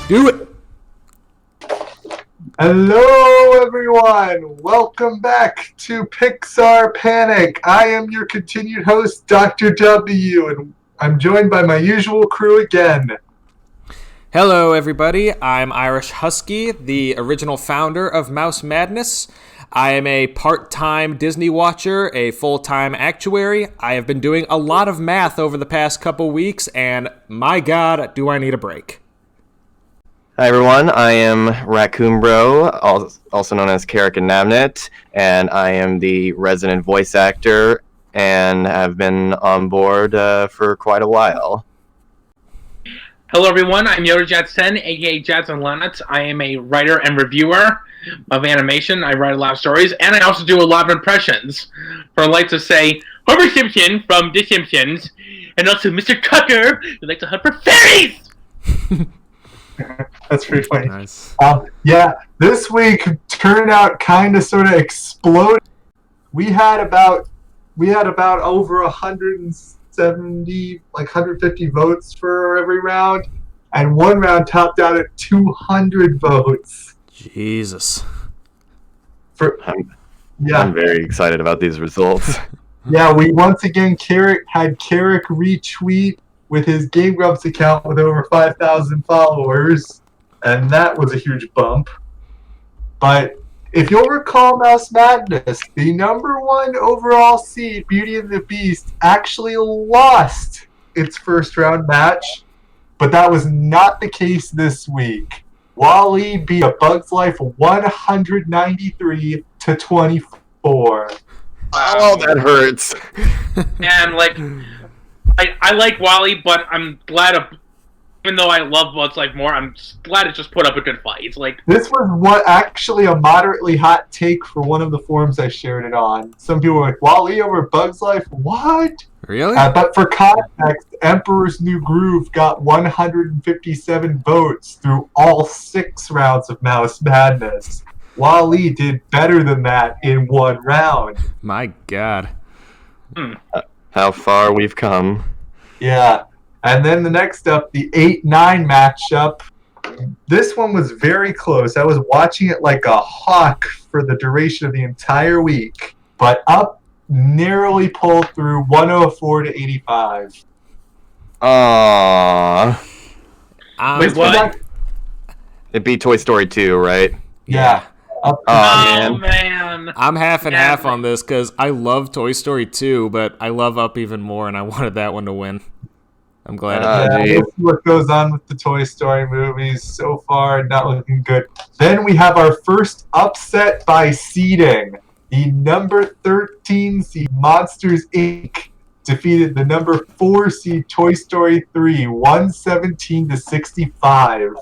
do it. Hello, everyone. Welcome back to PIXAR Panic. I am your continued host, Dr. W, and I'm joined by my usual crew again. Hello, everybody. I'm IrishHuskie, the original founder of Mouse Madness. I am a part-time Disney watcher, a full-time actuary. I have been doing a lot of math over the past couple weeks, and my God, do I need a break. Hi everyone, I am RaccoonBro, also known as Carrick and Namnet, and I am the resident voice actor and have been on board for quite a while. Hello everyone, I'm Yodajax, aka Jazz and Lanitz. I am a writer and reviewer of animation. I write a lot of stories, and I also do a lot of impressions. For I like to say Homer Simpson from The Simpsons, and also Mr. Tucker, who likes to hunt for fairies! That's pretty funny. Nice. Yeah, this week turnout kind of sort of exploded. We had about over 170, like 150 votes for every round, and one round topped out at 200 votes. Jesus. I'm very excited about these results. Yeah, we once again had Carrick retweet with his Game Grumps account with over 5,000 followers, and that was a huge bump. But if you'll recall Mouse Madness, the number one overall seed, Beauty and the Beast, actually lost its first round match, but that was not the case this week. WALL-E beat A Bug's Life 193 to 24. Oh, that hurts. And I like WALL-E, but I'm glad, even though I love Bugs Life more, I'm glad it just put up a good fight. This was actually a moderately hot take for one of the forums I shared it on. Some people were like, WALL-E over Bug's Life? What? Really? But for context, Emperor's New Groove got 157 votes through all 6 rounds of Mouse Madness. WALL-E did better than that in one round. My God. How far we've come. Yeah. And then the next up, the 8-9 matchup. This one was very close. I was watching it like a hawk for the duration of the entire week. But up narrowly pulled through 104 to 85. Aww. Wait, what? It beat Toy Story 2, right? Yeah. Oh, man. I'm half and half on this because I love Toy Story 2, but I love Up even more, and I wanted that one to win. I'm glad We'll see what goes on with the Toy Story movies. So far, not looking good. Then we have our first upset by seeding. The number 13 seed Monsters, Inc. defeated the number 4 seed Toy Story 3, 117 to 65.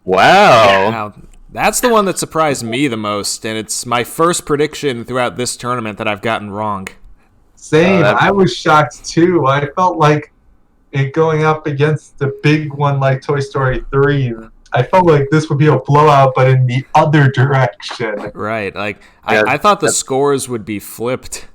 Wow. Now, that's the one that surprised me the most, and it's my first prediction throughout this tournament that I've gotten wrong. Same. I was shocked too. I felt like it going up against the big one like Toy Story 3. I felt like this would be a blowout, but in the other direction. Right. I thought the scores would be flipped.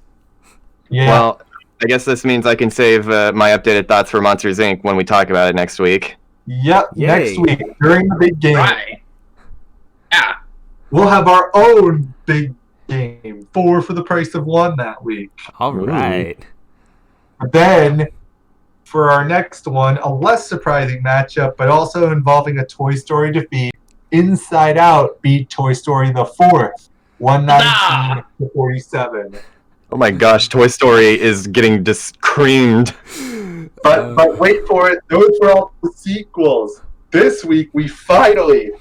Yeah. Well, I guess this means I can save my updated thoughts for Monsters, Inc. when we talk about it next week. Yep. Yay. Next week during the big game. Right. Yeah. We'll have our own big game. 4 for the price of 1 that week. All right. Then, for our next one, a less surprising matchup, but also involving a Toy Story defeat. Inside Out beat Toy Story the 4th, 119 to 47. Oh my gosh, Toy Story is getting creamed. But wait for it, those were all the sequels. This week, we finally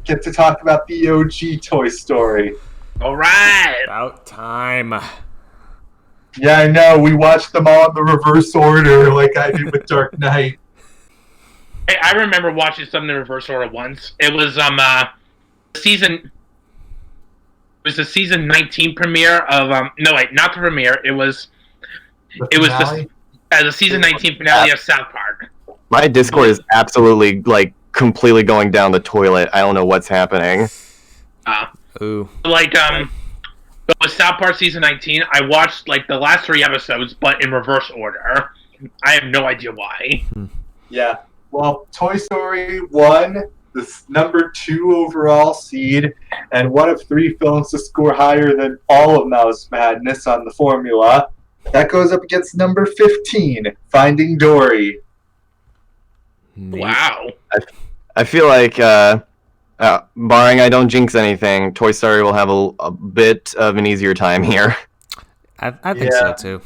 get to talk about the OG Toy Story. All right. About time. Yeah, I know. We watched them all in the reverse order like I did with Dark Knight. I remember watching some in the reverse order once. It was season. It was the season 19 premiere of no wait, not the premiere. It was the season 19 finale of South Park. My Discord is absolutely completely going down the toilet. I don't know what's happening. Ooh. With South Park season 19, I watched the last 3 episodes, but in reverse order. I have no idea why. Yeah. Well, Toy Story won the number 2 overall seed and one of 3 films to score higher than all of Mouse Madness on the formula. That goes up against number 15, Finding Dory. Wow. I feel like, barring I don't jinx anything, Toy Story will have a bit of an easier time here. I think so too.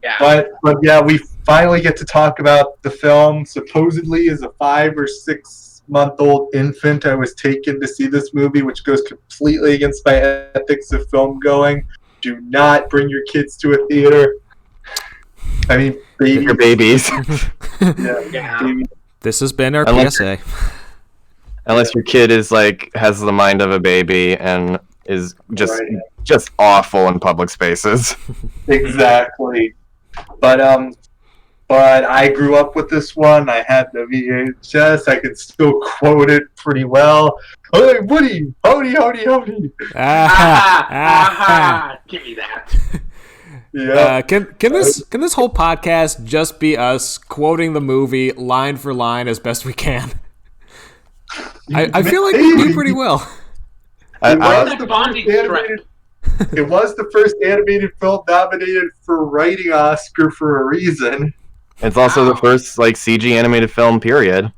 Yeah. But yeah, we finally get to talk about the film. Supposedly, as a 5 or 6 month old infant, I was taken to see this movie, which goes completely against my ethics of film going. Do not bring your kids to a theater. I mean, babies. Your babies. Yeah. Babies. This has been our PSA. Unless your kid is has the mind of a baby and is just awful in public spaces. Exactly. But I grew up with this one. I had the VHS. I could still quote it pretty well. Hey, Woody! Howdy, howdy, howdy! Give me that. Yeah. Can this whole podcast just be us quoting the movie line for line as best we can? I feel like we do pretty well. It was the first animated film nominated for writing Oscar for a reason. It's also the first CG animated film, period.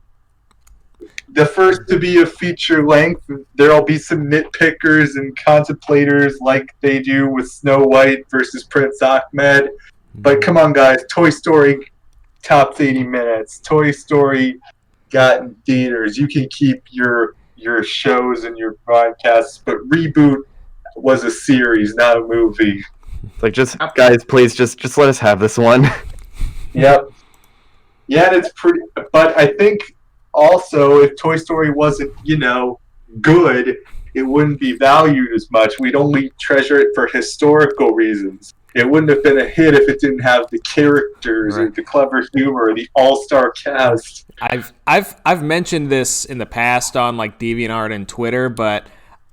The first to be a feature length. There'll be some nitpickers and contemplators like they do with Snow White versus Prince Ahmed. But come on, guys, Toy Story tops 80 minutes. Toy Story got in theaters. You can keep your shows and your broadcasts, but Reboot was a series, not a movie. Just guys, please just let us have this one. Yep. Yeah, it's pretty. But I think also, if Toy Story wasn't, good, it wouldn't be valued as much. We'd only treasure it for historical reasons. It wouldn't have been a hit if it didn't have the characters or the clever humor or the all-star cast. I've mentioned this in the past on DeviantArt and Twitter, but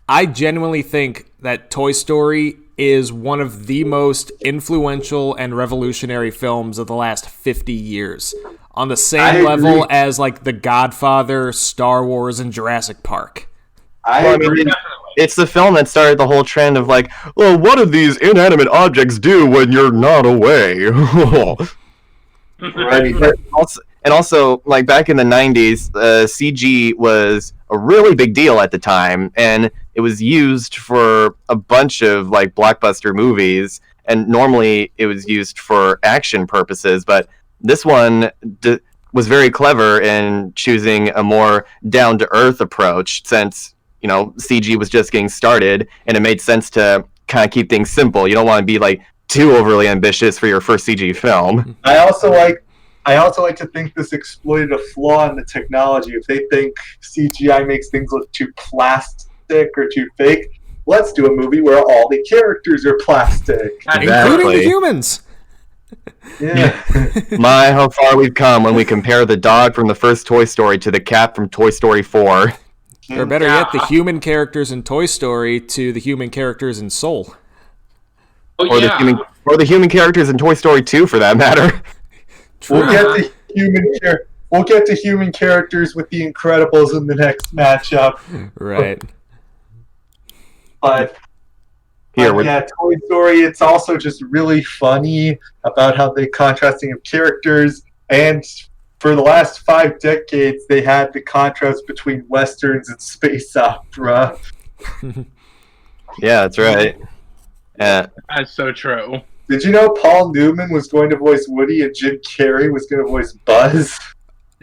I genuinely think that Toy Story is one of the most influential and revolutionary films of the last 50 years. On the same level as The Godfather, Star Wars, and Jurassic Park. I agree. It's the film that started the whole trend of well, what do these inanimate objects do when you're not away? Right. Also, back in the 90s, CG was a really big deal at the time, and it was used for a bunch of blockbuster movies, and normally it was used for action purposes, but this one was very clever in choosing a more down-to-earth approach, since CG was just getting started, and it made sense to kind of keep things simple. You don't want to be too overly ambitious for your first CG film. I also like to think this exploited a flaw in the technology. If they think CGI makes things look too plastic or too fake, let's do a movie where all the characters are plastic. Including the humans. Yeah. My, how far we've come when we compare the dog from the first Toy Story to the cat from Toy Story 4. Or better yet, the human characters in Toy Story to the human characters in Soul. Oh, or the human characters in Toy Story 2, for that matter. We'll get to human characters with the Incredibles in the next matchup. Right. But Toy Story, it's also just really funny about how the contrasting of characters, and for the last 5 decades, they had the contrast between westerns and space opera. Yeah, that's right. That's so true. Did you know Paul Newman was going to voice Woody and Jim Carrey was going to voice Buzz?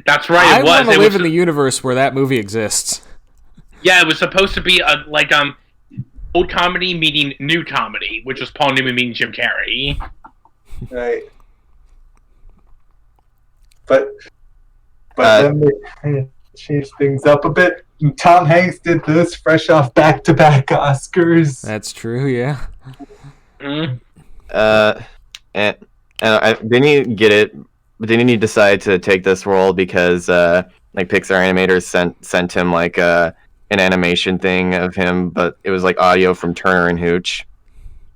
That's right, I want to live in the universe where that movie exists. Yeah, it was supposed to be old comedy meeting new comedy, which was Paul Newman meeting Jim Carrey. Right. But then they changed things up a bit. And Tom Hanks did this fresh off back-to-back Oscars. That's true, yeah. Mm-hmm. Didn't he get it? But didn't he decide to take this role because PIXAR animators sent him an animation thing of him, but it was audio from Turner and Hooch.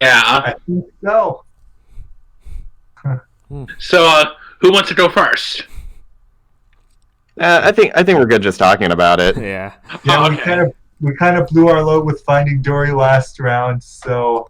Yeah. I think so. So, who wants to go first? I think we're good just talking about it. Yeah. Yeah, Okay. we kind of blew our load with Finding Dory last round, so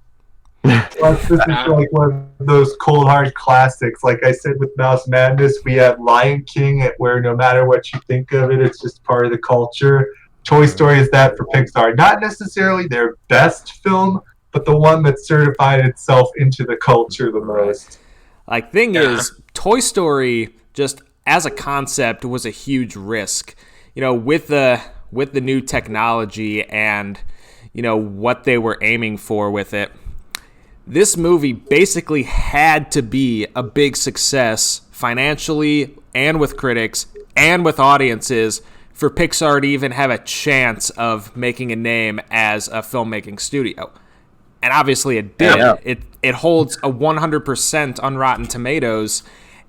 plus this is like one of those cold hard classics. Like I said with Mouse Madness, we have Lion King, where no matter what you think of it, it's just part of the culture. Toy Story is that for Pixar. Not necessarily their best film, but the one that certified itself into the culture the most. Like, thing is, Toy Story, just as a concept, was a huge risk. You know, with the new technology and, you know, what they were aiming for with it, this movie basically had to be a big success financially and with critics and with audiences for Pixar to even have a chance of making a name as a filmmaking studio. And obviously it did. Yeah. It holds a 100% on Rotten Tomatoes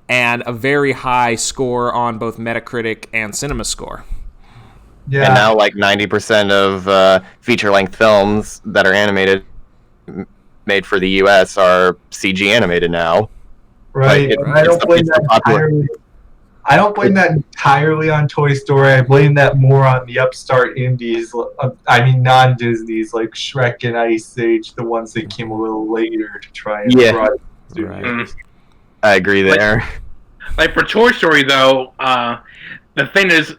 and a very high score on both Metacritic and CinemaScore. Yeah. And now, like 90% of feature-length films that are animated, made for the U.S., are CG animated now. Right. Like, And I don't blame that entirely. I don't blame that entirely on Toy Story. I blame that more on the upstart indies. I mean, non-Disney's like Shrek and Ice Age, the ones that came a little later to try and Yeah. studios. I agree there. Like for Toy Story, though, the thing is,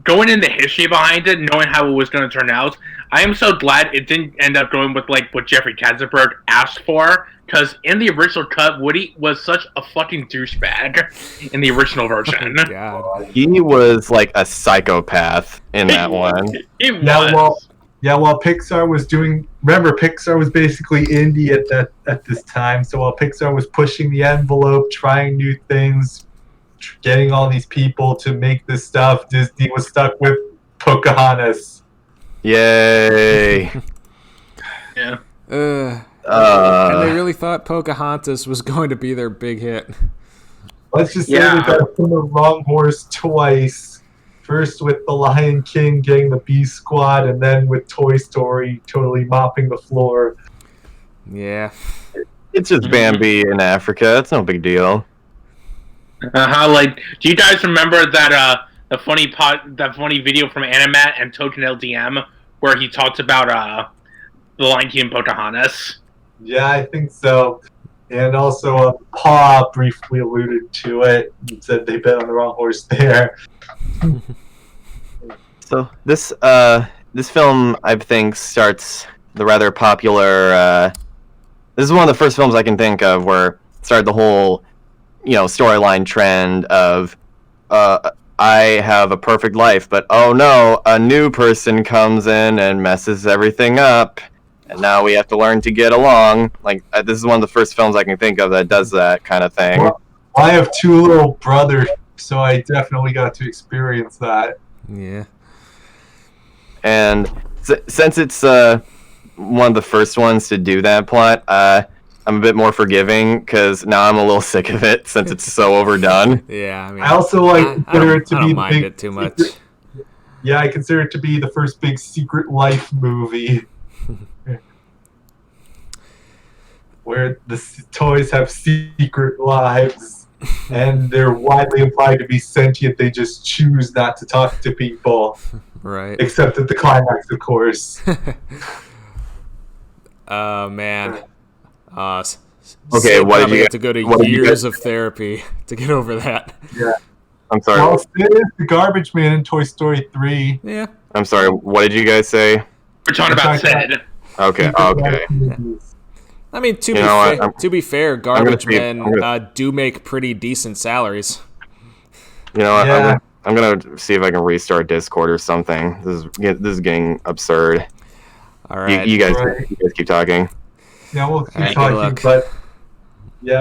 going in the history behind it, knowing how it was going to turn out, I am so glad it didn't end up going with like what Jeffrey Katzenberg asked for. Because in the original cut, Woody was such a fucking douchebag in the original version. God. He was like a psychopath in that one. It was. While Pixar was doing, remember Pixar was basically indie at this time. So while Pixar was pushing the envelope, trying new things, getting all these people to make this stuff, Disney was stuck with Pocahontas. Yay! Yeah. And they really thought Pocahontas was going to be their big hit. Let's just say they got on the wrong horse twice. First with The Lion King getting the B Squad, and then with Toy Story totally mopping the floor. Yeah. It's just Bambi in Africa. It's no big deal. Like, do you guys remember that the funny video from Animat and Token LDM where he talks about the Lion King and Pocahontas? Yeah, I think so. And also, Paw briefly alluded to it and said they bet on the wrong horse there. So this film, I think, starts the rather popular. This is one of the first films I can think of where it started the whole, storyline trend of, I have a perfect life, but oh no, a new person comes in and messes everything up, and now we have to learn to get along. Like, this is one of the first films I can think of that does that kind of thing. Well, I have two little brothers, so I definitely got to experience that. Yeah. And since it's one of the first ones to do that plot, I'm a bit more forgiving because now I'm a little sick of it since it's so overdone. Yeah, I mean, I also consider it to I be don't the mind big it too much. secret- Yeah, I consider it to be the first big Secret Life movie. Where the toys have secret lives, and they're widely implied to be sentient. They just choose not to talk to people, Right. except at the climax, of course. Oh, man. Okay, Sid what did probably you have to go to what did you years guys- of therapy to get over that. Yeah. I'm sorry. Well, Sid is the garbage man in Toy Story 3. Yeah. I'm sorry. What did you guys say? We're talking about Sid. Okay. Secret Okay. Life movies. I mean, to You be know what? fair, garbage see- men I'm gonna- do make pretty decent salaries. You know what? Yeah. I'm gonna see if I can restart Discord or something. This is getting absurd. All right. You guys Right. keep talking. Yeah, we'll keep Alright, good talking, luck. but they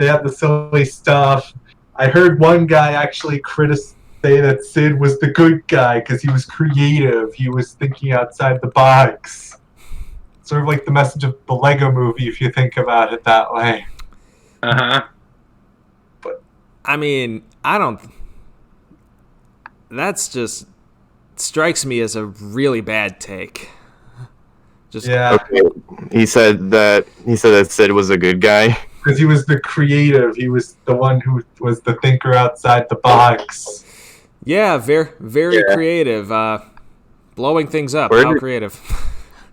have the silly stuff. I heard one guy actually say that Sid was the good guy because he was creative. He was thinking outside the box. Sort of like the message of the Lego movie, if you think about it that way. I mean, that's just strikes me as a really bad take. Just Yeah, Okay. He said that Sid was a good guy. because he was the creative. He was the one who was the thinker outside the box. Yeah, very creative. Blowing things up. How creative.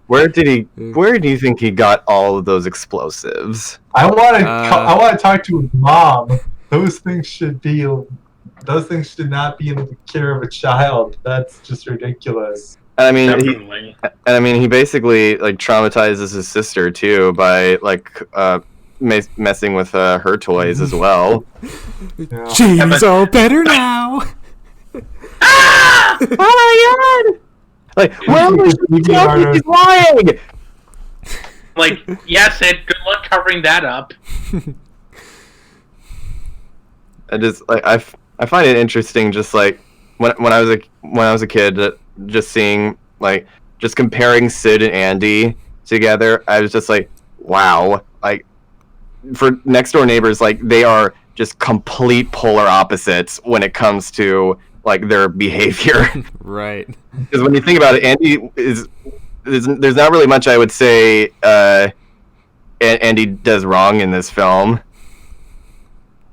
Where do you think he got all of those explosives? I want to talk to his mom. Those things should not be in the care of a child. That's just ridiculous. I mean, he basically like traumatizes his sister too by like messing with her toys as well. Yeah. She's all better now. Ah! Oh my god! Like, he's lying! Like, yes, Ed, good luck covering that up. I just like I find it interesting, just like when I was a kid, just seeing like just comparing Sid and Andy together. I was just like, wow, like for next door neighbors, like they are just complete polar opposites when it comes to like their behavior. Right. Because when you think about it, Andy there's not really much I would say Andy does wrong in this film.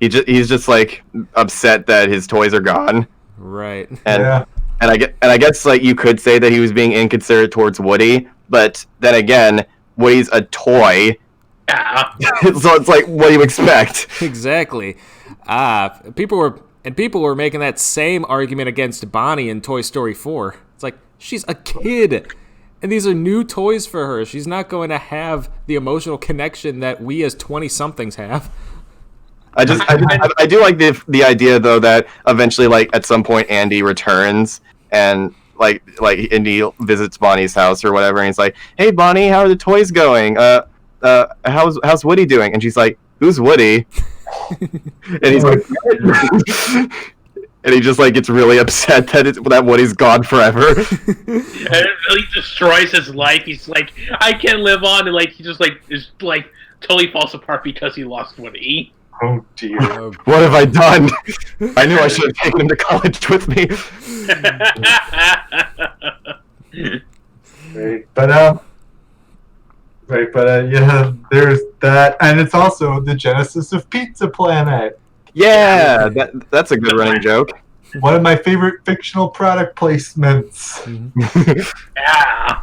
He's just like upset that his toys are gone. Right. And I guess like you could say that he was being inconsiderate towards Woody, but then again, Woody's a toy. Yeah. So it's like, what do you expect? Exactly. People were making that same argument against Bonnie in Toy Story 4. It's like, she's a kid, and these are new toys for her. She's not going to have the emotional connection that we as 20-somethings have. I do like the idea though that eventually, like at some point, Andy returns and like Andy visits Bonnie's house or whatever, and he's like, "Hey Bonnie, how are the toys going? How's Woody doing?" And she's like, "Who's Woody?" And he's like, and he just like gets really upset that Woody's gone forever. And it really destroys his life. He's like, I can't live on, and like he just like is like totally falls apart because he lost Woody. Oh dear. What have I done? I knew I should have taken him to college with me. Yeah, there's that, and it's also the genesis of Pizza Planet. Yeah, that's a good running joke. One of my favorite fictional product placements. Yeah.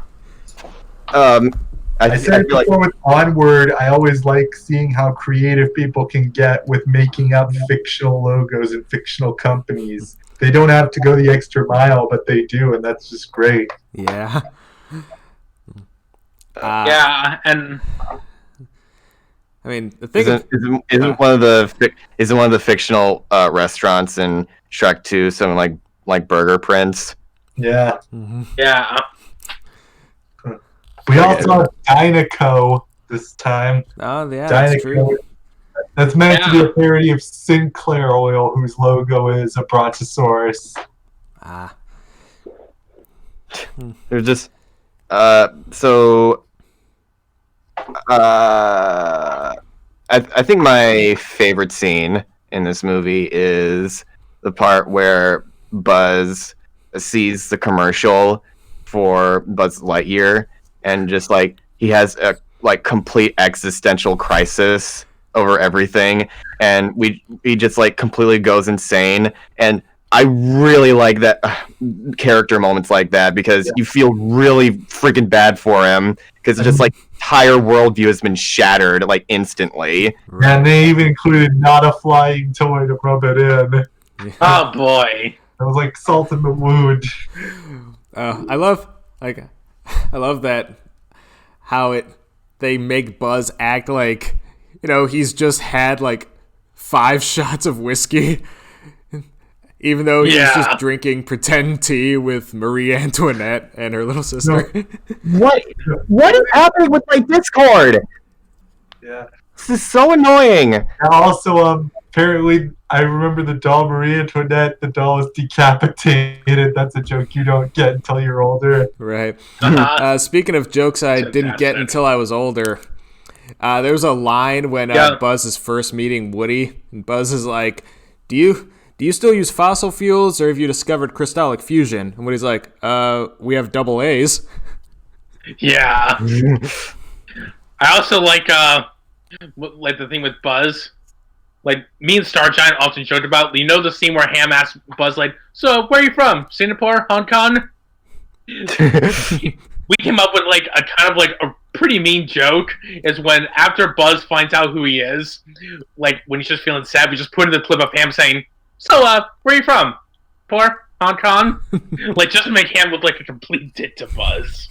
I said it before with Onward, I always like seeing how creative people can get with making up fictional logos and fictional companies. They don't have to go the extra mile, but they do, and that's just great. Yeah. Yeah, and I mean, the thing isn't one of the fictional restaurants in Shrek 2 something like Burger Prince? Yeah. Mm-hmm. Yeah. We also have Dynaco this time. Oh, yeah, that's true. That's meant to be a parody of Sinclair Oil, whose logo is a Brontosaurus. They're just I think my favorite scene in this movie is the part where Buzz sees the commercial for Buzz Lightyear and just like he has a like complete existential crisis over everything, and he just like completely goes insane. And I really like that character moments like that because you feel really freaking bad for him because it's just like entire worldview has been shattered like instantly. And they even included not a flying toy to rub it in. Oh boy, it was like salt in the wound. I love that how they make Buzz act like, you know, he's just had like 5 shots of whiskey. Even though he's just drinking pretend tea with Marie Antoinette and her little sister. No. What is happening with my Discord? Yeah. This is so annoying. And also, apparently, I remember the doll Marie Antoinette. The doll was decapitated. That's a joke you don't get until you're older. Right. Speaking of jokes I didn't get until I was older, there was a line when Buzz is first meeting Woody, and Buzz is like, Do you still use fossil fuels, or have you discovered crystallic fusion? And Woody's like, we have double A's. Yeah. I also like the thing with Buzz like me and Star Giant often joked about. You know the scene where Ham asks Buzz, like, "So where are you from? Singapore, Hong Kong?" We came up with like a kind of like a pretty mean joke. Is when after Buzz finds out who he is, like when he's just feeling sad, we just put in the clip of Ham saying, "So where are you from? Singapore, Hong Kong?" Like just to make Ham look like a complete dick to Buzz.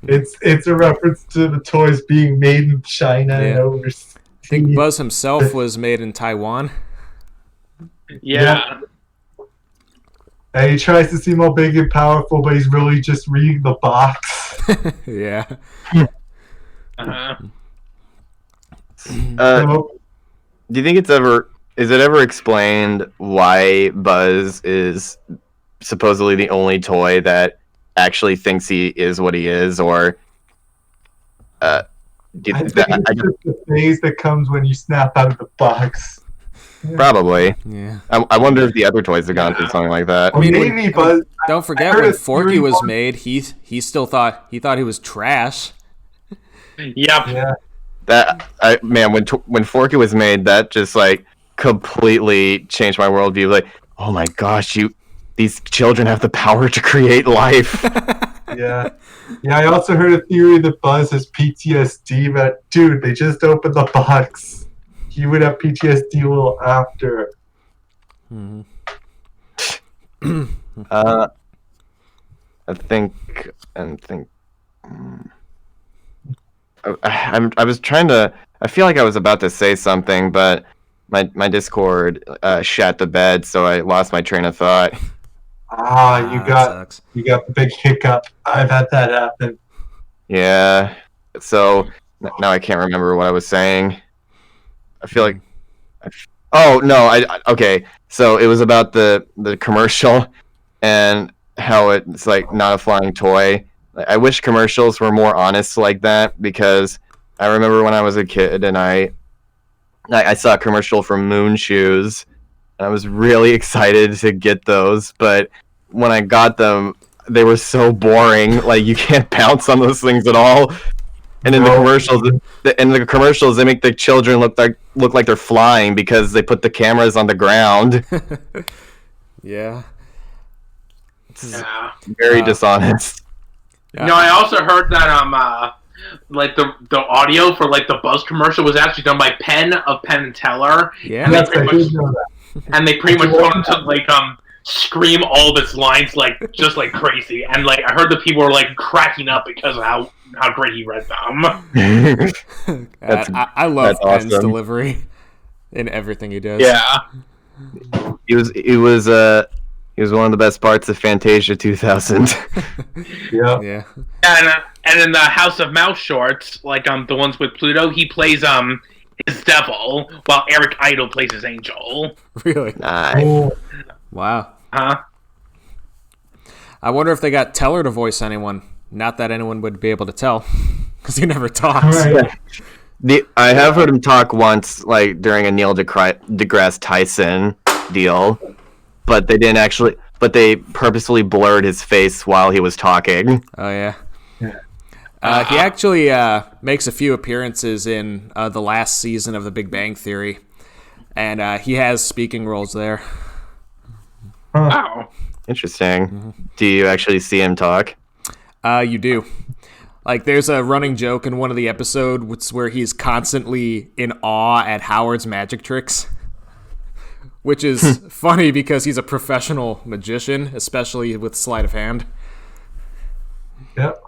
It's a reference to the toys being made in China and overseas. I think Buzz himself was made in Taiwan. Yeah. And he tries to seem all big and powerful, but he's really just reading the box. Yeah. Do you think is it ever explained why Buzz is supposedly the only toy that actually thinks he is what he is, or do you I think think that? it's just the phase that comes when you snap out of the box. Probably. Yeah. I wonder if the other toys have gone through something like that. Or maybe Buzz. Don't forget heard when a Forky theory was once- made, he still thought he was trash. Yep. Yeah. When Forky was made, that just like completely changed my worldview. Like, oh my gosh, these children have the power to create life. Yeah. Yeah, I also heard a theory that Buzz has PTSD, but dude, they just opened the box. He would have PTSD a little after. Mm-hmm. I was trying to. I feel like I was about to say something, but my Discord shat the bed, so I lost my train of thought. You that got sucks. the big hiccup. I've had that happen. Yeah. So now I can't remember what I was saying. I feel like. Oh no! Okay. So it was about the commercial and how it's like not a flying toy. I wish commercials were more honest like that, because I remember when I was a kid and I saw a commercial for Moon Shoes and I was really excited to get those, but when I got them, they were so boring. Like, you can't bounce on those things at all. And in the commercials, they make the children look like they're flying because they put the cameras on the ground. Yeah. Yeah. Very dishonest. Yeah. No, I also heard that like the audio for like the Buzz commercial was actually done by Penn of Penn and Teller. Yeah. And Yes, I did know that. they pretty much told him to like scream all of its lines like just like crazy. And like I heard the people were like cracking up because of how great he read them. I love that's Penn's awesome. delivery in everything he does. Yeah. He was one of the best parts of Fantasia 2000. Yeah. Yeah. And in the House of Mouse shorts, like the ones with Pluto, he plays his devil, while Eric Idle plays his angel. Really? Nice. Oh, Wow. Huh? I wonder if they got Teller to voice anyone. Not that anyone would be able to tell, because he never talks. right. I have heard him talk once, like during a Neil deGrasse Tyson deal, but they didn't actually. But they purposefully blurred his face while he was talking. Oh, yeah. Yeah. He actually makes a few appearances in the last season of The Big Bang Theory, and he has speaking roles there. Wow. Interesting. Do you actually see him talk? You do. Like, there's a running joke in one of the episodes where he's constantly in awe at Howard's magic tricks, which is funny because he's a professional magician, especially with sleight of hand. Yep.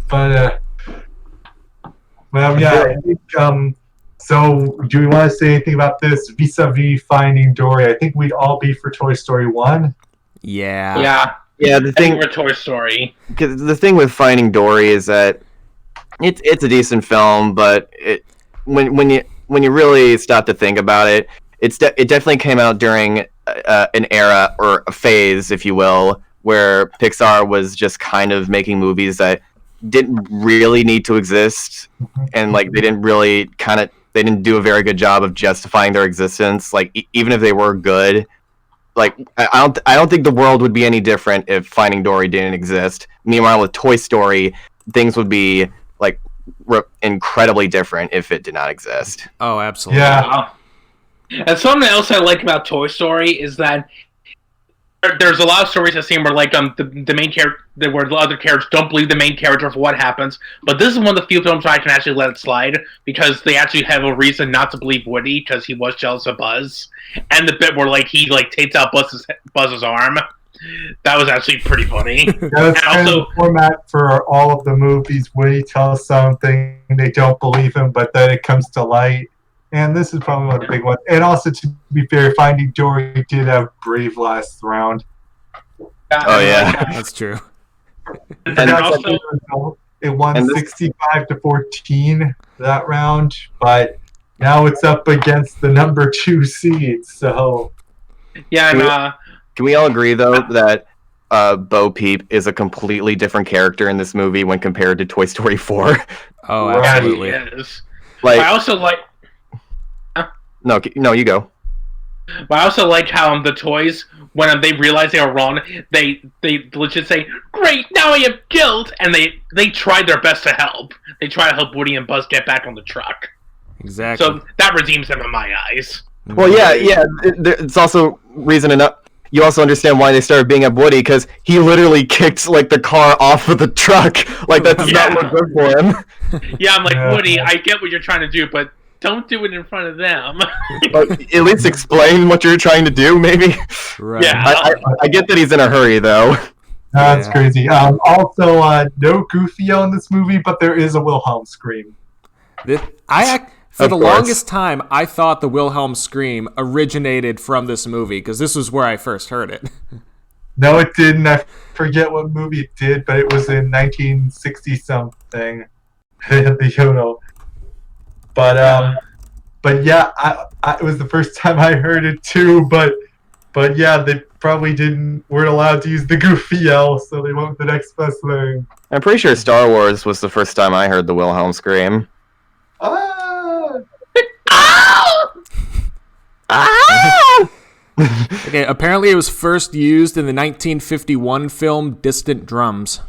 But well, yeah. I think, so, do we want to say anything about this vis-a-vis Finding Dory? I think we'd all be for Toy Story 1. Yeah. Yeah. Yeah, the thing. For Toy Story. Because the thing with Finding Dory is that it's a decent film, but when you really stop to think about it, it definitely came out during an era or a phase, if you will, where Pixar was just kind of making movies that didn't really need to exist, and like they didn't do a very good job of justifying their existence. Like even if they were good. Like I don't think the world would be any different if Finding Dory didn't exist. Meanwhile, with Toy Story, things would be like incredibly different if it did not exist. Oh, absolutely. Yeah. And something else I like about Toy Story is that there's a lot of stories I've seen where like the main character, where the other characters don't believe the main character for what happens. But this is one of the few films where I can actually let it slide because they actually have a reason not to believe Woody because he was jealous of Buzz, and the bit where like he like takes out Buzz's arm. That was actually pretty funny. That's kind of the format for all of the movies. Woody tells something, they don't believe him, but then it comes to light. And this is probably one of the big ones. And also, to be fair, Finding Dory did have Brave last round. Oh, yeah. That's true. And also, it won 65-14 that round, but now it's up against the number 2 seed, so... Yeah, and, can we all agree, though, that Bo Peep is a completely different character in this movie when compared to Toy Story 4? Oh, Right. absolutely. yeah, he is. Like, I also like... No, you go. But I also like how the toys, when they realize they are wrong, they legit say, "Great, now I have guilt," and they try their best to help. They try to help Woody and Buzz get back on the truck. Exactly. So that redeems them in my eyes. Well, yeah. It's also reason enough. You also understand why they started being up Woody, because he literally kicked like the car off of the truck. Like that does not look good for him. Yeah, I'm like, Woody, I get what you're trying to do, but don't do it in front of them. At least explain what you're trying to do, maybe. Right. Yeah. I get that he's in a hurry, though. That's crazy. Also, no Goofy in this movie, but there is a Wilhelm scream. For the longest time, I thought the Wilhelm scream originated from this movie, because this was where I first heard it. No, it didn't. I forget what movie it did, but it was in 1960-something. The Yodel. But yeah, it was the first time I heard it too. But yeah, they probably weren't allowed to use the Goofy yell, so they went with the next best thing. I'm pretty sure Star Wars was the first time I heard the Wilhelm scream. Okay, apparently it was first used in the 1951 film Distant Drums.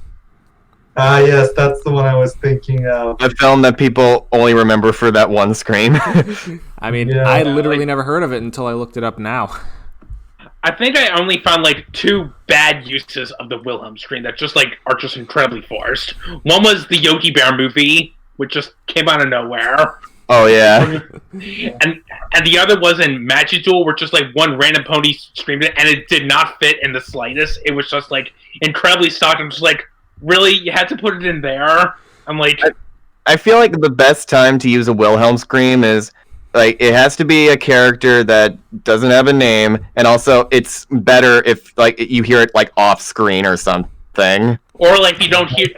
Yes, that's the one I was thinking of. A film that people only remember for that one scream. I mean, I literally never heard of it until I looked it up now. I think I only found like 2 bad uses of the Wilhelm scream that just like are just incredibly forced. One was the Yogi Bear movie, which just came out of nowhere. Oh yeah. And the other was in Magic Duel, where just like one random pony screamed it, and it did not fit in the slightest. It was just like incredibly stock. I'm just like, really? You had to put it in there? I'm like... I feel like the best time to use a Wilhelm scream is, like, it has to be a character that doesn't have a name, and also it's better if, like, you hear it, like, off-screen or something. Or, like, if you don't hear...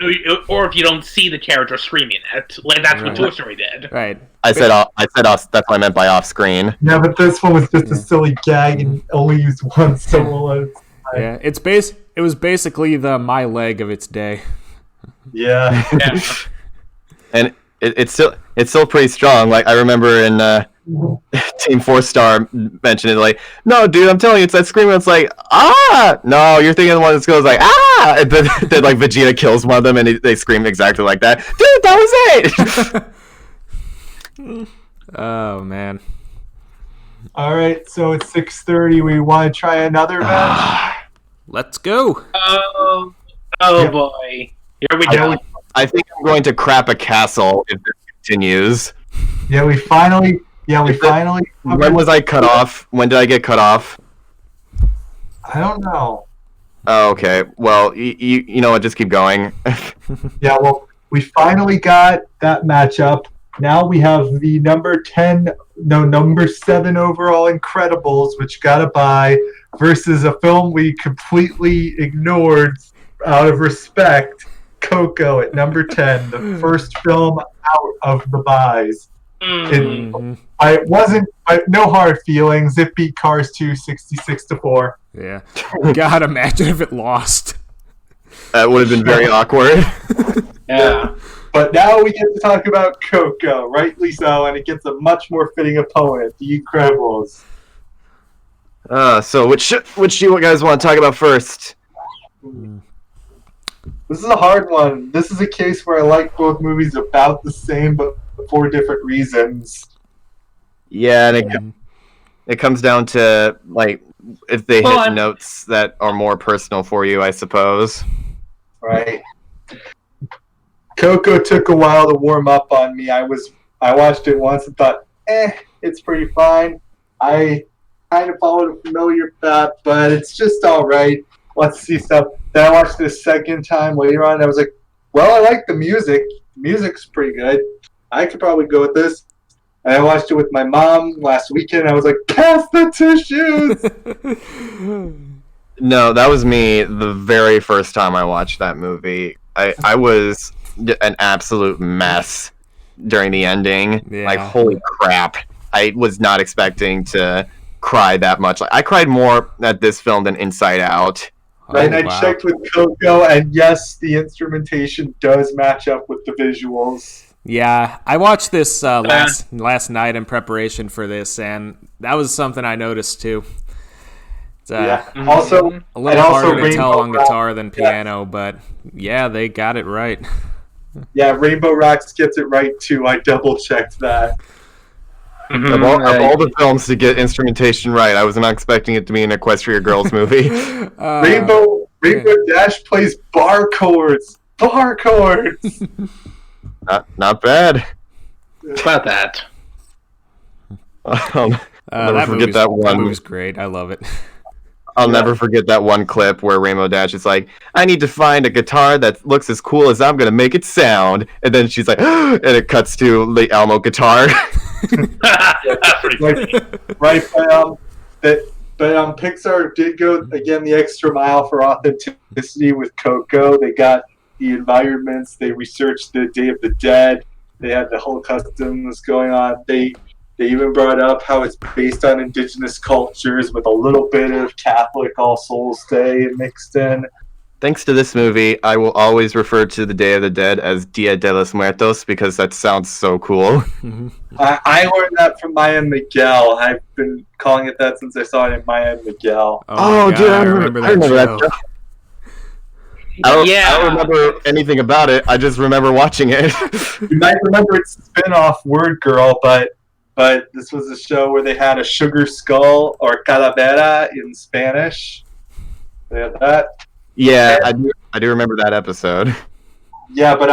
Or if you don't see the character screaming it. Like, that's what Toy Story did. Right. I said off. That's what I meant by off-screen. Yeah, but this one was just a silly gag and only used once, so we'll let it slide. Yeah, it was basically the My Leg of its day. Yeah. And it's still pretty strong. Like, I remember in Team 4-Star mentioned it, like, no, dude, I'm telling you, it's that scream where it's like, ah! No, you're thinking of the one that goes like, ah! And then like, Vegeta kills one of them, and they scream exactly like that. Dude, that was it! Oh, man. All right, so it's 6:30. We want to try another match? Let's go. Oh boy. Here we go. I think I'm going to crap a castle if this continues. Yeah, we finally... When was I cut off? When did I get cut off? I don't know. Oh, okay. Well, you know what? Just keep going. Yeah, well, we finally got that matchup. Now we have the number 7 overall Incredibles, which got a bye, versus a film we completely ignored out of respect, Coco at number 10, the first film out of the buys. No hard feelings. It beat Cars 2 66-4. Yeah. God, imagine if it lost. That would have been very awkward. Yeah. But now we get to talk about Coco, rightly so, and it gets a much more fitting opponent, The Incredibles. So which do you guys want to talk about first? This is a hard one. This is a case where I like both movies about the same, but for different reasons. Yeah, and it comes down to like if they hit notes that are more personal for you, I suppose. Right. Coco took a while to warm up on me. I watched it once and thought, it's pretty fine. I kind of followed a familiar path, but it's just all right. Let's see stuff. Then I watched it a second time later on, and I was like, well, I like the music. The music's pretty good. I could probably go with this. And I watched it with my mom last weekend. I was like, pass the tissues! No, that was me the very first time I watched that movie. I was an absolute mess during the ending. Yeah. Like, holy crap. I was not expecting to cry that much. Like, I cried more at this film than Inside Out. Right, and I checked with Coco, and yes, the instrumentation does match up with the visuals. Yeah, I watched this last night in preparation for this, and that was something I noticed too. Yeah, also a little harder to tell on guitar than piano, but yeah, they got it right. Yeah, Rainbow Rocks gets it right too. I double checked that. Of all the films to get instrumentation right, I was not expecting it to be an Equestria Girls movie. Rainbow Dash plays bar chords. Bar chords. Not bad. About that. I'll never forget that one. That movie's great. I love it. I'll never forget that one clip where Rainbow Dash is like, I need to find a guitar that looks as cool as I'm going to make it sound. And then she's like, and it cuts to the Elmo guitar. That's pretty funny. Right, but Pixar did go, again, the extra mile for authenticity with Coco. They got the environments. They researched the Day of the Dead. They had the whole customs going on. They even brought up how it's based on indigenous cultures with a little bit of Catholic All Souls Day mixed in. Thanks to this movie, I will always refer to the Day of the Dead as Dia de los Muertos because that sounds so cool. I learned that from Maya Miguel. I've been calling it that since I saw it in Maya Miguel. Oh dude, I remember that show. I don't remember anything about it. I just remember watching it. You might remember its spin-off Word Girl, but this was a show where they had a sugar skull, or calavera in Spanish. They had that. Yeah, I do remember that episode. Yeah, but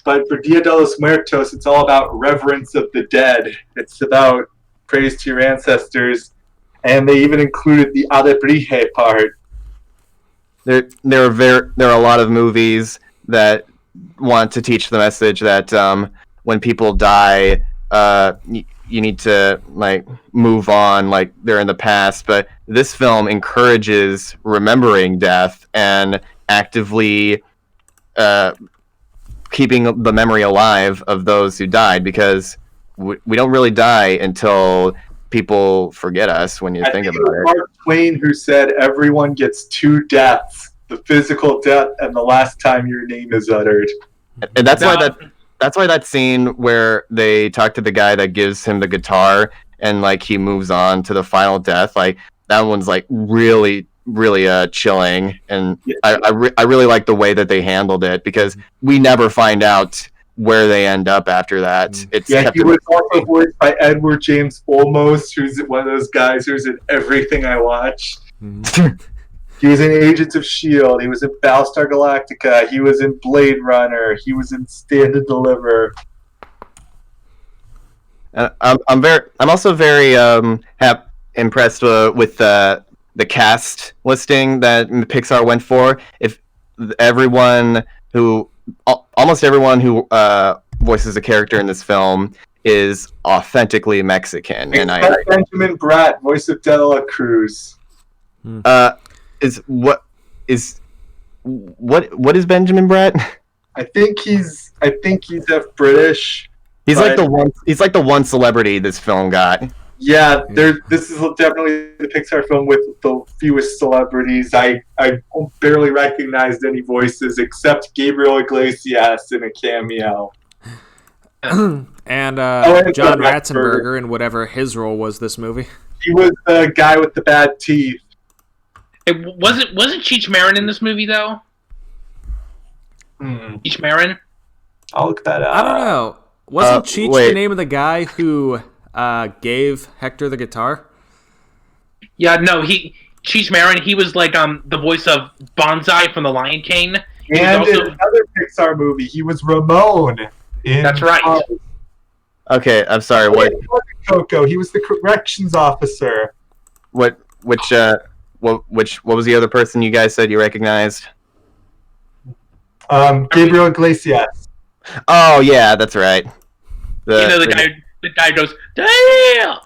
for Dia de los Muertos, it's all about reverence of the dead. It's about praise to your ancestors, and they even included the alebrije part. There are a lot of movies that want to teach the message that when people die, you need to like move on, like they're in the past. But this film encourages remembering death and actively keeping the memory alive of those who died, because we don't really die until people forget us. When you think about it, Mark Twain, who said everyone gets two deaths: the physical death and the last time your name is uttered. And that's why that scene where they talk to the guy that gives him the guitar and like he moves on to the final death, like that one's like really chilling, and I really like the way that they handled it, because we never find out where they end up after that. He was also voiced by Edward James Olmos, who's one of those guys who's in everything I watch. He was in Agents of S.H.I.E.L.D., he was in Battlestar Galactica, he was in Blade Runner, he was in Stand and Deliver. I'm also very impressed with the cast listing that Pixar went for. If almost everyone who voices a character in this film is authentically Mexican, and Benjamin Bratt, voice of Dela Cruz. What is Benjamin Bratt? I think he's half British. He's like the one celebrity this film got. Yeah, this is definitely the Pixar film with the fewest celebrities. I barely recognized any voices except Gabriel Iglesias in a cameo. and John Ratzenberger in whatever his role was this movie. He was the guy with the bad teeth. Wasn't Cheech Marin in this movie though? Cheech Marin? I'll look that up. I don't know. Wasn't Cheech wait. the name of the guy who gave Hector the guitar? Yeah, no, Cheech Marin, he was like the voice of Bonsai from The Lion King. He And was also, in another Pixar movie, he was Ramon. That's right. Okay, I'm sorry. What Coco. He was the corrections officer. which was the other person you guys said you recognized? Gabriel Iglesias. Oh yeah, that's right. the guy goes, damn!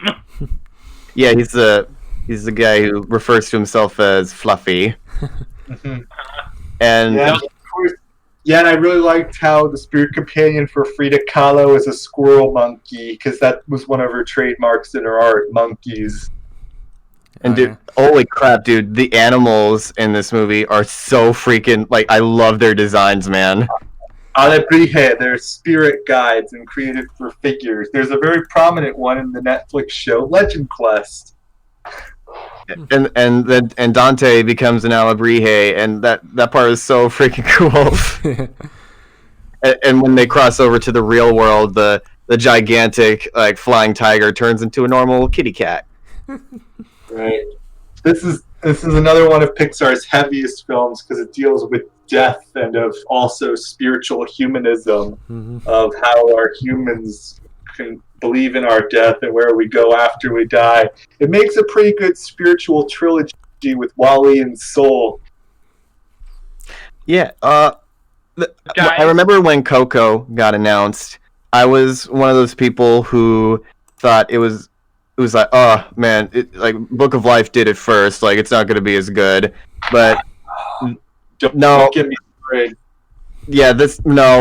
Yeah, he's the guy who refers to himself as Fluffy. And Yeah, of course. Yeah, and I really liked how the spirit companion for Frida Kahlo is a squirrel monkey, because that was one of her trademarks in her art, monkeys. And dude, holy crap, dude! The animals in this movie are so freaking I love their designs, man. Alebrije, they're spirit guides and created for figures. There's a very prominent one in the Netflix show Legend Quest. And Dante becomes an Alebrije, and that part is so freaking cool. and when they cross over to the real world, the gigantic flying tiger turns into a normal kitty cat. Right. This is another one of Pixar's heaviest films because it deals with death and of also spiritual humanism of how our humans can believe in our death and where we go after we die. It makes a pretty good spiritual trilogy with Wall-E and Soul. Yeah. I remember when Coco got announced. I was one of those people who thought it was like, oh man, Book of Life did it first. It's not going to be as good. But Don't get me started. Yeah,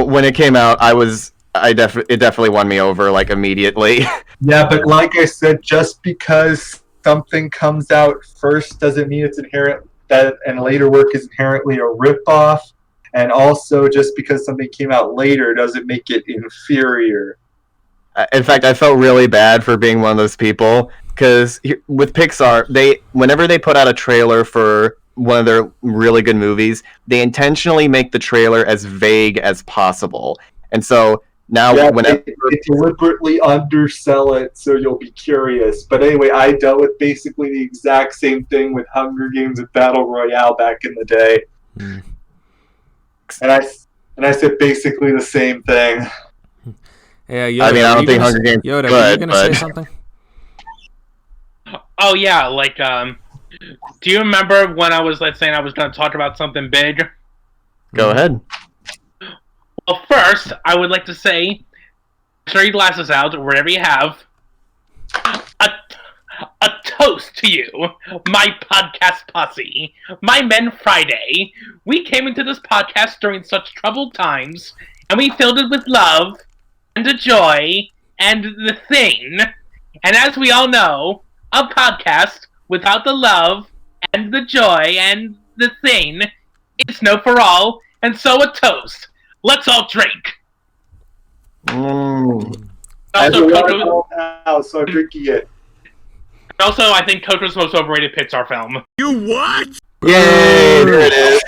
when it came out, it definitely won me over immediately. Yeah, but like I said, just because something comes out first doesn't mean it's inherent and later work is inherently a ripoff. And also, just because something came out later doesn't make it inferior. In fact, I felt really bad for being one of those people because with Pixar, whenever they put out a trailer for one of their really good movies, they intentionally make the trailer as vague as possible. And so now, whenever they deliberately undersell it so you'll be curious. But anyway, I dealt with basically the exact same thing with Hunger Games and Battle Royale back in the day. And I said basically the same thing. Yeah, Yoda, I mean, I don't think Hunger Games. Yoda, good, were you gonna say something? Oh yeah, do you remember when I was saying I was going to talk about something big? Go ahead. Well, first, I would like to say, throw your glasses out, wherever you have, a toast to you, my podcast posse, my men Friday. We came into this podcast during such troubled times, and we filled it with love, and the joy, and the thing. And as we all know, a podcast without the love, and the joy, and the thing, is no for all, and so a toast. Let's all drink. Also, so I'm drinking it. Also, I think Coco's most overrated Pixar film. You what? Yay! There it is.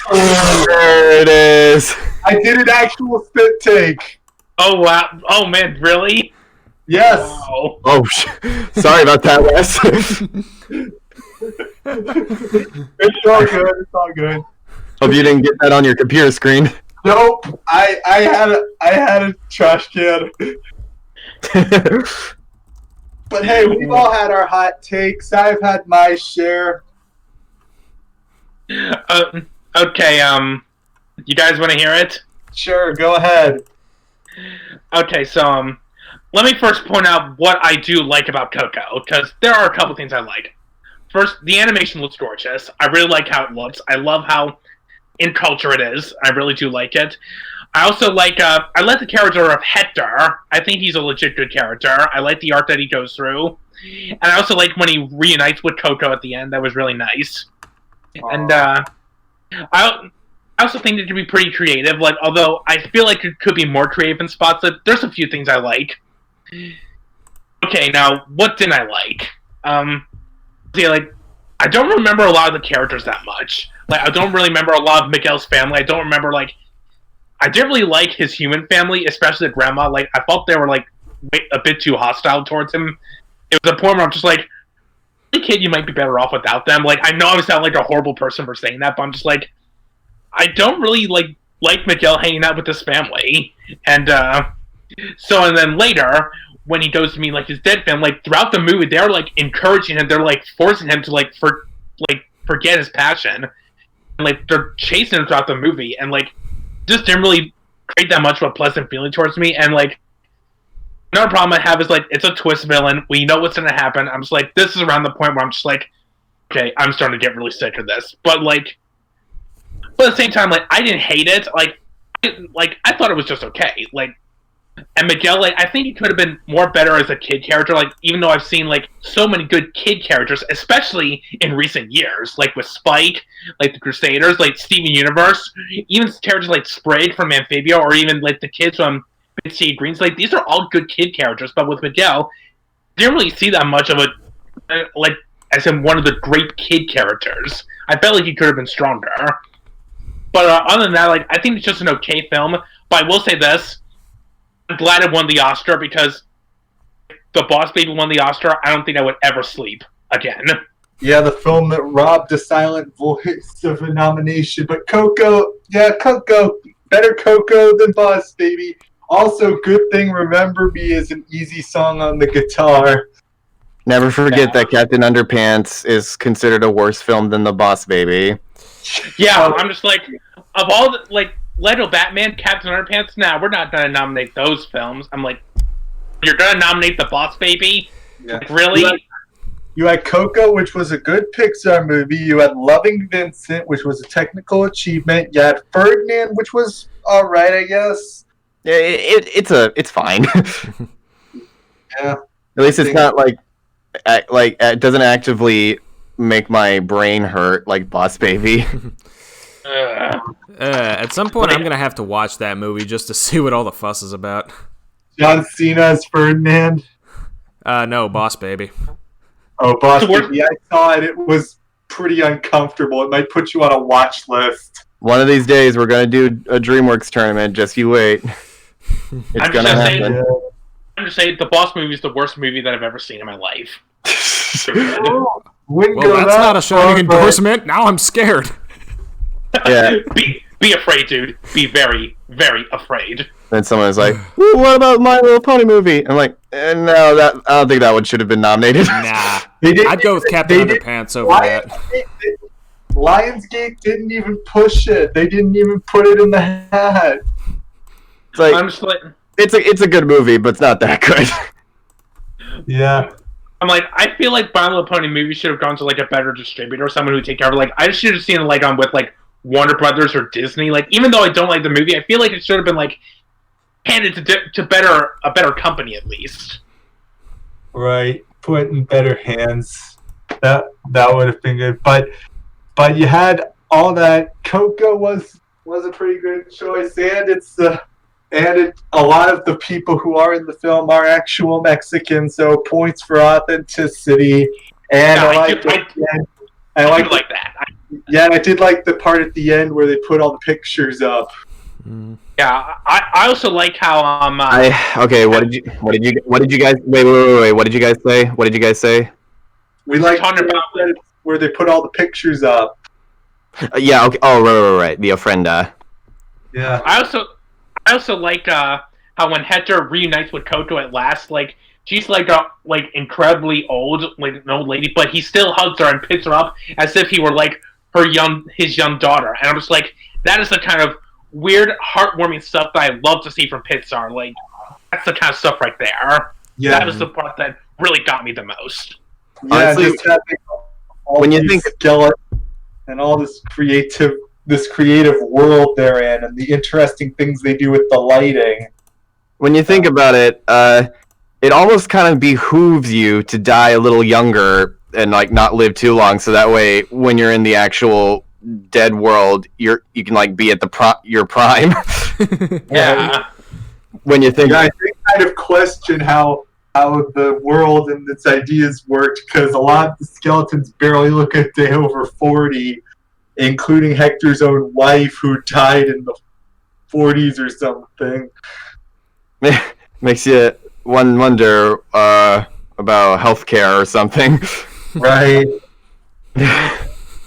There it is. I did an actual spit take. Oh wow! Oh man, really? Yes. Wow. Oh, sorry about that, Wes. It's all good. It's all good. Hope you didn't get that on your computer screen. Nope. I had a trash can. But hey, we've all had our hot takes. I've had my share. Okay. You guys want to hear it? Sure, go ahead. Okay, so let me first point out what I do like about Coco, because there are a couple things I like. First, the animation looks gorgeous. I really like how it looks. I love how in culture it is. I really do like it. I also like I like the character of Hector. I think he's a legit good character. I like the art that he goes through. And I also like when he reunites with Coco at the end. That was really nice. Aww. And I also think it could be pretty creative. Although I feel like it could be more creative in spots. There's a few things I like. Okay, now what didn't I like? I don't remember a lot of the characters that much. I don't really remember a lot of Miguel's family. I don't remember I didn't really like his human family, especially the grandma. Like, I felt they were like a bit too hostile towards him. It was a point where I'm just like, kid, you might be better off without them. Like, I know I sound like a horrible person for saying that, but I'm just like, I don't really like Miguel hanging out with this family. And and then later, when he goes to meet like his dead family, like throughout the movie, they're like encouraging him, they're like forcing him to forget his passion, and like they're chasing him throughout the movie, and like just didn't really create that much of a pleasant feeling towards me. And like another problem I have is like it's a twist villain. We know what's gonna happen. I'm just like, this is around the point where I'm just like, okay, I'm starting to get really sick of this. But at the same time, like I didn't hate it. I thought it was just okay. Like, and Miguel, like I think he could have been more better as a kid character. Like, even though I've seen like so many good kid characters, especially in recent years, like with Spike, like the Crusaders, like Steven Universe, even characters like Sprague from Amphibia, or even like the kids from Big City Greens. Like these are all good kid characters, but with Miguel, didn't really see that much of a like as in one of the great kid characters. I felt like he could have been stronger. But other than that, like I think it's just an okay film. But I will say this. I'm glad it won the Oscar, because if the Boss Baby won the Oscar, I don't think I would ever sleep again. Yeah, the film that robbed a silent voice of a nomination. But Coco, better Coco than Boss Baby. Also, Good Thing Remember Me is an easy song on the guitar. Never forget that Captain Underpants is considered a worse film than The Boss Baby. Yeah, I'm just like, of all the, like, Lego Batman, Captain Underpants, we're not going to nominate those films. I'm like, you're going to nominate The Boss Baby? Yeah. Like, really? You had Coco, which was a good Pixar movie. You had Loving Vincent, which was a technical achievement. You had Ferdinand, which was all right, I guess. Yeah, it's fine. Yeah. At least it's not like it doesn't actively make my brain hurt like Boss Baby. At some point, I'm going to have to watch that movie just to see what all the fuss is about. John Cena as Ferdinand. No, Boss Baby. Oh, Boss Baby. I saw it. It was pretty uncomfortable. It might put you on a watch list. One of these days, we're going to do a DreamWorks tournament. Just you wait. It's going to happen. I'm just saying, the Boss Movie is the worst movie that I've ever seen in my life. Well, that's not a shining endorsement. Now I'm scared. Yeah. Be afraid, dude. Be very, very afraid. Then someone was like, "Ooh, what about My Little Pony movie?" I'm like, no, I don't think that one should have been nominated. Nah. I'd go with Captain Underpants over that. Lionsgate didn't even push it. They didn't even put it in the hat. It's like, I'm just like, it's a good movie, but it's not that good. Yeah. I'm like, I feel like My Little Pony movie should have gone to like a better distributor, someone who would take care of it. Like, I should have seen it like on with like Warner Brothers or Disney. Like, even though I don't like the movie, I feel like it should have been like handed to a better company at least. Right, put in better hands. That would have been good. But you had all that. Coco was a pretty good choice, and a lot of the people who are in the film are actual Mexicans, so points for authenticity. And Yeah, I like that. Yeah, and I did like the part at the end where they put all the pictures up. Yeah, I also like how okay, what did you guys wait, what did you guys say? We like talking about where they put all the pictures up. Yeah, okay. Oh, right. The ofrenda. Yeah. I also like how when Hector reunites with Coco at last, like she's like incredibly old, like an old lady, but he still hugs her and picks her up as if he were like his young daughter. And I'm just like, that is the kind of weird, heartwarming stuff that I love to see from PIXAR. Like, that's the kind of stuff right there. Yeah. That is the part that really got me the most. Yeah, Honestly, just having all when you these think skeletons and all this creative world they're in, and the interesting things they do with the lighting. When you think about it, it almost kind of behooves you to die a little younger and like not live too long, so that way when you're in the actual dead world, you can like be at your prime. Yeah. When you think, Yeah, I think kind of question how the world and its ideas worked, because a lot of the skeletons barely look a day over 40, including Hector's own wife, who died in the 40s or something. Makes you wonder about healthcare or something. Right.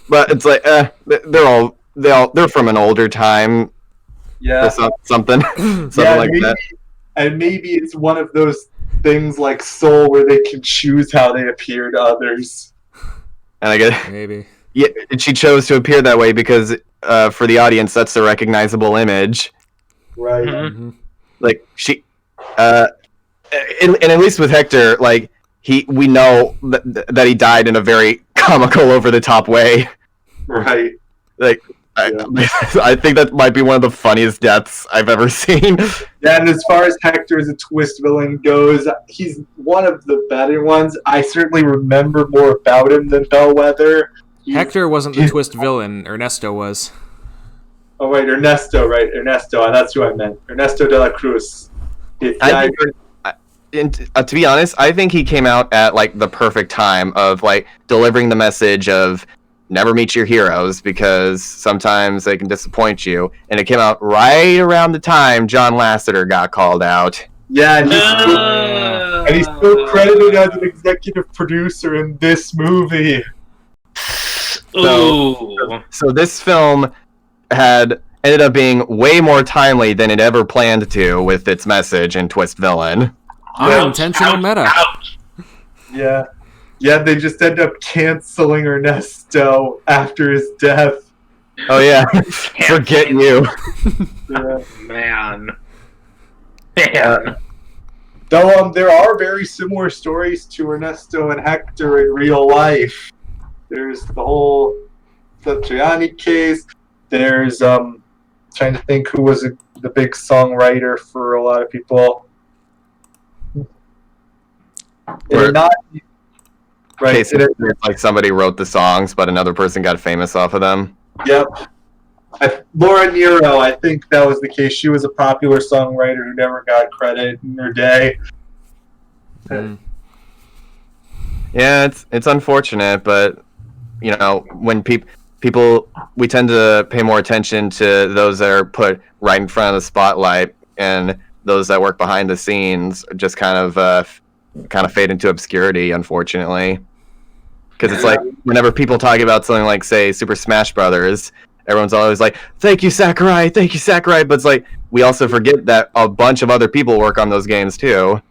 But it's like they're from an older time. Yeah. Or something like maybe, that. And maybe it's one of those things like Soul where they can choose how they appear to others. And I guess Maybe. yeah, and she chose to appear that way because for the audience, that's the recognizable image. Right. Mm-hmm. Like she, and at least with Hector, like we know that he died in a very comical, over the top way. Right. Like I think that might be one of the funniest deaths I've ever seen. Yeah, and as far as Hector as a twist villain goes, he's one of the better ones. I certainly remember more about him than Bellwether. Hector wasn't the twist villain. Ernesto was. Oh, wait, Ernesto, right. Ernesto, that's who I meant. Ernesto de la Cruz. To be honest, I think he came out at like the perfect time of like delivering the message of never meet your heroes because sometimes they can disappoint you. And it came out right around the time John Lasseter got called out. Yeah, and he's still credited as an executive producer in this movie. So this film ended up being way more timely than it ever planned to with its message and twist villain. Unintentional meta. Yeah. Yeah, they just end up canceling Ernesto after his death. Oh yeah, forget you. Yeah. Man. Though there are very similar stories to Ernesto and Hector in real life. There's the whole Satriani case. There's trying to think who was the big songwriter for a lot of people. They're not right. It's like somebody wrote the songs, but another person got famous off of them. Yep. Laura Nero, I think that was the case. She was a popular songwriter who never got credit in her day. Mm. Yeah, it's unfortunate, but you know, when people we tend to pay more attention to those that are put right in front of the spotlight, and those that work behind the scenes just kind of fade into obscurity, unfortunately. Because it's like whenever people talk about something like, say, Super Smash Brothers, everyone's always like, "Thank you, Sakurai. Thank you, Sakurai." But it's like we also forget that a bunch of other people work on those games too.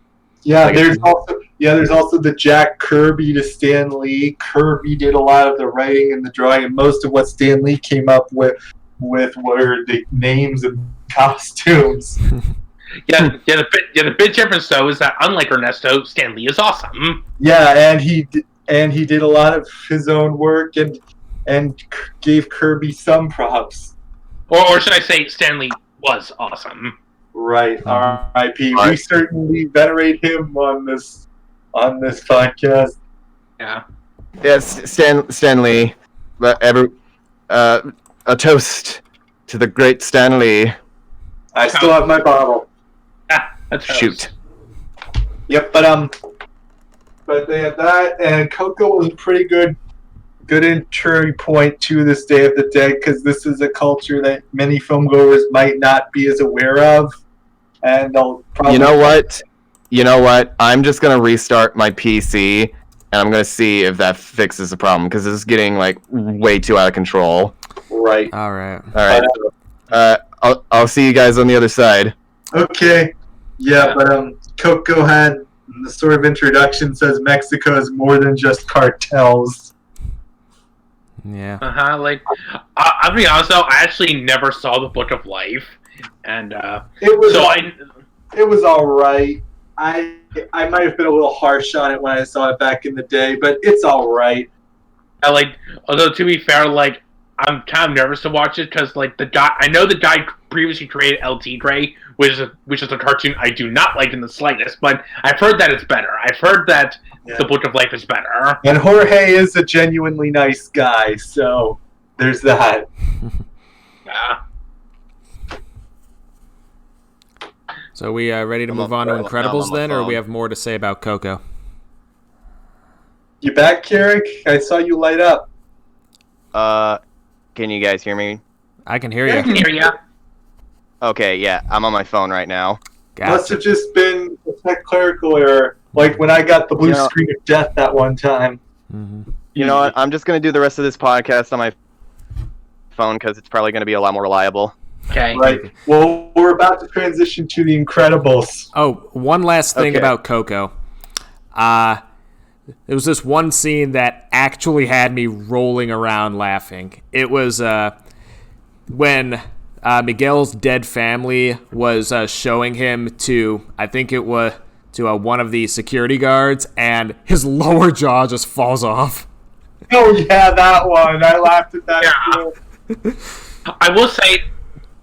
Yeah, there's also the Jack Kirby to Stan Lee. Kirby did a lot of the writing and the drawing, and most of what Stan Lee came up with were the names and costumes. The big difference though is that unlike Ernesto, Stan Lee is awesome. Yeah, and he did a lot of his own work and gave Kirby some props. Or should I say, Stan Lee was awesome. Right, R.I.P. We certainly venerate him on this podcast. Yeah. Yes, Stan Lee. A toast to the great Stan Lee. I still have my bottle. Shoot. Yep, but they had that, and Coco was a pretty good entry point to this Day of the Dead, because this is a culture that many filmgoers might not be as aware of, and they'll probably... You know what? I'm just gonna restart my PC, and I'm gonna see if that fixes the problem, because this is getting like way too out of control. Right. All right. I'll see you guys on the other side. Okay. Yeah, but Coco had the sort of introduction says Mexico is more than just cartels. Yeah. Like, I'll be honest though, I actually never saw the Book of Life, and it was all right. I might have been a little harsh on it when I saw it back in the day, but it's all right. Although to be fair, like, I'm kind of nervous to watch it because, like, I know the guy previously created El Tigre, which is a cartoon I do not like in the slightest, but I've heard that it's better. I've heard that the Book of Life is better. And Jorge is a genuinely nice guy, so there's that. Yeah. So we ready to move on to Incredibles then, or we have more to say about Coco? You back, Carrick? I saw you light up. Can you guys hear me? I can hear you. I can hear you. Okay, yeah, I'm on my phone right now. Must have just been a tech clerical error, like when I got the blue screen of death that one time. Mm-hmm. You know what? I'm just going to do the rest of this podcast on my phone because it's probably going to be a lot more reliable. Okay. Right. Well, we're about to transition to The Incredibles. Oh, one last thing about Coco. There was this one scene that actually had me rolling around laughing. It was when Miguel's dead family was showing him to, I think it was to one of the security guards, and his lower jaw just falls off. Oh yeah, that one. I laughed at that too. I will say,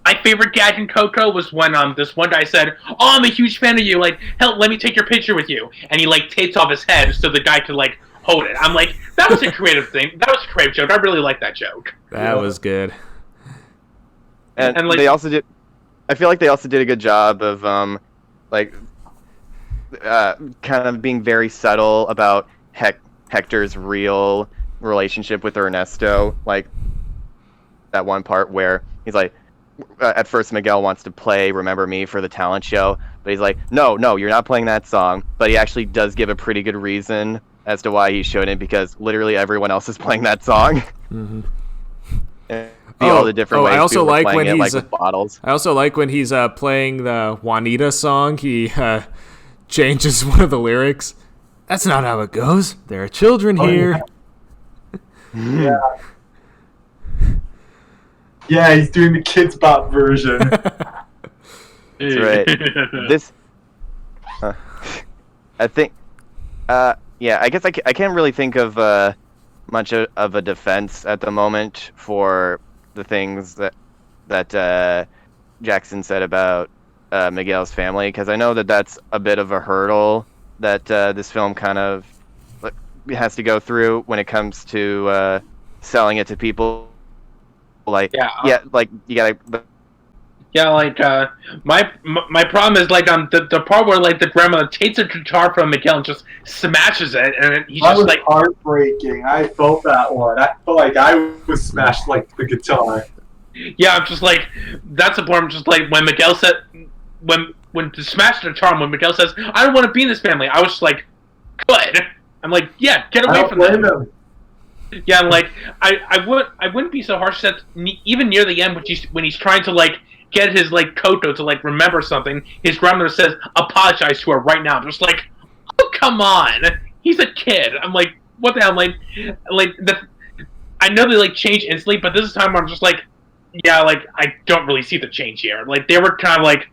my favorite gag in Coco was when this one guy said, "Oh, I'm a huge fan of you. Like, hell, let me take your picture with you." And he like tapes off his head so the guy could like hold it. I'm like, that was a creative thing. That was a creative joke. I really like that joke. That was good. And like, they also did. I feel like they also did a good job of kind of being very subtle about Hector's real relationship with Ernesto. Like that one part where he's like, at first Miguel wants to play Remember Me for the talent show, but he's like, no, you're not playing that song. But he actually does give a pretty good reason as to why he shouldn't, because literally everyone else is playing that song. Mm-hmm. All the different ways I also like when it, he's with bottles. I also like when he's playing the Juanita song. He changes one of the lyrics. That's not how it goes. There are children here. Yeah. Yeah, he's doing the Kids Bop version. That's right. This, I think, yeah, I guess I can't really think of much of a defense at the moment for the things that Jackson said about Miguel's family, because I know that that's a bit of a hurdle that this film kind of has to go through when it comes to selling it to people. Like, like you gotta. Yeah, like my problem is like the part where like the grandmother takes a guitar from Miguel and just smashes it, and he's that just was like heartbreaking. I felt that one. I felt like I was smashed like the guitar. Yeah, I'm just like, that's the part. I'm just like when Miguel said when to smash the guitar, when Miguel says, "I don't want to be in this family," I was just like, good. I'm like, yeah, get away from them. Yeah, I'm like I wouldn't be so harsh that even near the end when he's trying to like get his like Coco to like remember something, his grandmother says, "Apologize to her right now." I'm just like, oh, come on, he's a kid. I'm like, what the hell? I know they like change instantly, but this time I'm just like, yeah, like I don't really see the change here. Like they were kind of like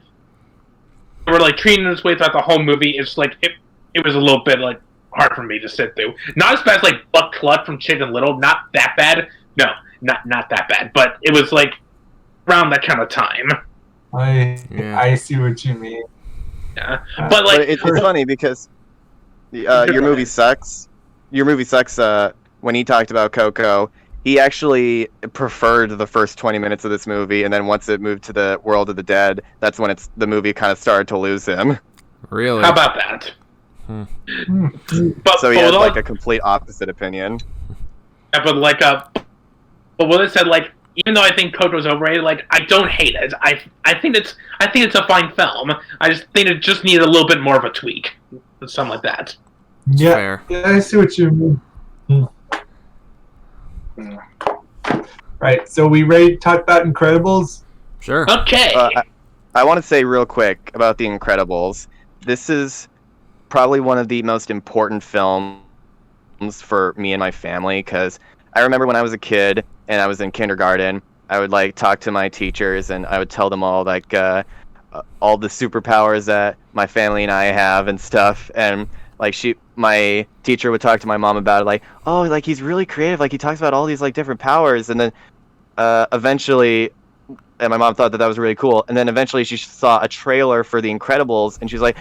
they were like treating this way throughout the whole movie. It's like it was a little bit like hard for me to sit through. Not as bad as like Buck Cluck from Chicken Little. Not that bad. No, not that bad. But it was like around that kind of time. I see what you mean. Yeah, but like it's funny because your movie sucks. Your movie sucks. When he talked about Coco, he actually preferred the first 20 minutes of this movie, and then once it moved to the world of the dead, that's when the movie kind of started to lose him. Really? How about that? So he has like a complete opposite opinion. Yeah, but like but what it said, like, even though I think Coco's overrated, like I don't hate it. I think it's a fine film. I just think it just needed a little bit more of a tweak, something like that. Yeah, fair. Yeah, I see what you mean. Right, so we ready to talk about Incredibles? Sure. Okay. I want to say real quick about The Incredibles. This is probably one of the most important films for me and my family, because I remember when I was a kid and I was in kindergarten, I would like talk to my teachers and I would tell them all like all the superpowers that my family and I have and stuff, and like my teacher would talk to my mom about it, like, oh, like he's really creative, like he talks about all these like different powers, and then eventually, and my mom thought that was really cool, and then eventually she saw a trailer for The Incredibles and she's like,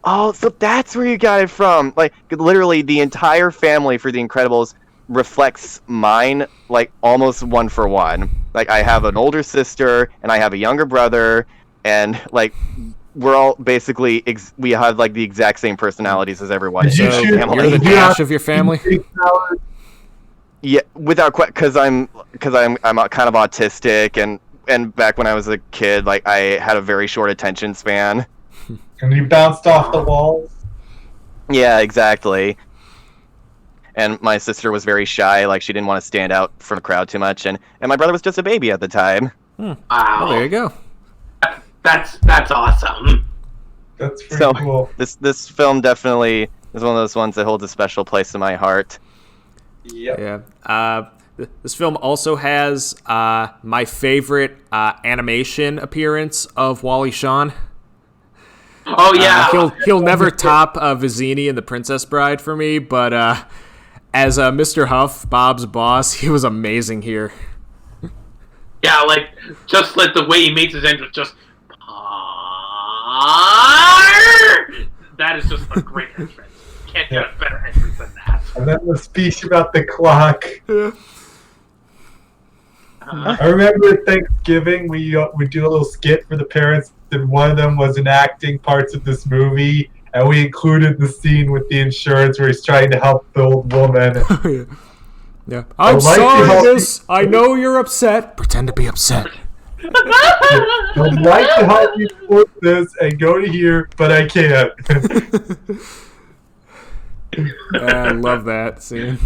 oh, so that's where you got it from. Like literally the entire family for The Incredibles reflects mine, like almost one for one. Like I have an older sister and I have a younger brother, and like we're all basically we have like the exact same personalities as everyone. So you're the dash of your family. Yeah, without because I'm kind of autistic, and and back when I was a kid, like I had a very short attention span. And you bounced off the walls. Yeah, exactly. And my sister was very shy, like she didn't want to stand out from the crowd too much, and my brother was just a baby at the time. Wow. Well, there you go. That's awesome. That's pretty So cool. this film definitely is one of those ones that holds a special place in my heart. Yep. Yeah. This film also has my favorite animation appearance of Wally Shawn. Oh yeah. He'll never top Vizzini in The Princess Bride for me, but as Mr. Huff, Bob's boss, he was amazing here. Yeah, like just like the way he makes his entrance, just that is just a great entrance. Can't get a better entrance than that. And then the speech about the clock. I remember at Thanksgiving we do a little skit for the parents, and one of them was enacting parts of this movie, and we included the scene with the insurance where he's trying to help the old woman. Yeah. I'm sorry, miss. I know you're upset. Pretend to be upset. I'd like to help you support this and go to here, but I can't. I love that scene.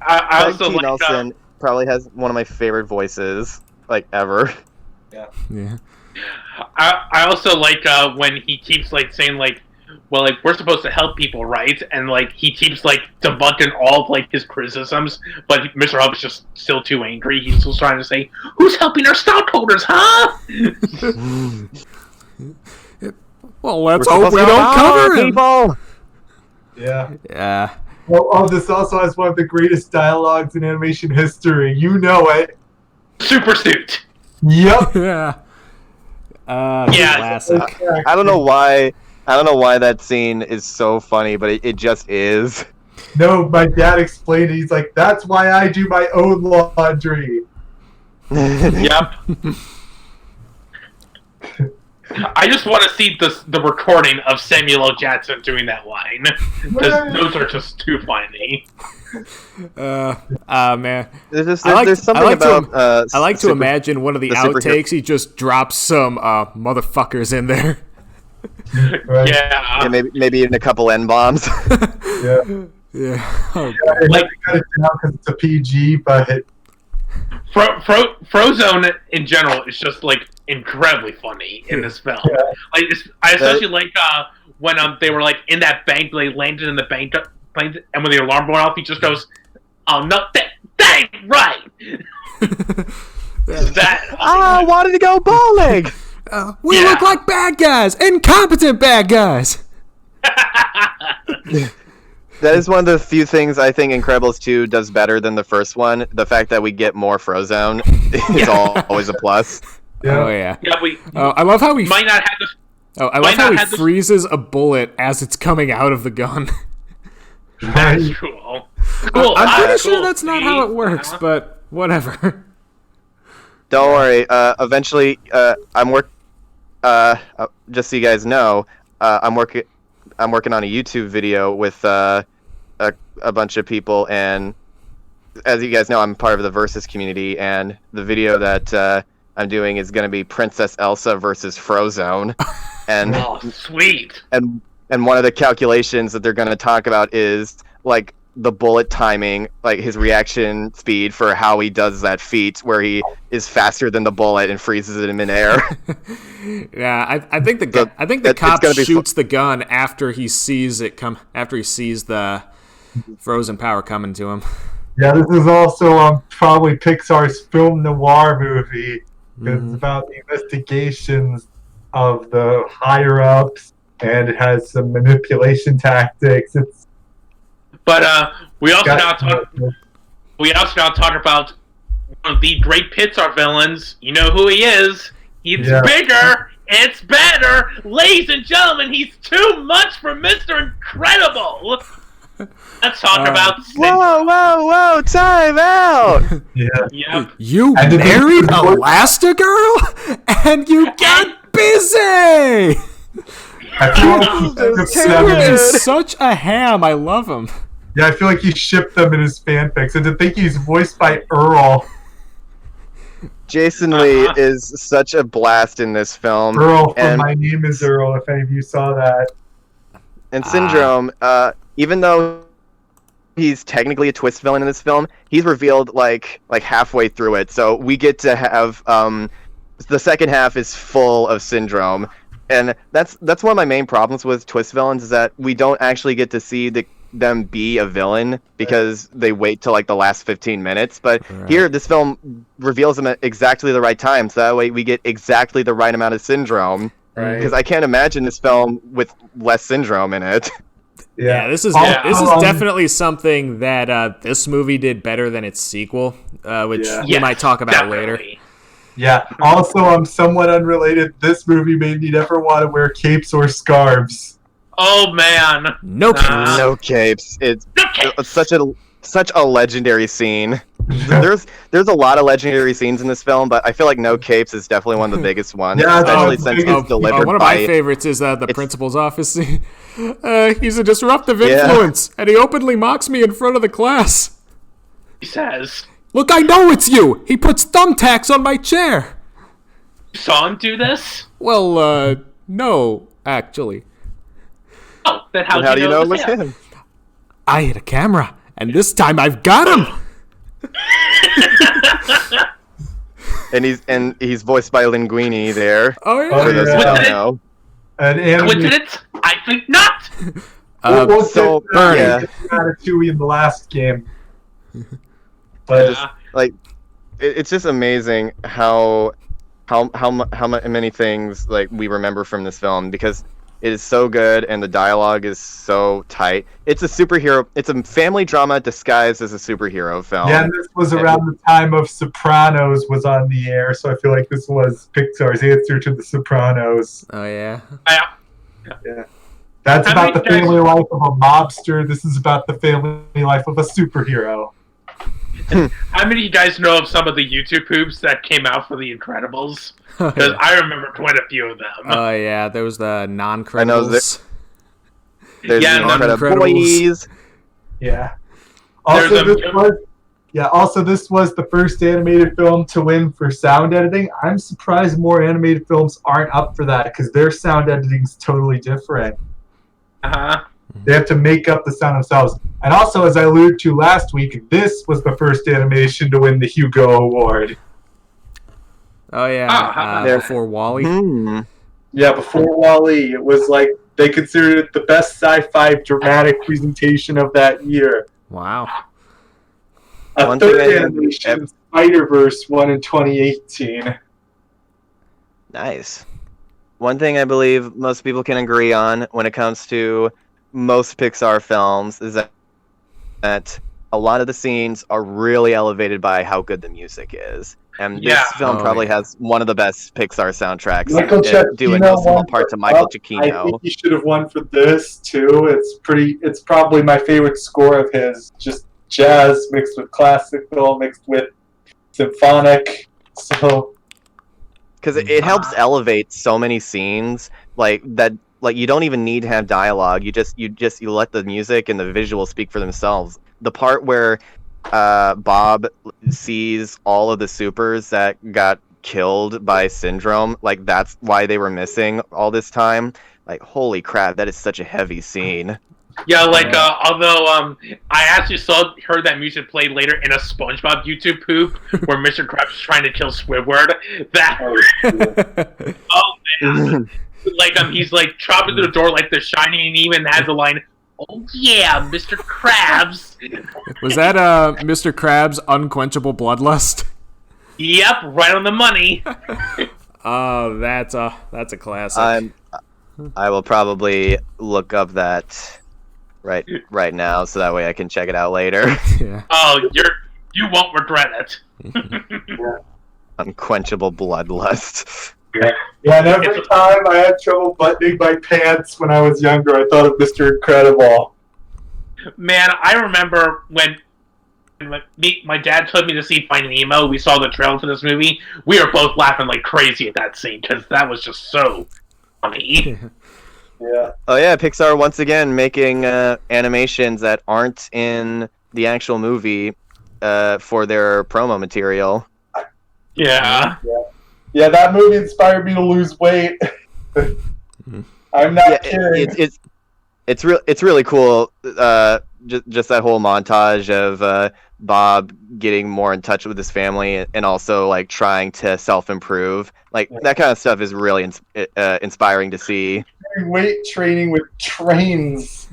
I also T. like Nelson probably has one of my favorite voices, like, ever. Yeah. I also like when he keeps like saying like, well, like we're supposed to help people, right? And like he keeps like debunking all of like his criticisms, but Mr. Hub is just still too angry. He's still trying to say, "Who's helping our stockholders, huh?" Well, let's We're hope we supposed to don't help cover him. people. Yeah. Yeah. Well, this also has one of the greatest dialogues in animation history. You know it. Super suit. Yep. Yeah. Yeah. Classic. I don't know why. I don't know why that scene is so funny, but it just is. No, my dad explained it. He's like, that's why I do my own laundry. Yep. I just want to see the recording of Samuel L. Jackson doing that line, because those are just too funny. Man. There's something about. I like to imagine one of the outtakes. He just drops some motherfuckers in there. Right? Yeah. Maybe even a couple N-bombs. Yeah. Yeah. Oh, I like to cut it down because it's a PG, but Frozone in general is just like incredibly funny in this film. Yeah. Like I especially like when they were like in that bank, they landed in the bank, and when the alarm went off, he just goes, "Oh no, that ain't right." I wanted to go bowling. We look like bad guys, incompetent bad guys. That is one of the few things I think Incredibles 2 does better than the first one. The fact that we get more Frozone is always a plus. yeah. Oh yeah. Yeah, I love how he might not have this. I love how he freezes a bullet as it's coming out of the gun. That's cool. Cool. I'm pretty sure cool. that's not how it works, but whatever. Don't worry. Eventually, just so you guys know, I'm working on a YouTube video with a bunch of people, and as you guys know, I'm part of the Versus community, and the video that I'm doing is going to be Princess Elsa versus Frozone, and Oh, sweet. and one of the calculations that they're going to talk about is like the bullet timing, like his reaction speed for how he does that feat, where he is faster than the bullet and freezes it in midair. Yeah, I think the cop shoots the gun after he sees it come. After he sees the frozen power coming to him. Yeah, this is also probably Pixar's film noir movie. It's about the investigations of the higher ups, and it has some manipulation tactics. But we also now talk about one of the great Pixar villains. You know who he is. He's bigger. It's better, ladies and gentlemen. He's too much for Mr. Incredible. Let's talk about. Whoa! Time out! Yeah. Yep. You married Elastigirl, and you got busy. I feel like Taylor is such a ham. I love him. Yeah, I feel like he shipped them in his fanfics, and to think he's voiced by Earl. Jason Lee is such a blast in this film. Earl from My Name is Earl, if any of you saw that. And Syndrome, even though he's technically a twist villain in this film, he's revealed like halfway through it. So we get to have the second half is full of Syndrome. And that's one of my main problems with twist villains, is that we don't actually get to see them be a villain because they wait till like the last 15 minutes. But here, this film reveals them at exactly the right time, so that way we get exactly the right amount of Syndrome. Because I can't imagine this film with less Syndrome in it. Yeah, this is definitely something that this movie did better than its sequel, which we might talk about later. Yeah. Also, somewhat unrelated. This movie made me never want to wear capes or scarves. Oh man, no capes. No capes. It's such a legendary scene. There's a lot of legendary scenes in this film, but I feel like No Capes is definitely one of the biggest ones. Yeah, especially since it's delivered one of my favorites is the principal's office scene. He's a disruptive influence, and he openly mocks me in front of the class. He says, "Look, I know it's you. He puts thumbtacks on my chair." You saw him do this? Well, no, actually. Oh, then how do you know it was him? I hit a camera, and this time I've got him. and he's voiced by Linguini there. Oh yeah. Coincidence? I think not. Ratatouille in the last game. But it's just amazing how many things like we remember from this film, because it is so good and the dialogue is so tight. It's a family drama disguised as a superhero film. Yeah, and this was around the time of Sopranos was on the air, so I feel like this was Pixar's answer to the Sopranos. Oh yeah. Yeah. That's about the family life of a mobster. This is about the family life of a superhero. How many of you guys know of some of the YouTube poops that came out for The Incredibles? Because I remember quite a few of them. Oh yeah, there was the non-credibles. There's the Incredibles. Yeah. Also, this was the first animated film to win for sound editing. I'm surprised more animated films aren't up for that, because their sound editing is totally different. They have to make up the sound themselves. And also, as I alluded to last week, this was the first animation to win the Hugo Award. Oh yeah, before WALL-E. Yeah, before WALL-E, it was like they considered it the best sci-fi dramatic presentation of that year. Wow. A third animation, Spider-Verse, won in 2018. Nice. One thing I believe most people can agree on when it comes to most Pixar films is that a lot of the scenes are really elevated by how good the music is. And this film probably has one of the best Pixar soundtracks, due in no small part to Michael Giacchino. I think he should have won for this too. It's probably my favorite score of his. Just jazz mixed with classical, mixed with symphonic. So, because it helps elevate so many scenes like that. Like, you don't even need to have dialogue. You let the music and the visuals speak for themselves. The part where Bob sees all of the supers that got killed by Syndrome, like, that's why they were missing all this time. Like, holy crap, that is such a heavy scene. Yeah, although I actually heard that music played later in a SpongeBob YouTube poop where Mr. Krabs was trying to kill Squidward. Oh man. He's like chopping through the door like The Shining, and even has a line, "Oh yeah, Mr. Krabs." Was that Mr. Krabs' unquenchable bloodlust? Yep, right on the money. Oh, that's a classic. I will probably look up that right now, so that way I can check it out later. Yeah. Oh, you won't regret it. Unquenchable bloodlust. Yeah, and every time I had trouble buttoning my pants when I was younger, I thought of Mr. Incredible. Man, I remember when my dad took me to see Finding Nemo, we saw the trailer for this movie, we were both laughing like crazy at that scene, because that was just so funny. Yeah. Oh yeah, Pixar once again making animations that aren't in the actual movie for their promo material. Yeah. Yeah, that movie inspired me to lose weight. I'm not kidding. It's really cool. Just that whole montage of Bob getting more in touch with his family and also like trying to self-improve. Like that kind of stuff is really inspiring to see. Weight training with trains.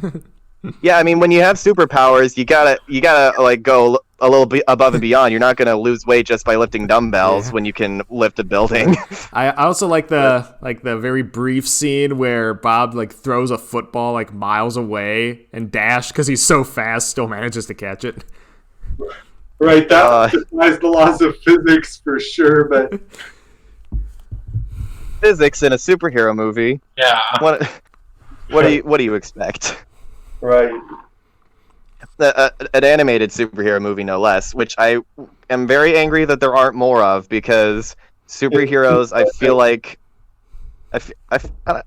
Yeah, I mean, when you have superpowers, you gotta like go a little bit above and beyond. You're not gonna lose weight just by lifting dumbbells when you can lift a building. I also like the very brief scene where Bob like throws a football like miles away and Dash, because he's so fast, still manages to catch it. Right, that defies the laws of physics for sure, but Physics in a superhero movie. Yeah. What do you expect? right. An animated superhero movie, no less, which I am very angry that there aren't more of, because superheroes, I feel like,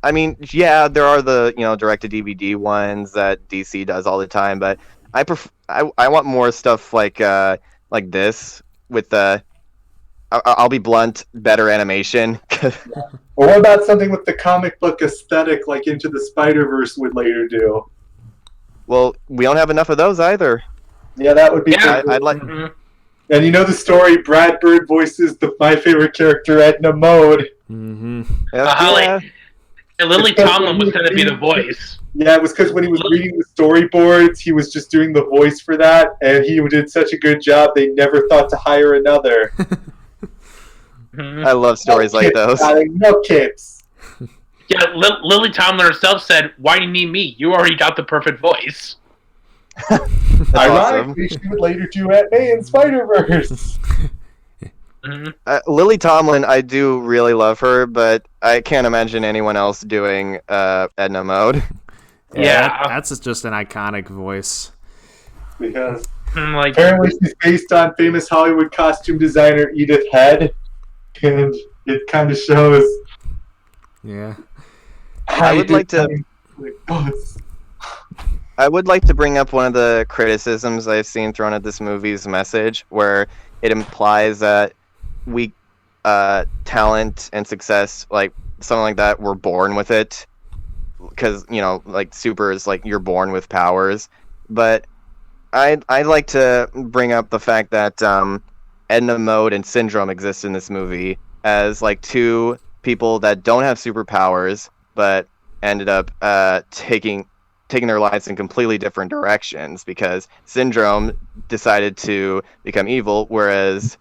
I mean, yeah, there are the direct-to-DVD ones that DC does all the time, but I want more stuff like this with the. I'll be blunt, better animation. Or what about something with the comic book aesthetic, like Into the Spider-Verse would later do? Well, we don't have enough of those either. Yeah, that would be good. I'd like. Mm-hmm. And you know the story, Brad Bird voices my favorite character, Edna Mode. Mm-hmm. Lily Tomlin was going to be the voice. Yeah, it was because when he was reading the storyboards, he was just doing the voice for that, and he did such a good job, they never thought to hire another. I love stories like those. No kids. Yeah, Lily Tomlin herself said, "Why do you need me? You already got the perfect voice." Ironically, she would later do Aunt May in Spider-Verse. Lily Tomlin, I do really love her, but I can't imagine anyone else doing Edna Mode. Yeah. That's just an iconic voice. Because Like, apparently she's based on famous Hollywood costume designer Edith Head, and it kind of shows. Yeah. I would like to bring up one of the criticisms I've seen thrown at this movie's message, where it implies that talent and success, like something like that, we're born with it, because like super is like you're born with powers. But I'd like to bring up the fact that Edna Mode and Syndrome exist in this movie as like two people that don't have superpowers, but ended up taking their lives in completely different directions, because Syndrome decided to become evil, whereas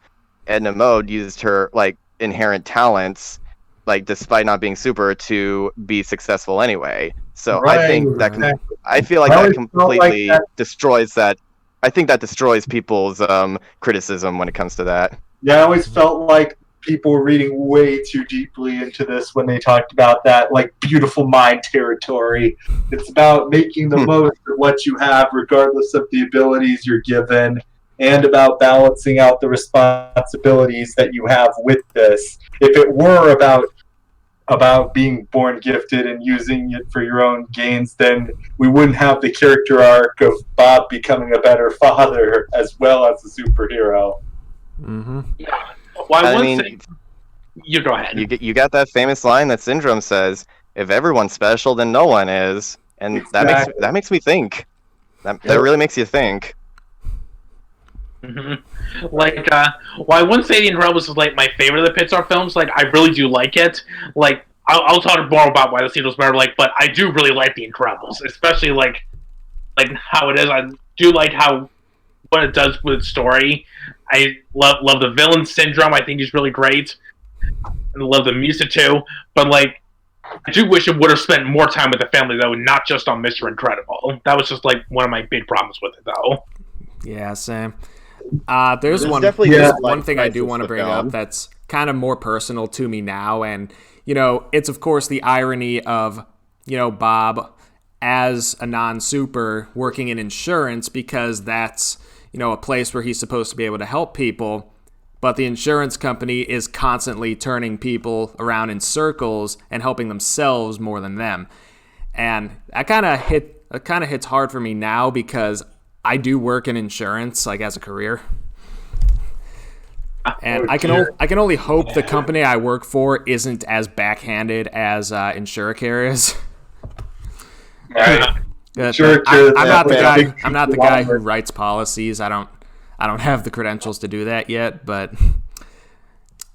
Edna Mode used her like inherent talents, like despite not being super, to be successful anyway. So I think that I feel like that completely destroys that. I think that destroys people's criticism when it comes to that. Yeah, I always felt like people were reading way too deeply into this when they talked about that, like, beautiful mind territory. It's about making the most of what you have, regardless of the abilities you're given, and about balancing out the responsibilities that you have with this. If it were about being born gifted and using it for your own gains, then we wouldn't have the character arc of Bob becoming a better father as well as a superhero. Mm-hmm. yeah. Well, I mean, you go ahead. You got that famous line that Syndrome says, "If everyone's special, then no one is," and Exactly. that makes me think. That really makes you think. Mm-hmm. Like, well, I wouldn't say The Incredibles is like my favorite of the PIXAR films. Like, I really do like it. Like, I'll talk more about why the sequels better. Like, but I do really like The Incredibles, especially like how it is. I do like what it does with its story. I love the villain Syndrome. I think he's really great. And I love the music too. But like, I do wish it would have spent more time with the family though, not just on Mr. Incredible. That was just like one of my big problems with it though. Yeah, Sam. There's one thing I do want to bring up that's kind of more personal to me now, and it's of course the irony of Bob as a non-super working in insurance, because that's a place where he's supposed to be able to help people, but the insurance company is constantly turning people around in circles and helping themselves more than them, and that kind of hits hard for me now, because I do work in insurance, like, as a career. And Oh, I can only hope the company I work for isn't as backhanded as Insuricare is. Right. I'm not the guy. big I'm not the guy who conglomerate. writes policies. I don't have the credentials to do that yet. But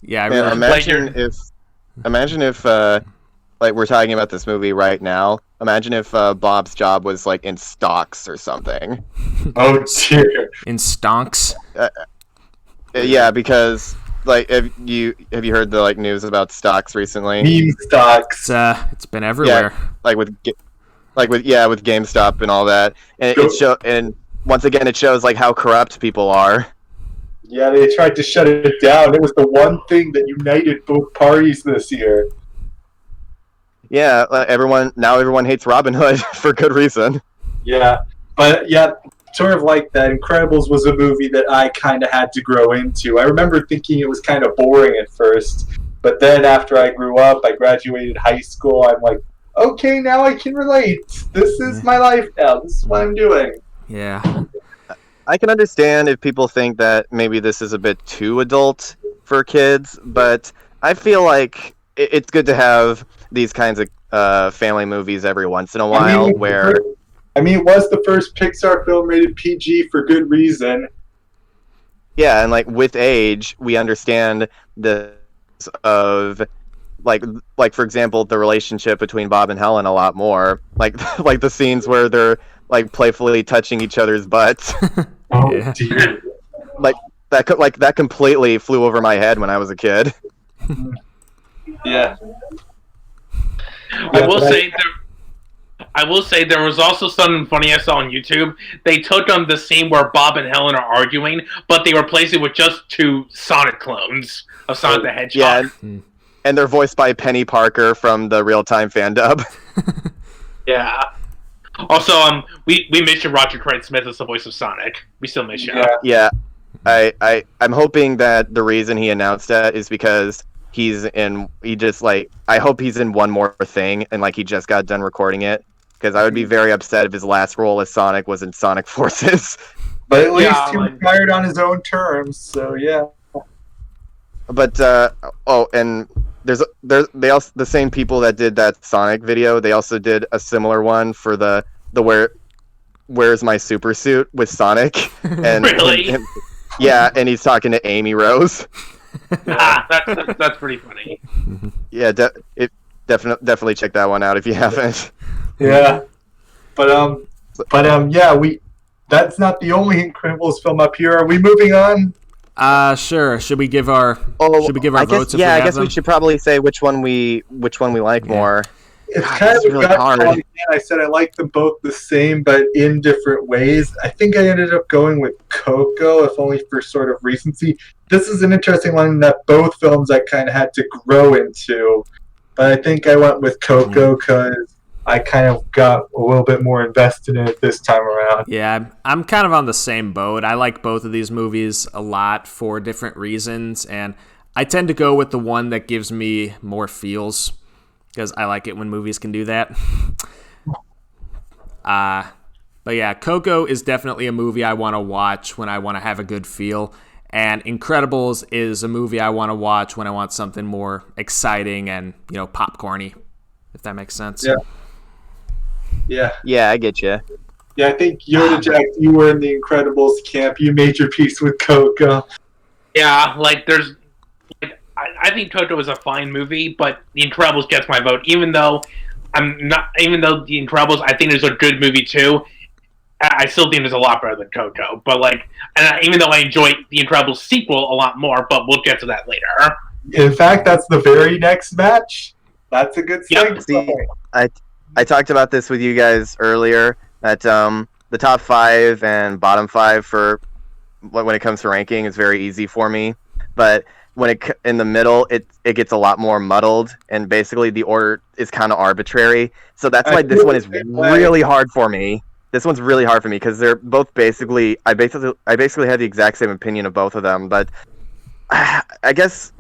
yeah, I Man, really, imagine if like we're talking about this movie right now. Imagine if Bob's job was like in stocks or something. Oh dear. in stonks. Yeah, because like have you heard the like news about stocks recently? Meme stocks. It's been everywhere. Like with GameStop and all that, and and once again it shows like how corrupt people are. Yeah, they tried to shut it down. It was the one thing that united both parties this year. Yeah, everyone hates Robinhood for good reason. Yeah, but yeah, sort of like that. Incredibles was a movie that I kind of had to grow into. I remember thinking it was kind of boring at first, but then after I grew up, I graduated high school. I'm like, okay, now I can relate. This is my life now. This is what I'm doing. Yeah. I can understand if people think that maybe this is a bit too adult for kids, but I feel like it's good to have these kinds of family movies every once in a while it was the first Pixar film rated PG for good reason. Yeah, and like with age, we understand the of like for example, the relationship between Bob and Helen a lot more. Like like the scenes where they're like playfully touching each other's butts. Oh Yeah. dear. that completely flew over my head when I was a kid. Yeah. I will say there was also something funny I saw on YouTube. They took on the scene where Bob and Helen are arguing, but they replaced it with just 2 Sonic clones of Sonic the Hedgehog. Yeah, and they're voiced by Penny Parker from the Real Time fan dub. Yeah. Also, we miss you, Roger Craig Smith as the voice of Sonic. We still miss you. Yeah. Yeah, I'm hoping that the reason he announced that is because I hope he's in one more thing and like he just got done recording it, because I would be very upset if his last role as Sonic was in Sonic Forces. But at least he retired on his own terms, so yeah. But and they also, the same people that did that Sonic video, they also did a similar one for the Where's My Super Suit with Sonic. And Really? Yeah, and he's talking to Amy Rose. That's pretty funny. Yeah, definitely check that one out if you haven't. Yeah. But yeah, that's not the only Incredibles film up here. Are we moving on? Sure. Should we give our votes? I guess we should probably say which one we like more. It's kind of really gut hard. call again. I said I like them both the same, but in different ways. I think I ended up going with Coco, if only for sort of recency. This is an interesting one that both films I kind of had to grow into, but I think I went with Coco because I kind of got a little bit more invested in it this time around. Yeah, I'm kind of on the same boat. I like both of these movies a lot for different reasons, and I tend to go with the one that gives me more feels, because I like it when movies can do that. But yeah, Coco is definitely a movie I want to watch when I want to have a good feel, and Incredibles is a movie I want to watch when I want something more exciting and, popcorny, if that makes sense. Yeah. Yeah, I get you. Yeah, I think Yodajax, you were in the Incredibles camp. You made your peace with Coco. Yeah, I think Coco is a fine movie, but The Incredibles gets my vote. Even though The Incredibles, I think is a good movie too, I still think it's a lot better than Coco. But even though I enjoy The Incredibles sequel a lot more, but we'll get to that later. In fact, that's the very next match. That's a good Yep. segue. I talked about this with you guys earlier, that the top 5 and bottom 5 for when it comes to ranking is very easy for me, but when in the middle, it gets a lot more muddled, and basically the order is kind of arbitrary. So that's why this one is really hard for me. This one's really hard for me because they're both basically I basically have the exact same opinion of both of them, but I guess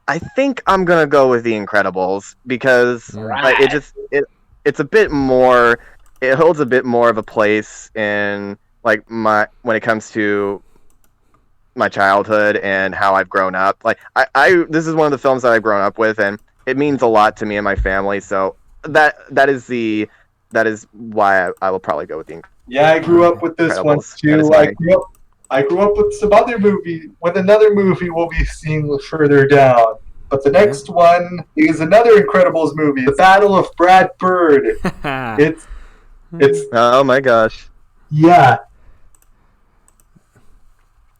I think I'm gonna go with The Incredibles because it's a bit more. It holds a bit more of a place in when it comes to my childhood and how I've grown up. Like I this is one of the films that I've grown up with, and it means a lot to me and my family. So that is why I will probably go with the Yeah, I grew up with this one Incredibles. too. I grew up with some other movie, with another movie we'll be seeing further down. But the next one is another Incredibles movie, The Battle of Brad Bird. It's Oh my gosh. yeah.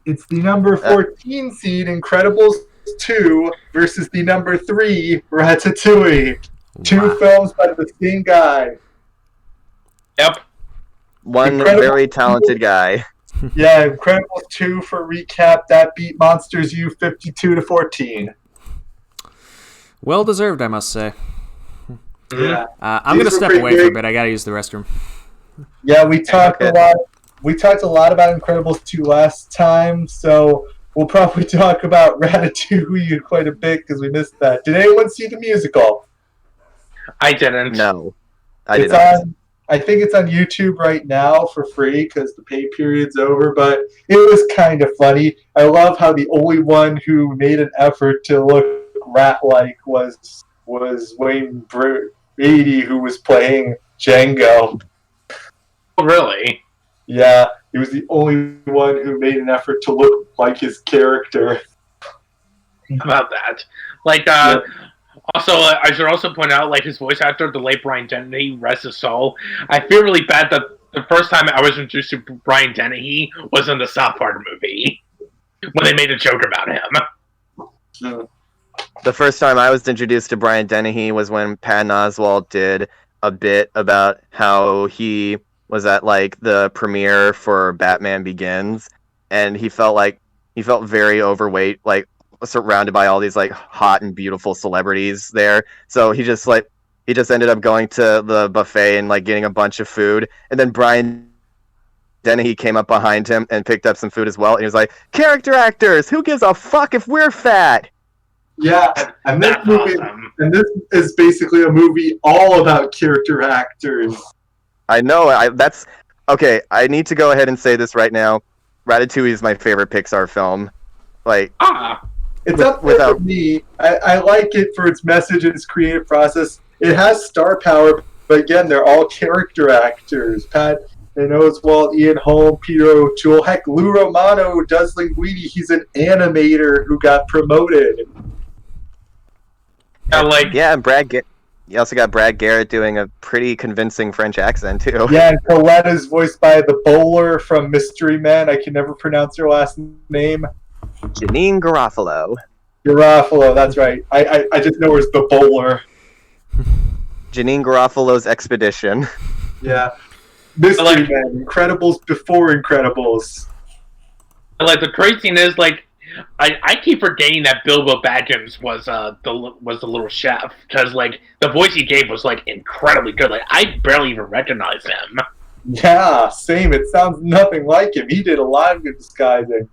It's the number 14 seed Incredibles 2 versus the number 3 Ratatouille. Two films by the same guy. Yep. One Incredibles very talented guy. Yeah, Incredibles 2 for recap, that beat Monsters U 52-14. Well deserved, I must say. Yeah. I'm going to step away for a bit. I got to use the restroom. Yeah, we talked a lot. We talked a lot about Incredibles 2 last time, so we'll probably talk about Ratatouille quite a bit because we missed that. Did anyone see the musical? I didn't. No. I did It's not. on. I think it's on YouTube right now for free because the pay period's over, but it was kind of funny. I love how the only one who made an effort to look rat-like was Wayne Brady, who was playing Django. Oh, really? Yeah, he was the only one who made an effort to look like his character. How about that? Like, also, I should also point out, like, his voice actor, the late Brian Dennehy, rest his soul. I feel really bad that the first time I was introduced to Brian Dennehy was in the South Park movie, when they made a joke about him. The first time I was introduced to Brian Dennehy was when Patton Oswalt did a bit about how he was at like the premiere for Batman Begins, and he felt very overweight, like surrounded by all these like hot and beautiful celebrities there. So he just ended up going to the buffet and like getting a bunch of food, and then Brian Dennehy came up behind him and picked up some food as well, and he was like, "Character actors, who gives a fuck if we're fat?" Yeah, and this movie, awesome. and this is basically a movie all about character actors. I know. That's okay. I need to go ahead and say this right now. Ratatouille is my favorite Pixar film. Like, It's up there for me. I like it for its message and its creative process. It has star power, but again, they're all character actors. Pat Oswalt, Ian Holm, Peter O'Toole. Heck, Lou Romano does Linguini. He's an animator who got promoted. And you also got Brad Garrett doing a pretty convincing French accent too. Yeah, and Colette is voiced by the bowler from Mystery Men. I can never pronounce her last name. Janine Garofalo. Garofalo, that's right. I just know her as the bowler. Janine Garofalo's Expedition. Yeah. Mystery Men, Incredibles before Incredibles. Like, the crazy thing is, like, I keep forgetting that Bilbo Baggins was the little chef, because like the voice he gave was like incredibly good. Like, I barely even recognize him. Yeah, same. It sounds nothing like him. He did a lot of good disguising.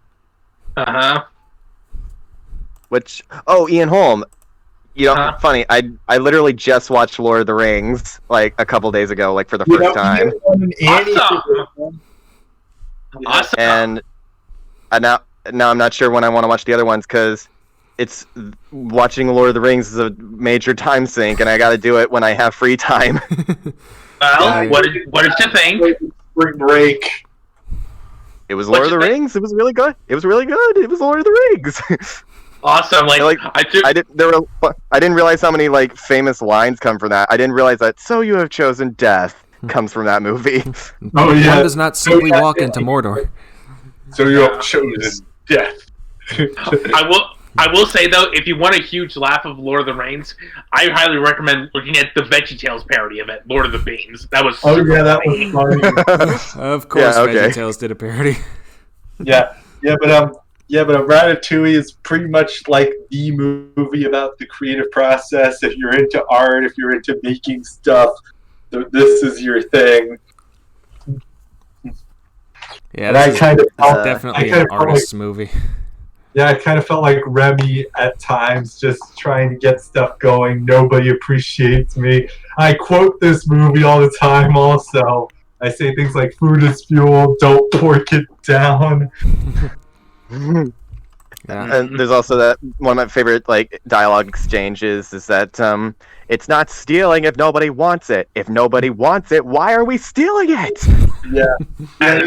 Ian Holm. You know, funny. I literally just watched Lord of the Rings like a couple days ago, like for the first time. Awesome. And now I'm not sure when I want to watch the other ones because it's watching Lord of the Rings is a major time sink, and I got to do it when I have free time. Well, what did you think? Spring break. It was Lord of the Rings. It was really good. It was really good. It was Lord of the Rings. Awesome. I didn't realize how many like famous lines come from that. I didn't realize that "So you have chosen death" comes from that movie. Oh yeah. One does not simply walk into Mordor. So you have chosen death. I will say though, if you want a huge laugh of Lord of the Rings, I highly recommend looking at the VeggieTales parody of it, Lord of the Beans. That was that was funny. Of course, VeggieTales did a parody. But Ratatouille is pretty much like the movie about the creative process. If you're into art, if you're into making stuff, this is your thing. Yeah, this is definitely an artist's movie. Yeah, I kind of felt like Remy at times, just trying to get stuff going. Nobody appreciates me. I quote this movie all the time also. I say things like, food is fuel, don't pork it down. Yeah. And there's also that one of my favorite like dialogue exchanges is that it's not stealing if nobody wants it. If nobody wants it, why are we stealing it? Yeah. And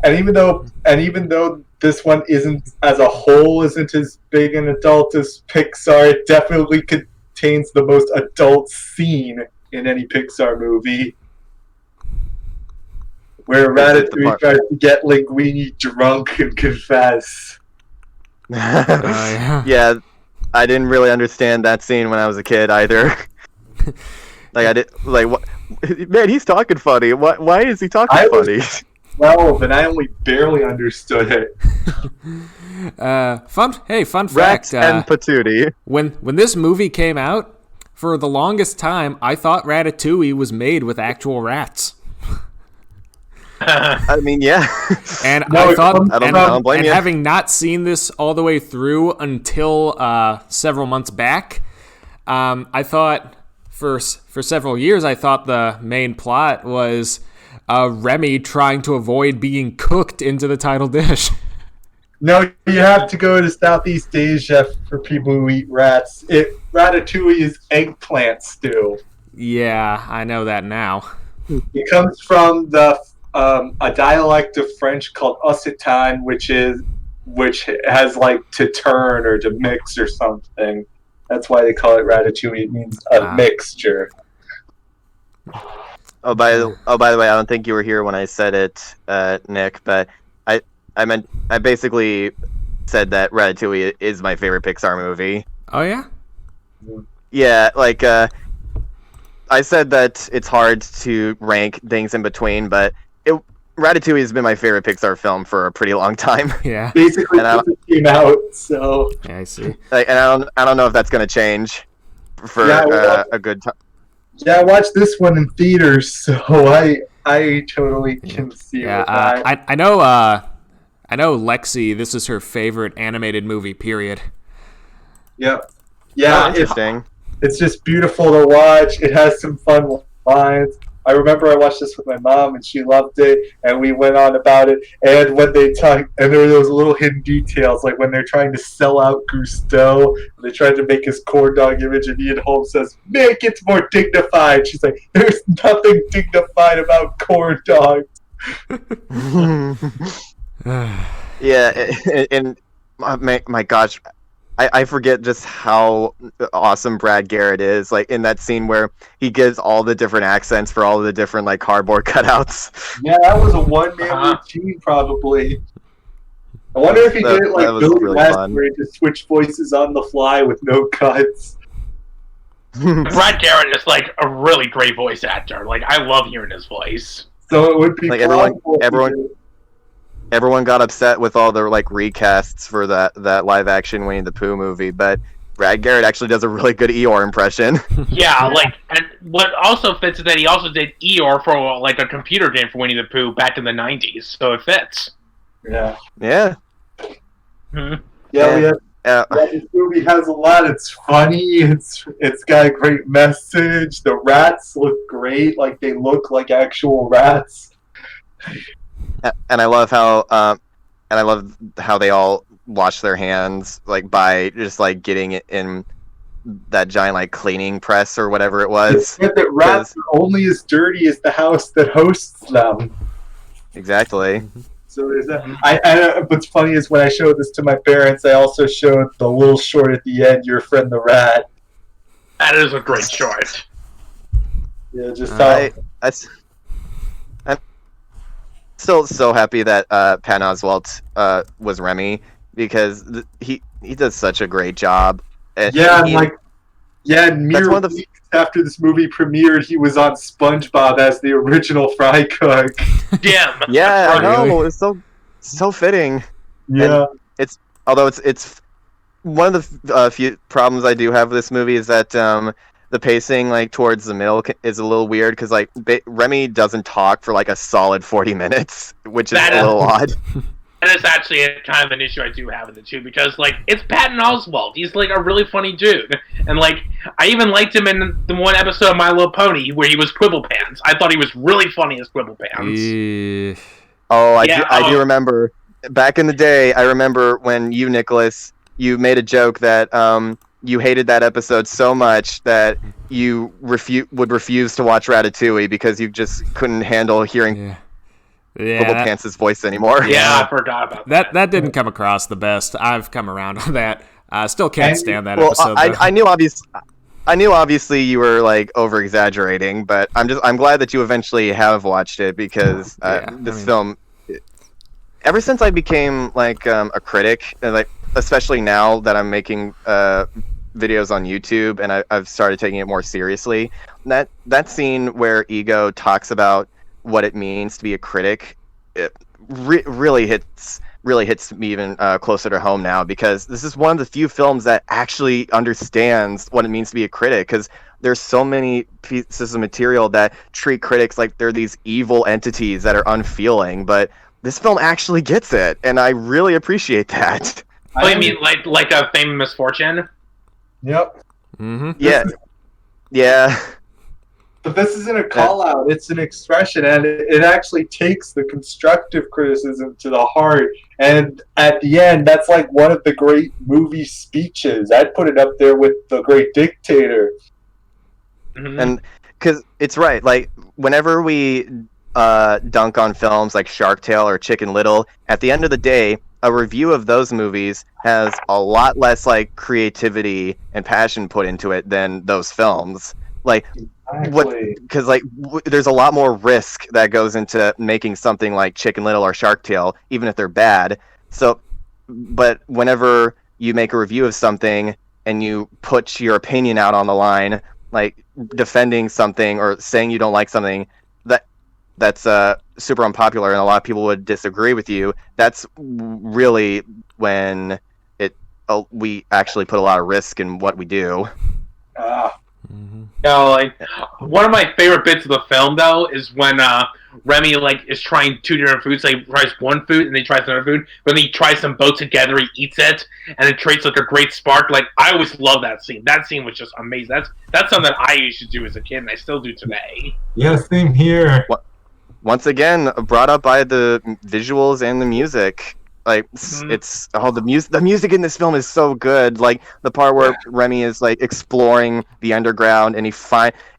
even though this one isn't as a whole isn't as big an adult as Pixar, it definitely contains the most adult scene in any Pixar movie. Where Ratatouille tries to get Linguini drunk and confess. Yeah. Yeah, I didn't really understand that scene when I was a kid either. Like I did, like what? Man, he's talking funny. Why is he talking funny? 12, and I only barely understood it. Fun fact. Rex and Patootie. When this movie came out, for the longest time, I thought Ratatouille was made with actual rats. I mean, yeah. And No, I thought, I don't blame and you. having not seen this all the way through until several months back, I thought for several years I thought the main plot was Remy trying to avoid being cooked into the title dish. No, you have to go to Southeast Asia for people who eat rats. Ratatouille is eggplant stew. Yeah, I know that now. It comes from a dialect of French called Occitan, which has like to turn or to mix or something. That's why they call it ratatouille. It means a mixture. Oh, by the way, I don't think you were here when I said it, Nick. But I basically said that Ratatouille is my favorite Pixar movie. Oh yeah? Yeah, like I said that it's hard to rank things in between, but Ratatouille has been my favorite Pixar film for a pretty long time. Yeah. Basically, since it came out, so. Yeah, I see. Like, and I don't know if that's gonna change for a good time. Yeah, I watched this one in theaters, so I totally can see Yeah, that. I know Lexi, this is her favorite animated movie, period. Yep. Yeah, Oh, interesting. it's just beautiful to watch. It has some fun lines. I remember I watched this with my mom, and she loved it, and we went on about it. And when they talk, and there were those little hidden details, like when they're trying to sell out Gusteau, they tried to make his corn dog image, and Ian Holmes says, "Make it more dignified." She's like, "There's nothing dignified about corn dogs." Yeah, and my gosh, I forget just how awesome Brad Garrett is. Like in that scene where he gives all the different accents for all the different like cardboard cutouts. Yeah, that was a one-man routine, probably. I wonder if he did it like Billy really West, fun. where he just switched voices on the fly with no cuts. Brad Garrett is like a really great voice actor. Like I love hearing his voice. So it would be Like plausible if he everyone- did it. Everyone got upset with all the like recasts for that live action Winnie the Pooh movie, but Brad Garrett actually does a really good Eeyore impression. Yeah, like, and what also fits is that he also did Eeyore for like a computer game for Winnie the Pooh back in the '90s, so it fits. Yeah. Yeah. Mhm. Yeah, this movie has a lot. It's funny. It's got a great message. The rats look great. Like they look like actual rats. And I love how they all wash their hands like by just like getting it in that giant like cleaning press or whatever it was. It's said that rats are only as dirty as the house that hosts them. Exactly. So there's that. What's funny is when I showed this to my parents, I also showed the little short at the end, "Your Friend the Rat." That is a great short. Yeah, just how. I'm still so happy that Patton Oswalt was Remy because he does such a great job. And mere weeks after this movie premiered, he was on SpongeBob as the original Fry Cook. Jim. Yeah, I know. Really? It's so fitting. Yeah. And although it's one of the few problems I do have with this movie is that the pacing like towards the middle is a little weird because like Remy doesn't talk for like a solid 40 minutes, which is a little odd. That is actually kind of an issue I do have with it too, because like it's Patton Oswalt. He's like a really funny dude, and like I even liked him in the one episode of My Little Pony where he was Quibblepants. I thought he was really funny as Quibblepants. Oh, I do remember. back in the day, I remember when you, Nicholas, you made a joke that you hated that episode so much that you would refuse to watch Ratatouille because you just couldn't handle hearing Bubble Pants' voice anymore. Yeah, I forgot about that. That didn't come across the best. I've come around on that. I still can't stand that episode. I knew obviously you were like over exaggerating, but I'm glad that you eventually have watched it because film. Ever since I became like a critic, and like especially now that I'm making videos on YouTube and I've started taking it more seriously, that scene where Ego talks about what it means to be a critic, it really hits me even closer to home now, because this is one of the few films that actually understands what it means to be a critic, because there's so many pieces of material that treat critics like they're these evil entities that are unfeeling, but this film actually gets it, and I really appreciate that. Oh, you mean like a Fame and Misfortune? Yep. Mm-hmm. Yeah. But this isn't a call-out, it's an expression, and it actually takes the constructive criticism to the heart. And at the end, that's like one of the great movie speeches. I'd put it up there with The Great Dictator. Mm-hmm. And because it's right, like whenever we dunk on films like Shark Tale or Chicken Little, at the end of the day, a review of those movies has a lot less like creativity and passion put into it than those films. Like, because like there's a lot more risk that goes into making something like Chicken Little or Shark Tale, even if they're bad. So, but whenever you make a review of something and you put your opinion out on the line, like defending something or saying you don't like something that's super unpopular and a lot of people would disagree with you, that's really when we actually put a lot of risk in what we do. No, like one of my favorite bits of the film though is when Remy like is trying two different foods. So he tries one food and then he tries another food. When he tries them both together, he eats it, and it creates like a great spark. Like I always love that scene. That scene was just amazing. That's something that I used to do as a kid, and I still do today. Yeah, same here. Once again, brought up by the visuals and the music. Like it's the music in this film is so good. Like the part where Remy is like exploring the underground, and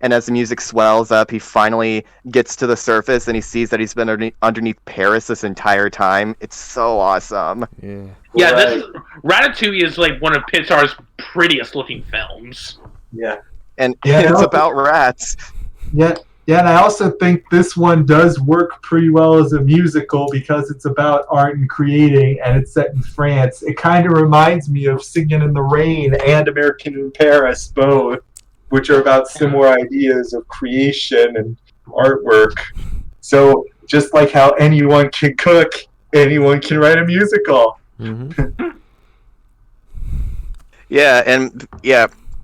and as the music swells up, he finally gets to the surface, and he sees that he's been underneath Paris this entire time. It's so awesome. Yeah. This Ratatouille is like one of PIXAR's prettiest looking films. Yeah, and it's about rats. Yeah, and I also think this one does work pretty well as a musical because it's about art and creating, and it's set in France. It kind of reminds me of Singing in the Rain and American in Paris, both, which are about similar ideas of creation and artwork. So just like how anyone can cook, anyone can write a musical. Mm-hmm.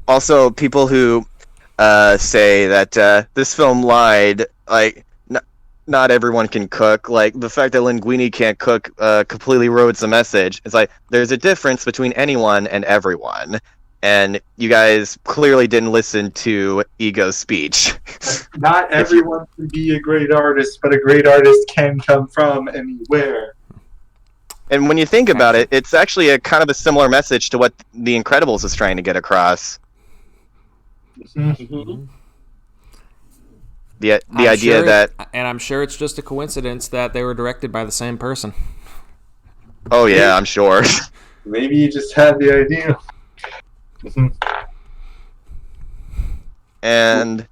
Also, people who say that this film lied, like not everyone can cook. Like the fact that Linguini can't cook completely ruins the message. It's like there's a difference between anyone and everyone, and you guys clearly didn't listen to Ego's speech. Not everyone can be a great artist, but a great artist can come from anywhere. And when you think about it, it's actually a kind of a similar message to what The Incredibles is trying to get across. Mm-hmm. The idea that, and I'm sure it's just a coincidence that they were directed by the same person. Oh yeah, I'm sure. Maybe you just had the idea. And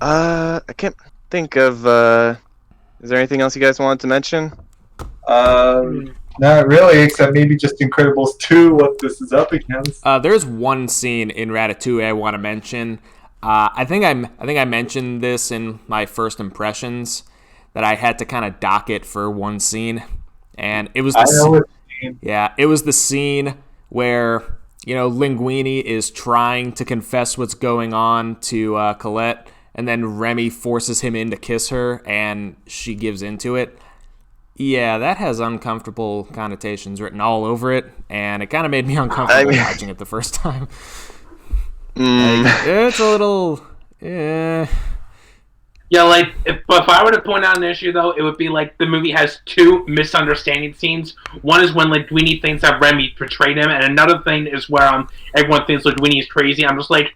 I can't think of. Is there anything else you guys wanted to mention? Not really, except maybe just Incredibles 2, what this is up against. There's one scene in Ratatouille I want to mention. I think I mentioned this in my first impressions, that I had to kind of dock it for one scene, and it was it was the scene where Linguini is trying to confess what's going on to Colette, and then Remy forces him in to kiss her, and she gives into it. Yeah, that has uncomfortable connotations written all over it, and it kind of made me uncomfortable watching it the first time. Like, it's a little... Yeah, like, if I were to point out an issue, though, it would be, like, the movie has two misunderstanding scenes. One is when, like, Winnie thinks that Remy betrayed him, and another thing is where everyone thinks, like, Winnie is crazy. I'm just like,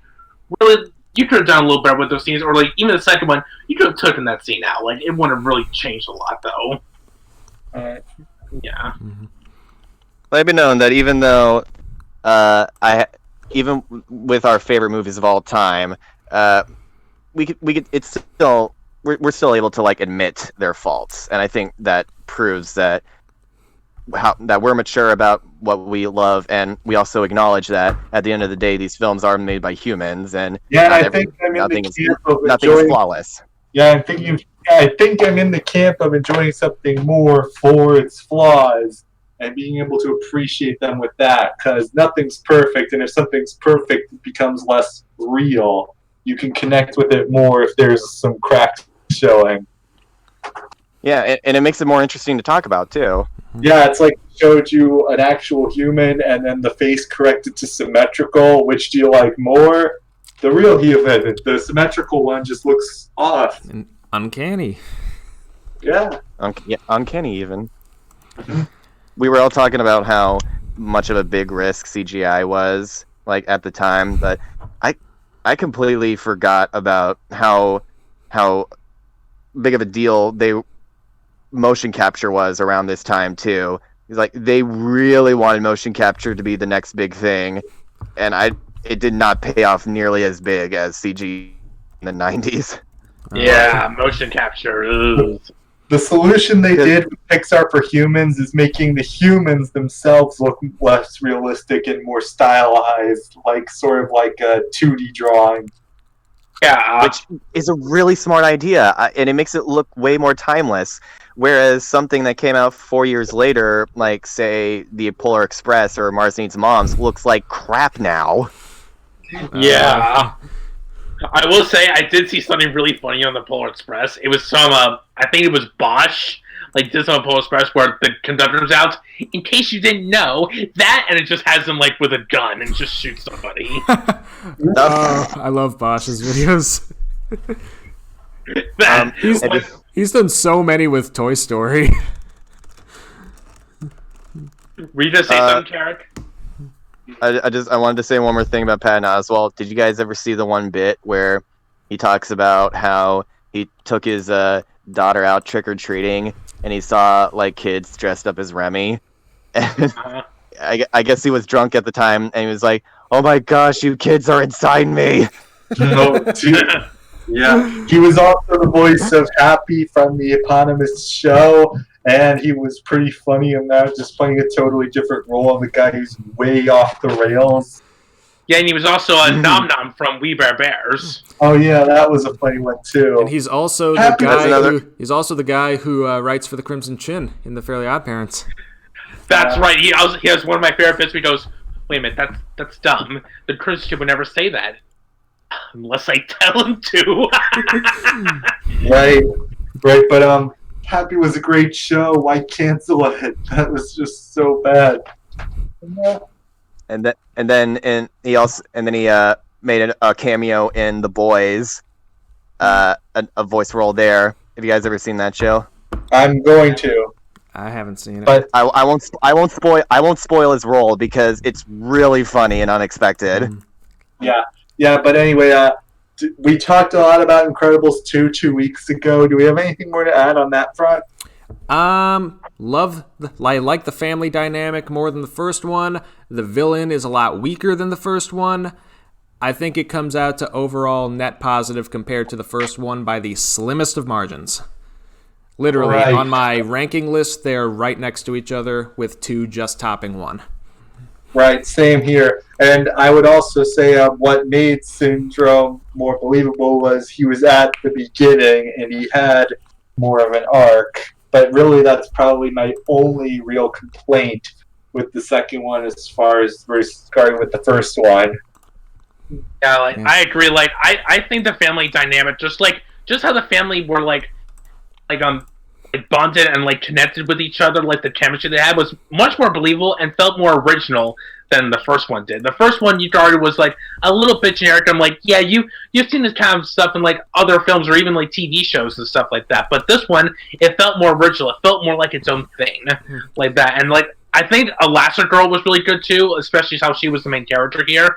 really, you could have done a little better with those scenes, or, like, even the second one, you could have taken that scene out. Like, it wouldn't have really changed a lot, though. Yeah. Mm-hmm. Let it be known that even though even with our favorite movies of all time, we could it's still we're still able to like admit their faults, and I think that proves that we're mature about what we love, and we also acknowledge that at the end of the day, these films are made by humans, and nothing is flawless. Yeah, I think I'm in the camp of enjoying something more for its flaws and being able to appreciate them with that, because nothing's perfect, and if something's perfect, it becomes less real. You can connect with it more if there's some cracks showing. Yeah, and it makes it more interesting to talk about, too. Yeah, it's like it showed you an actual human, and then the face corrected to symmetrical. Which do you like more? The real human. The symmetrical one just looks off. And uncanny. Yeah. Uncanny, even. We were all talking about how much of a big risk CGI was, like, at the time, but I completely forgot about how big of a deal motion capture was around this time too. It's like they really wanted motion capture to be the next big thing, and it did not pay off nearly as big as CG in the 90s. Yeah, motion capture. Ugh. The solution they did with PIXAR for Humans is making the humans themselves look less realistic and more stylized, like sort of like a 2D drawing. Yeah, which is a really smart idea, and it makes it look way more timeless. Whereas something that came out 4 years later, like say the Polar Express or Mars Needs Moms, looks like crap now. Yeah. I will say I did see something really funny on the Polar Express. It was some, I think it was Bosch, like this on Polar Express, where the conductor was out. In case you didn't know that, and it just has him like with a gun and just shoots somebody. I love Bosch's videos. He's done so many with Toy Story. Were you gonna say something, Carrick? I wanted to say one more thing about Patton Oswalt. Did you guys ever see the one bit where he talks about how he took his daughter out trick-or-treating and he saw like kids dressed up as Remy? And I guess he was drunk at the time and he was like, "Oh my gosh, you kids are inside me." Yeah, he was also the voice of Happy from the eponymous show, and he was pretty funny in that, just playing a totally different role of the guy who's way off the rails. Yeah, and he was also a Nom Nom from We Bare Bears. Oh yeah, that was a funny one too. And he's also the guy who writes for the Crimson Chin in The Fairly Odd Parents. That's right. He has one of my favorite bits where he goes, "Wait a minute, that's dumb. The Crimson Chin would never say that. Unless I tell him to." Right, but Happy was a great show. Why cancel it? That was just so bad. And then he made a cameo in The Boys, a voice role there. Have you guys ever seen that show? I'm going to. I haven't seen it, but I won't spoil his role because it's really funny and unexpected. Yeah, but anyway, we talked a lot about Incredibles 2 weeks ago. Do we have anything more to add on that front? I like the family dynamic more than the first one. The villain is a lot weaker than the first one. I think it comes out to overall net positive compared to the first one by the slimmest of margins. Literally, right. On my ranking list, they're right next to each other with 2 just topping 1. Right, same here. And I would also say what made Syndrome more believable was he was at the beginning and he had more of an arc. But really, that's probably my only real complaint with the second one as far as we're starting with the first one. Yeah, I agree. Like, I think the family dynamic, just how the family were bonded and like connected with each other, like the chemistry they had was much more believable and felt more original than the first one did. The first one you started was like a little bit generic. I'm like, yeah, you've seen this kind of stuff in like other films or even like TV shows and stuff like that. But this one, it felt more original. It felt more like its own thing, like that. And like I think Elastigirl was really good too, especially how she was the main character here.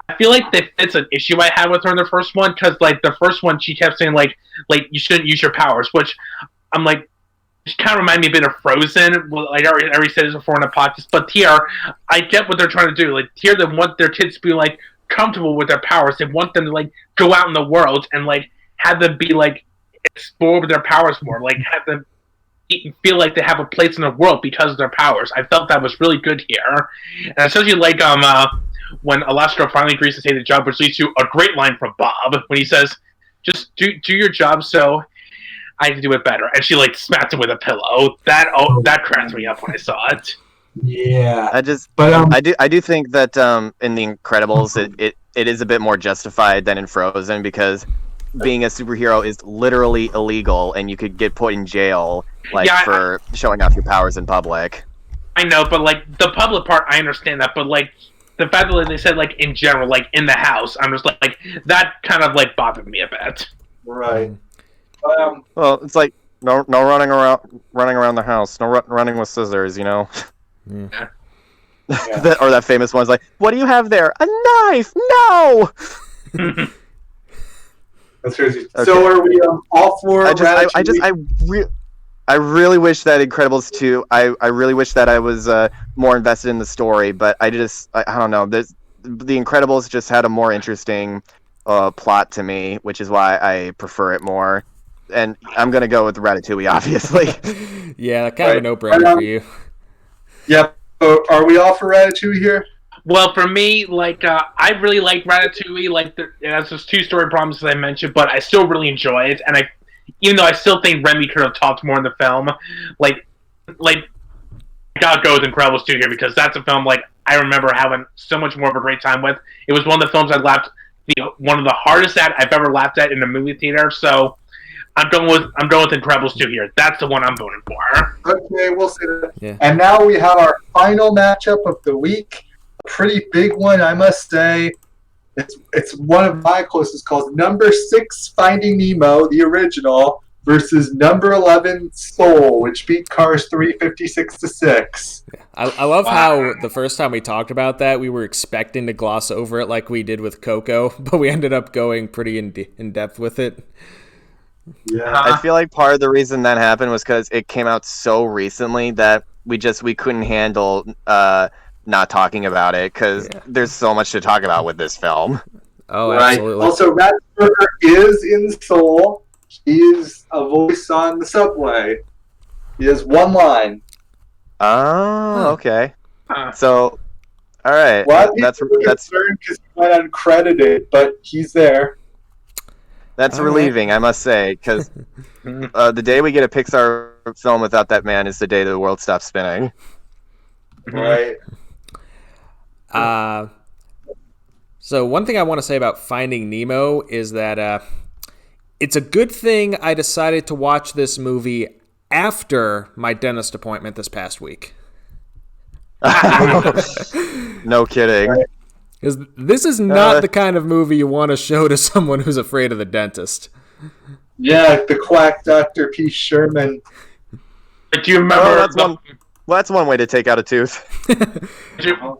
I feel like it's an issue I had with her in the first one because like the first one she kept saying like you shouldn't use your powers, which I'm like. It kind of reminded me a bit of Frozen. Well, I already said this before in the podcast, but here, I get what they're trying to do. Like, here, they want their kids to be, like, comfortable with their powers. They want them to, like, go out in the world and, like, have them be, like, explore with their powers more. Like, have them feel like they have a place in the world because of their powers. I felt that was really good here. And especially, like, when Elastigirl finally agrees to take the job, which leads to a great line from Bob when he says, just do your job so I had to do it better, and she like smacked him with a pillow. That cracked me up when I saw it. Yeah, I do think that in The Incredibles it is a bit more justified than in Frozen because being a superhero is literally illegal, and you could get put in jail for showing off your powers in public. I know, but like the public part, I understand that, but like the fact that they said like in general, like in the house, I'm just like that kind of like bothered me a bit. Right. Well, it's like no running around the house, no running with scissors, you know. Yeah. that famous one's like, what do you have there? A knife? No. That's crazy. Okay. So are we all for? I really wish that Incredibles 2. I really wish that I was more invested in the story, but I don't know. The Incredibles just had a more interesting plot to me, which is why I prefer it more. And I'm going to go with Ratatouille, obviously. Yeah, kind of a no-brainer for you. Yep. So are we all for Ratatouille here? Well, for me, like, I really like Ratatouille. Like, it has those two story problems that I mentioned, but I still really enjoy it. And even though I still think Remy could have talked more in the film, like, I gotta go with Incredibles 2 here because that's a film, like, I remember having so much more of a great time with. It was one of the films I laughed, one of the hardest at I've ever laughed at in a movie theater, so I'm going with Incredibles 2 here. That's the one I'm voting for. Okay, we'll see that. Yeah. And now we have our final matchup of the week. A pretty big one, I must say. It's one of my closest calls. Number 6, Finding Nemo, the original, versus number 11, Soul, which beat Cars 3 56-6. I love how the first time we talked about that, we were expecting to gloss over it like we did with Coco, but we ended up going pretty in depth with it. Yeah. I feel like part of the reason that happened was because it came out so recently that we couldn't handle not talking about it because there's so much to talk about with this film. Oh, right. absolutely. Also, Ratzenberger is in Soul. He is a voice on the subway. He has one line. Oh, okay. So, all right. Well, that's concerned because he went uncredited, but he's there. That's relieving, I must say, because the day we get a Pixar film without that man is the day the world stops spinning. Right. So one thing I want to say about Finding Nemo is that it's a good thing I decided to watch this movie after my dentist appointment this past week. No kidding. Right. Because this is not the kind of movie you want to show to someone who's afraid of the dentist. Yeah, the quack Dr. P. Sherman. But do you remember... that's one way to take out a tooth. Do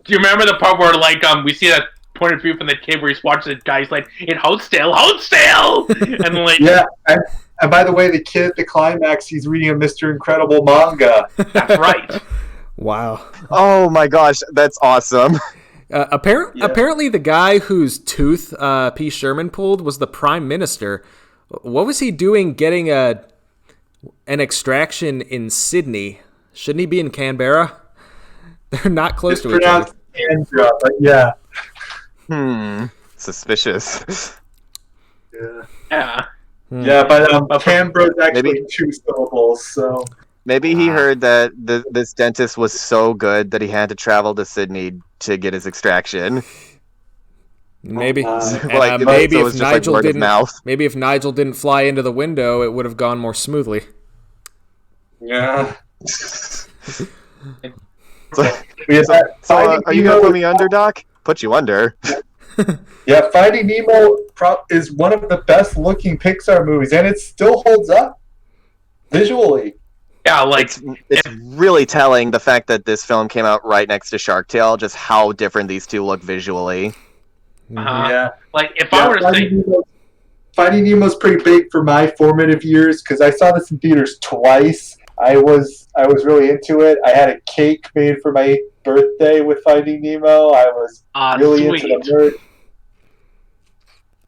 you remember the part where, like, we see that point of view from the kid where he's watching the guy, he's like, it holds still! And, like... Yeah, and by the way, the kid at the climax, he's reading a Mr. Incredible manga. That's right. Wow. Oh my gosh, that's awesome. Apparently the guy whose tooth P. Sherman pulled was the prime minister. What was he doing getting an extraction in Sydney? Shouldn't he be in Canberra? They're not close to each other. Canberra, but yeah. Suspicious. Yeah. Yeah, but Canberra's actually 2 syllables, so... Maybe he heard that this dentist was so good that he had to travel to Sydney to get his extraction. Maybe. Maybe if Nigel didn't fly into the window, it would have gone more smoothly. Yeah. Are you gonna put me under, Doc? Put you under. Yeah, Finding Nemo is one of the best looking Pixar movies, and it still holds up visually. Yeah, like it's really telling the fact that this film came out right next to Shark Tale, just how different these two look visually. Yeah, like if I were to say, Finding Nemo's pretty big for my formative years because I saw this in theaters twice. I was really into it. I had a cake made for my birthday with Finding Nemo. I was really into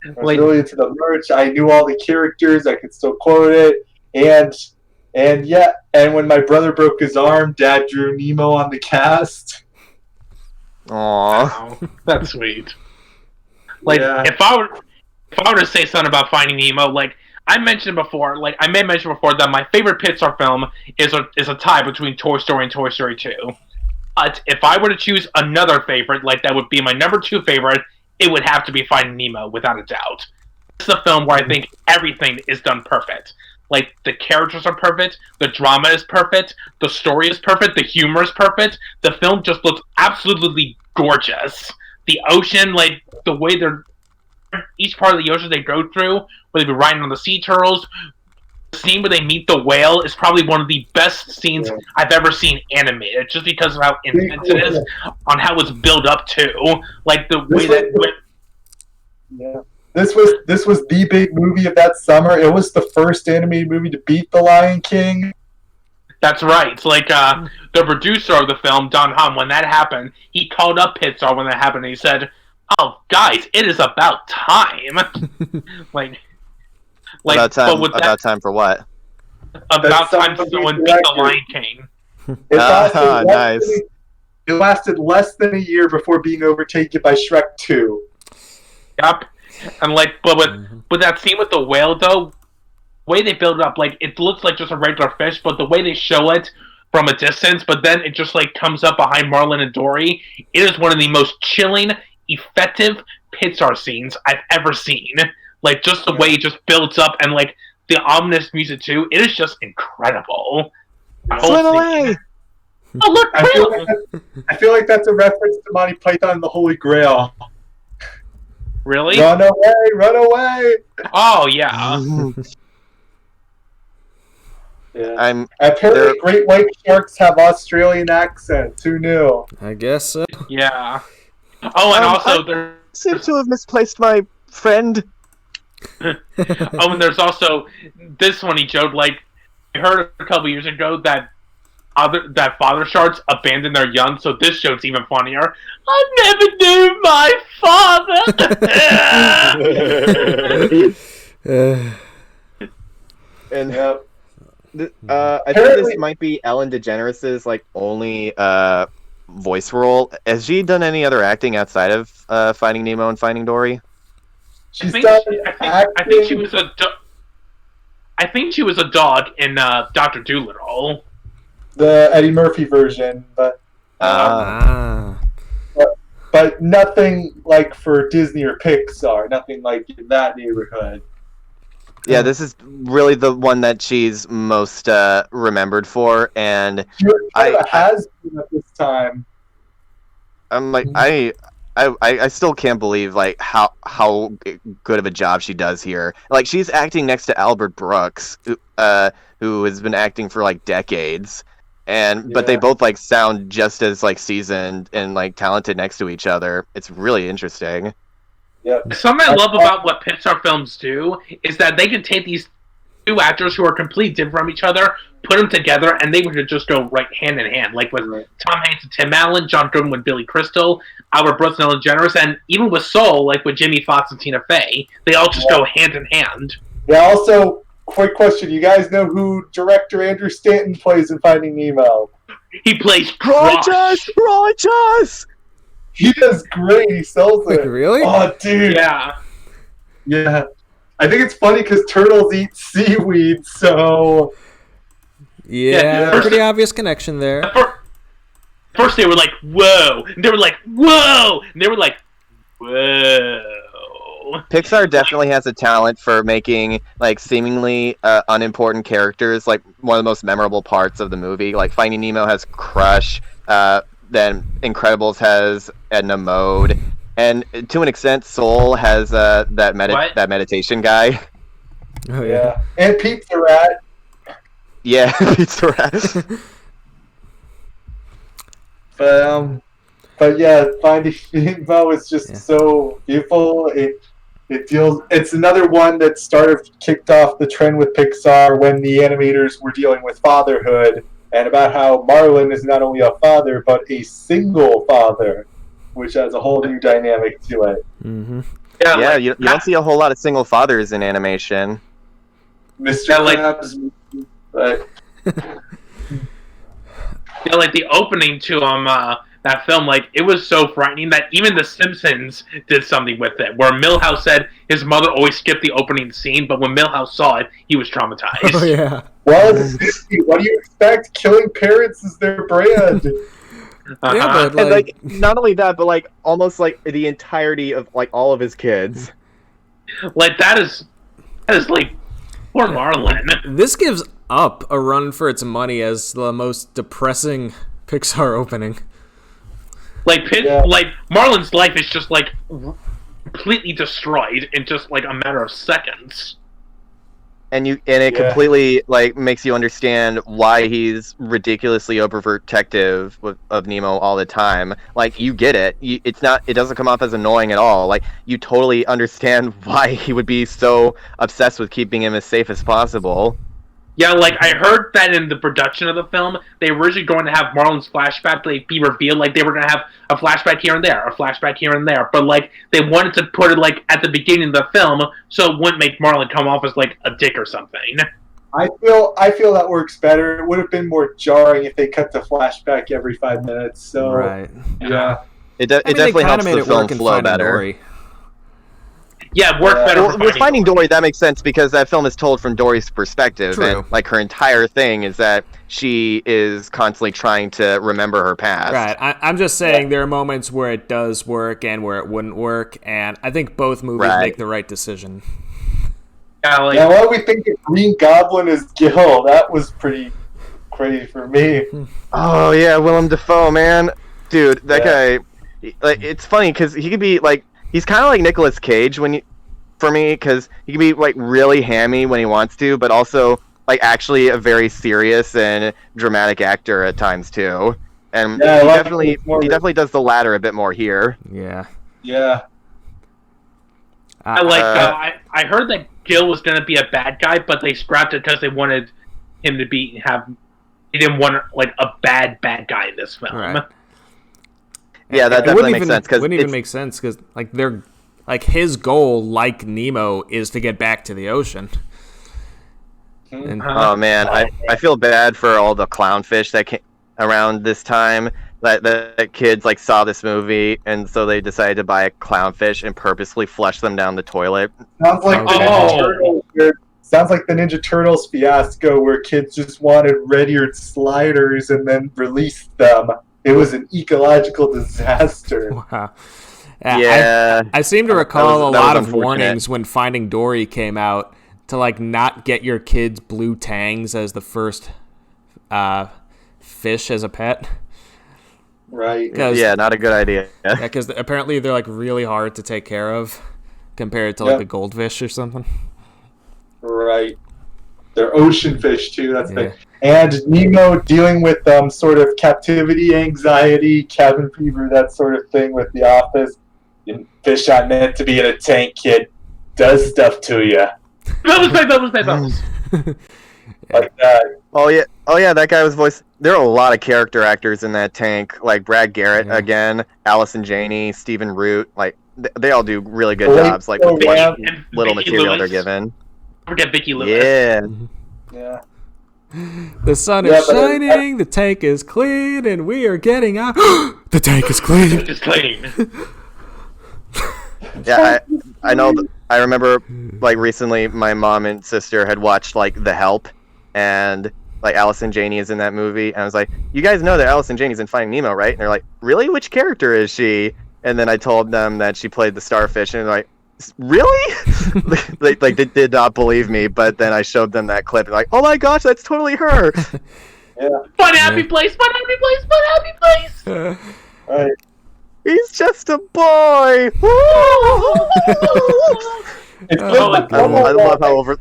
the merch. I knew all the characters. I could still quote it. And when my brother broke his arm, Dad drew Nemo on the cast. Aww, wow, that's sweet. Like if I were to say something about Finding Nemo, like I mentioned before, that my favorite Pixar film is a tie between Toy Story and Toy Story 2. But if I were to choose another favorite, like that would be my number 2 favorite, it would have to be Finding Nemo, without a doubt. This is a film where I think everything is done perfect. Like, the characters are perfect, the drama is perfect, the story is perfect, the humor is perfect, the film just looks absolutely gorgeous. The ocean, like, the way each part of the ocean they go through, where they be riding on the sea turtles, the scene where they meet the whale is probably one of the best scenes I've ever seen animated, just because of how intense it is, on how it's built up to. Like, the way that... Yeah. This was the big movie of that summer. It was the first animated movie to beat The Lion King. That's right. It's like the producer of the film, Don Hum, when that happened, he called up Pixar when that happened, and he said, "Oh, guys, it is about time." about time for what? About time someone beat The Lion King. Nice. It lasted less than a year before being overtaken by Shrek 2. Yep. And but with that scene with the whale, though, the way they build it up, like, it looks like just a regular fish, but the way they show it from a distance, but then it just, like, comes up behind Marlin and Dory, it is one of the most chilling, effective Pixar scenes I've ever seen. Like, just the way it just builds up, and, like, the ominous music, too, it is just incredible. Swim away! Oh, look, I feel like that's a reference to Monty Python and the Holy Grail. Really? Run away! Run away! Oh, yeah. Yeah. Apparently, great white sharks have Australian accents. Who knew? I guess so. Yeah. Oh, and also there seem to have misplaced my friend. Oh, and there's also this funny joke. Like, I heard a couple years ago that father sharks abandon their young, so this joke's even funnier. I never knew my father. And I think this might be Ellen DeGeneres' like only voice role. Has she done any other acting outside of Finding Nemo and Finding Dory? I think she was a dog in Dr. Dolittle. The Eddie Murphy version, but nothing like for Disney or Pixar. Nothing like in that neighborhood. Yeah, this is really the one that she's most remembered for, and has been at this time. I'm like, I still can't believe like how good of a job she does here. Like, she's acting next to Albert Brooks, who has been acting for like decades. But they both like sound just as like seasoned and like talented next to each other. It's really interesting. Yeah. Something I love about what Pixar films do is that they can take these two actors who are completely different from each other, put them together, and they would just go right hand in hand. Like with Tom Hanks and Tim Allen, John Goodman with Billy Crystal, Albert Brooks and Ellen DeGeneres, and even with Soul, like with Jimmy Fox and Tina Fey, they all just go hand in hand. Yeah. Also, quick question: you guys know who director Andrew Stanton plays in Finding Nemo? He plays Rogers. He does great. He sells it. Really? Oh, dude. Yeah. Yeah. I think it's funny because turtles eat seaweed, so... Yeah, pretty obvious connection there. First they were like, whoa. And they were like, whoa. And they were like, whoa. Pixar definitely has a talent for making like seemingly unimportant characters like one of the most memorable parts of the movie. Like Finding Nemo has Crush. then Incredibles has Edna Mode, and to an extent, Soul has that meditation guy. Oh Yeah, and Pete's the Rat. Yeah, Pizza Rat. But yeah, Finding Nemo is just so beautiful. It's another one that kicked off the trend with Pixar when the animators were dealing with fatherhood and about how Marlin is not only a father but a single father, which has a whole new dynamic to it. Mm-hmm. Yeah, you don't see a whole lot of single fathers in animation. Mr. Krabs, but Yeah, like the opening to that film, like it was so frightening that even The Simpsons did something with it. Where Milhouse said his mother always skipped the opening scene, but when Milhouse saw it, he was traumatized. Oh yeah. Well, it's Disney. What do you expect? Killing parents is their brand. Yeah, but And like not only that, but like almost like the entirety of like all of his kids. Like that is like poor Marlin. this gives Up a run for its money as the most depressing Pixar opening. Like Marlin's life is just like completely destroyed in just like a matter of seconds. And it completely like makes you understand why he's ridiculously overprotective of Nemo all the time. Like you get it. It doesn't come off as annoying at all. Like you totally understand why he would be so obsessed with keeping him as safe as possible. Yeah, like I heard that in the production of the film, they were originally going to have Marlin's flashback like be revealed. Like they were going to have a flashback here and there, a flashback here and there. But like they wanted to put it like at the beginning of the film, so it wouldn't make Marlin come off as like a dick or something. I feel that works better. It would have been more jarring if they cut the flashback every 5 minutes. So Right. Yeah. It definitely helps the film flow better. Dory. Yeah, it worked better. Well, with Finding Dory, that makes sense because that film is told from Dory's perspective, True. and like her entire thing is that she is constantly trying to remember her past. Right. I'm just saying there are moments where it does work and where it wouldn't work, and I think both movies make the right decision. Yeah, like, now, what do we think of Green Goblin as Gil? That was pretty crazy for me. Oh yeah, Willem Dafoe, man, dude, that guy. Like, it's funny because he could be like. He's kind of like Nicolas Cage for me, because he can be like really hammy when he wants to, but also like actually a very serious and dramatic actor at times too. And he definitely does the latter a bit more here. Yeah. Yeah. I heard that Gil was going to be a bad guy, but they scrapped it because they wanted him to He didn't want like a bad guy in this film. Right. Yeah, that definitely makes sense. It wouldn't even make sense because like his goal, like Nemo, is to get back to the ocean. And, oh man, I feel bad for all the clownfish that came around this time. That kids like saw this movie and so they decided to buy a clownfish and purposely flush them down the toilet. Sounds like the Ninja Turtles fiasco where kids just wanted red-eared sliders and then released them. It was an ecological disaster. Wow. Yeah. I seem to recall a lot of unfortunate. warnings when Finding Dory came out to like not get your kids blue tangs as the first fish as a pet. Right. Yeah, not a good idea. Yeah, because apparently they're like really hard to take care of compared to like a goldfish or something. Right. They're ocean fish too. That's the and Nemo dealing with sort of captivity anxiety, cabin fever, that sort of thing with The Office. Fish aren't meant to be in a tank, kid. Does stuff to you. Bubbles. Like that. Oh yeah, that guy was voiced. There are a lot of character actors in that tank, like Brad Garrett again, Allison Janney, Stephen Root. Like they all do really good jobs. Like with what little material they're given. Forget Vicky Lewis. Yeah. The sun is shining, the tank is clean, and we are getting out. The tank is clean. It's clean. Yeah, I know. I remember, like recently, my mom and sister had watched like The Help, and like Allison Janney is in that movie, and I was like, "You guys know that Allison Janney's in Finding Nemo, right?" And they're like, "Really? Which character is she?" And then I told them that she played the starfish, and they're like, "Really?" They did not believe me, but then I showed them that clip, and like, "Oh my gosh, that's totally her." Fun happy place, fun happy place, fun happy place. Right. He's just a boy. It's I love how over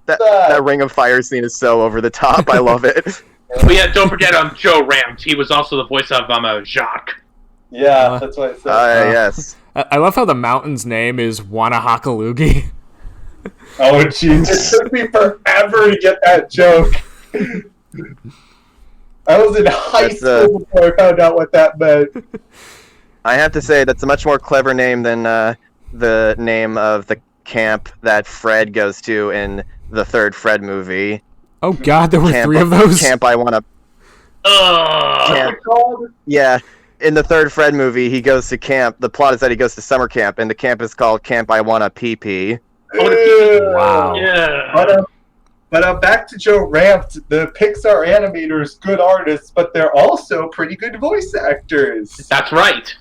that Ring of Fire scene is so over the top. I love it. But yeah, don't forget Joe Ramt. He was also the voice of Jacques. Yeah, that's what I said. Yes. I love how the mountain's name is Wanahakalugi. Oh, jeez. It took me forever to get that joke. I was in high school before I found out what that meant. I have to say, that's a much more clever name than the name of the camp that Fred goes to in the third Fred movie. Oh God, there were Camp, 3 of those? Camp I Wanna... Camp. Yeah, in the third Fred movie, he goes to camp. The plot is that he goes to summer camp, and the camp is called Camp I Wanna Pee-Pee. Wow. Yeah. But back to Joe Ramt, the Pixar animators, good artists, but they're also pretty good voice actors. That's right.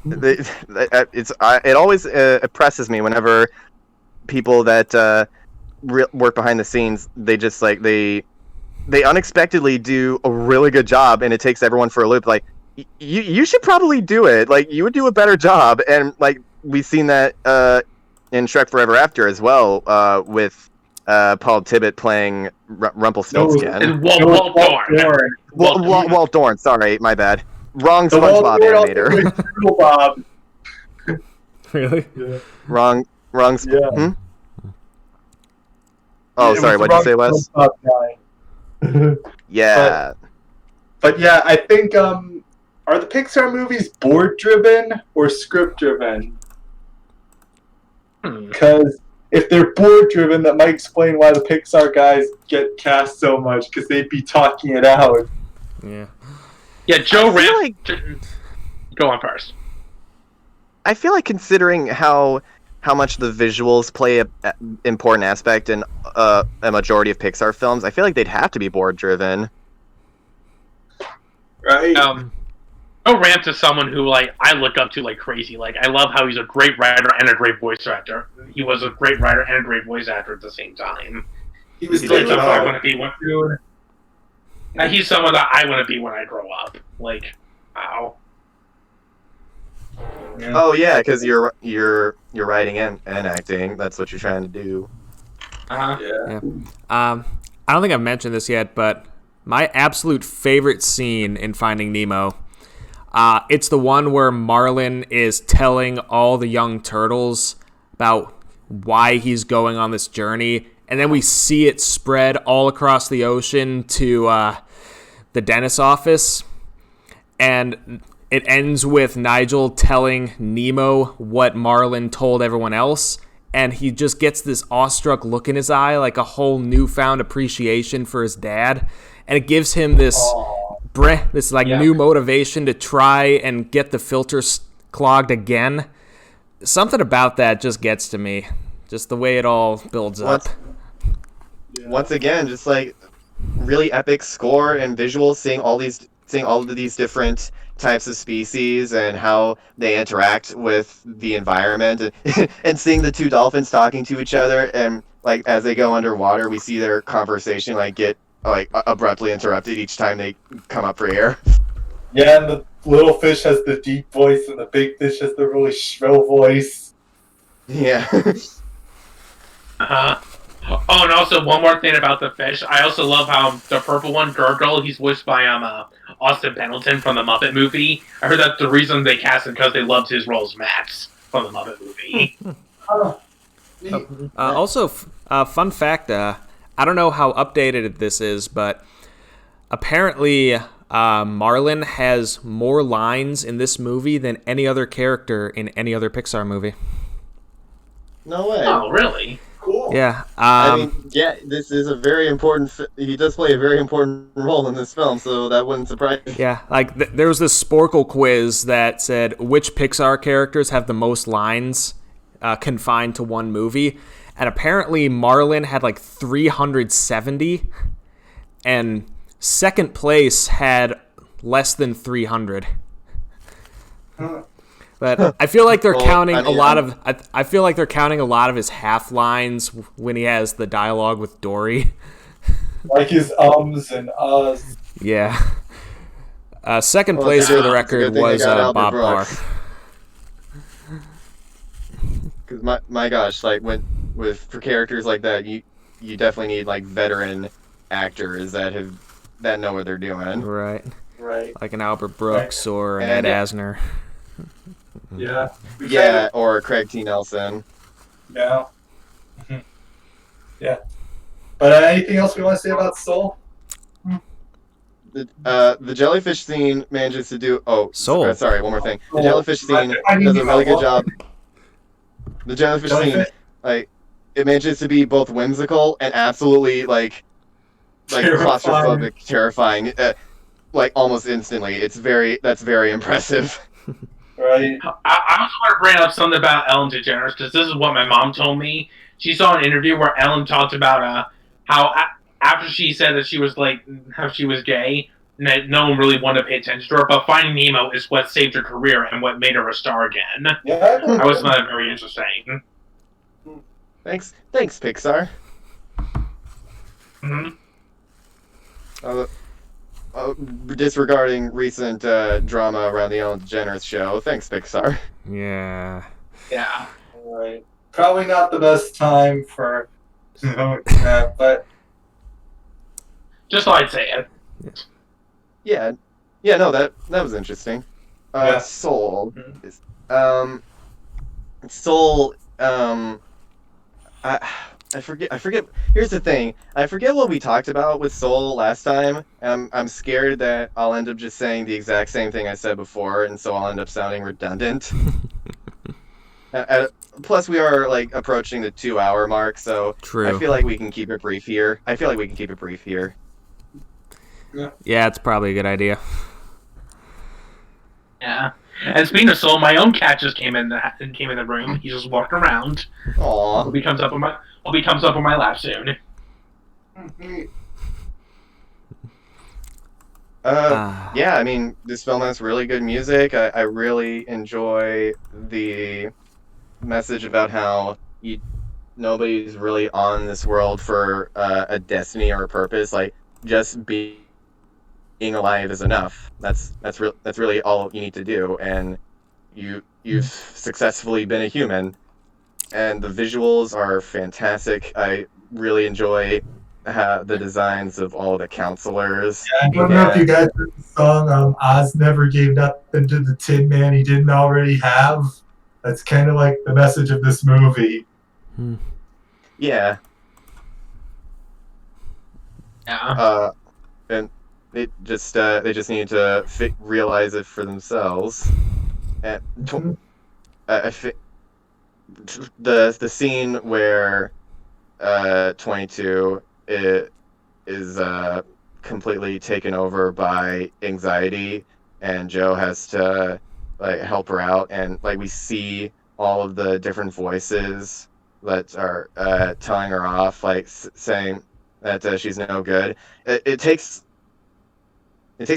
It always impresses me whenever people that work behind the scenes, they just like they unexpectedly do a really good job, and it takes everyone for a loop. Like you should probably do it. Like you would do a better job, and like we've seen that in Shrek Forever After as well, with Paul Tibbett playing Rumpelstiltskin. And Walt Dorn. Walt Dorn. Sorry, my bad. Wrong SpongeBob animator. Bob. Really? Yeah. Wrong. Yeah. Hmm? Oh, sorry. What'd you say, Wes? Yeah. But yeah, I think are the Pixar movies board driven or script driven? Because if they're board driven, that might explain why the Pixar guys get cast so much, because they'd be talking it out. Yeah. Yeah, Joe Ramt. Go on first. I feel like considering how much the visuals play an important aspect in a majority of Pixar films, I feel like they'd have to be board driven. Right. Joe Ramt is someone who I look up to like crazy. Like I love how he's a great writer and a great voice actor. He was a great writer and a great voice actor at the same time. He was He's someone I want to be one. He's someone that I want to be when I grow up. Like, wow. Yeah. Oh yeah, because you're writing and acting. That's what you're trying to do. Uh-huh. Yeah. I don't think I've mentioned this yet, but my absolute favorite scene in Finding Nemo, it's the one where Marlin is telling all the young turtles about why he's going on this journey, and then we see it spread all across the ocean to the dentist's office, and it ends with Nigel telling Nemo what Marlin told everyone else, and he just gets this awestruck look in his eye, like a whole newfound appreciation for his dad, and it gives him this new motivation to try and get the filters clogged again. Something about that just gets to me, just the way it all builds up. Once again, just like really epic score and visuals, seeing all of these different types of species and how they interact with the environment, and seeing the 2 dolphins talking to each other, and like as they go underwater, we see their conversation get abruptly interrupted each time they come up for air. Yeah, and the little fish has the deep voice, and the big fish has the really shrill voice. Yeah. Oh, and also one more thing about the fish. I also love how the purple one, Gurgle, he's voiced by Austin Pendleton from the Muppet movie. I heard that the reason they cast him because they loved his role as Max from the Muppet movie. Also, fun fact, I don't know how updated this is, but apparently Marlin has more lines in this movie than any other character in any other Pixar movie. No way. Oh, really? Cool. Yeah. This is a very important... he does play a very important role in this film, so that wouldn't surprise me. Yeah, there was this Sporkle quiz that said which Pixar characters have the most lines confined to one movie, and apparently Marlin had 370, and second place had less than 300. But I feel like they're counting a lot of. I feel like they're counting a lot of his half lines when he has the dialogue with Dory. Like his ums and uhs. Yeah. Second Well, place it's a for good- the it's a good record thing they was got Albert Bob Barr. Brooks. Because my gosh, like for characters like that, you definitely need like veteran actors that know what they're doing. Right. Right. Like an Albert Brooks or an And- Ed Asner. Yeah. Yeah, or Craig T. Nelson. Yeah. Yeah. But anything else we want to say about Soul? The jellyfish scene manages to do. Oh, Soul. sorry, one more thing. The Soul. jellyfish scene I mean, does a you really know good job. The jellyfish scene, Jellyfish? like, it manages to be both whimsical and absolutely like claustrophobic, terrifying. Like almost instantly. That's very impressive. Right. I also want to bring up something about Ellen DeGeneres because this is what my mom told me. She saw an interview where Ellen talked about how after she said that she was like how she was gay, and that no one really wanted to pay attention to her. But Finding Nemo is what saved her career and what made her a star again. Yeah. I always found that very interesting. Thanks, Pixar. Mm-hmm. Disregarding recent drama around the Ellen DeGeneres show. Thanks, Pixar. Yeah. Yeah. Right. Probably not the best time for that, but Just thought I'd say it. Yeah, no, that was interesting. Yeah. Soul, Mhm. Soul, I forget. Here's the thing. I forget what we talked about with Soul last time. I'm scared that I'll end up just saying the exact same thing I said before, and so I'll end up sounding redundant. Plus, we are like approaching the 2-hour mark, so True. I feel like we can keep it brief here. Yeah, it's probably a good idea. Yeah. And speaking of Soul, my own cat just came in the room. He's just walking around. Aww. Hope he comes up on my lap soon. Yeah, I mean, this film has really good music. I really enjoy the message about how nobody's really on this world for a destiny or a purpose. Like, just being alive is enough. That's really all you need to do, and you've successfully been a human. And the visuals are fantastic. I really enjoy the designs of all the counselors. I don't know if you guys heard the song Oz never gave nothing to the Tin Man he didn't already have. That's kind of like the message of this movie. Yeah. Yeah. And they just need to realize it for themselves. And the scene where 22 is completely taken over by anxiety, and Joe has to like help her out, and like we see all of the different voices that are telling her off, like saying that she's no good. It takes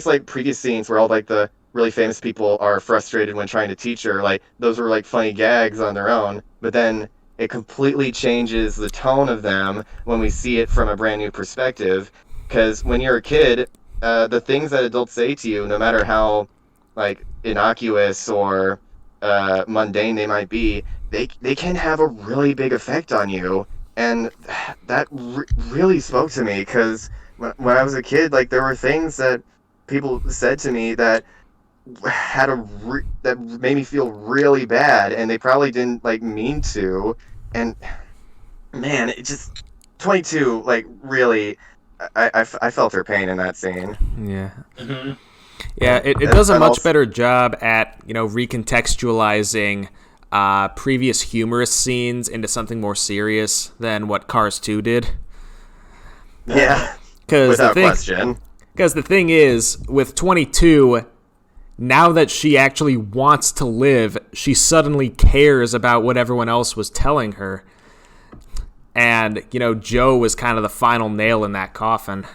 like previous scenes where all like the really famous people are frustrated when trying to teach her. Like those were like funny gags on their own, but then it completely changes the tone of them when we see it from a brand new perspective. Because when you're a kid, the things that adults say to you, no matter how like innocuous or mundane they might be, they can have a really big effect on you. And that really spoke to me, because when I was a kid, like there were things that people said to me that that made me feel really bad, and they probably didn't like mean to. And man, it just 22 like really, I felt her pain in that scene. Yeah. Mm-hmm. Yeah, it does a much better job at, recontextualizing previous humorous scenes into something more serious than what Cars 2 did. Yeah, Without question. Because the thing is, with 22, now that she actually wants to live, she suddenly cares about what everyone else was telling her. And, Joe was kind of the final nail in that coffin.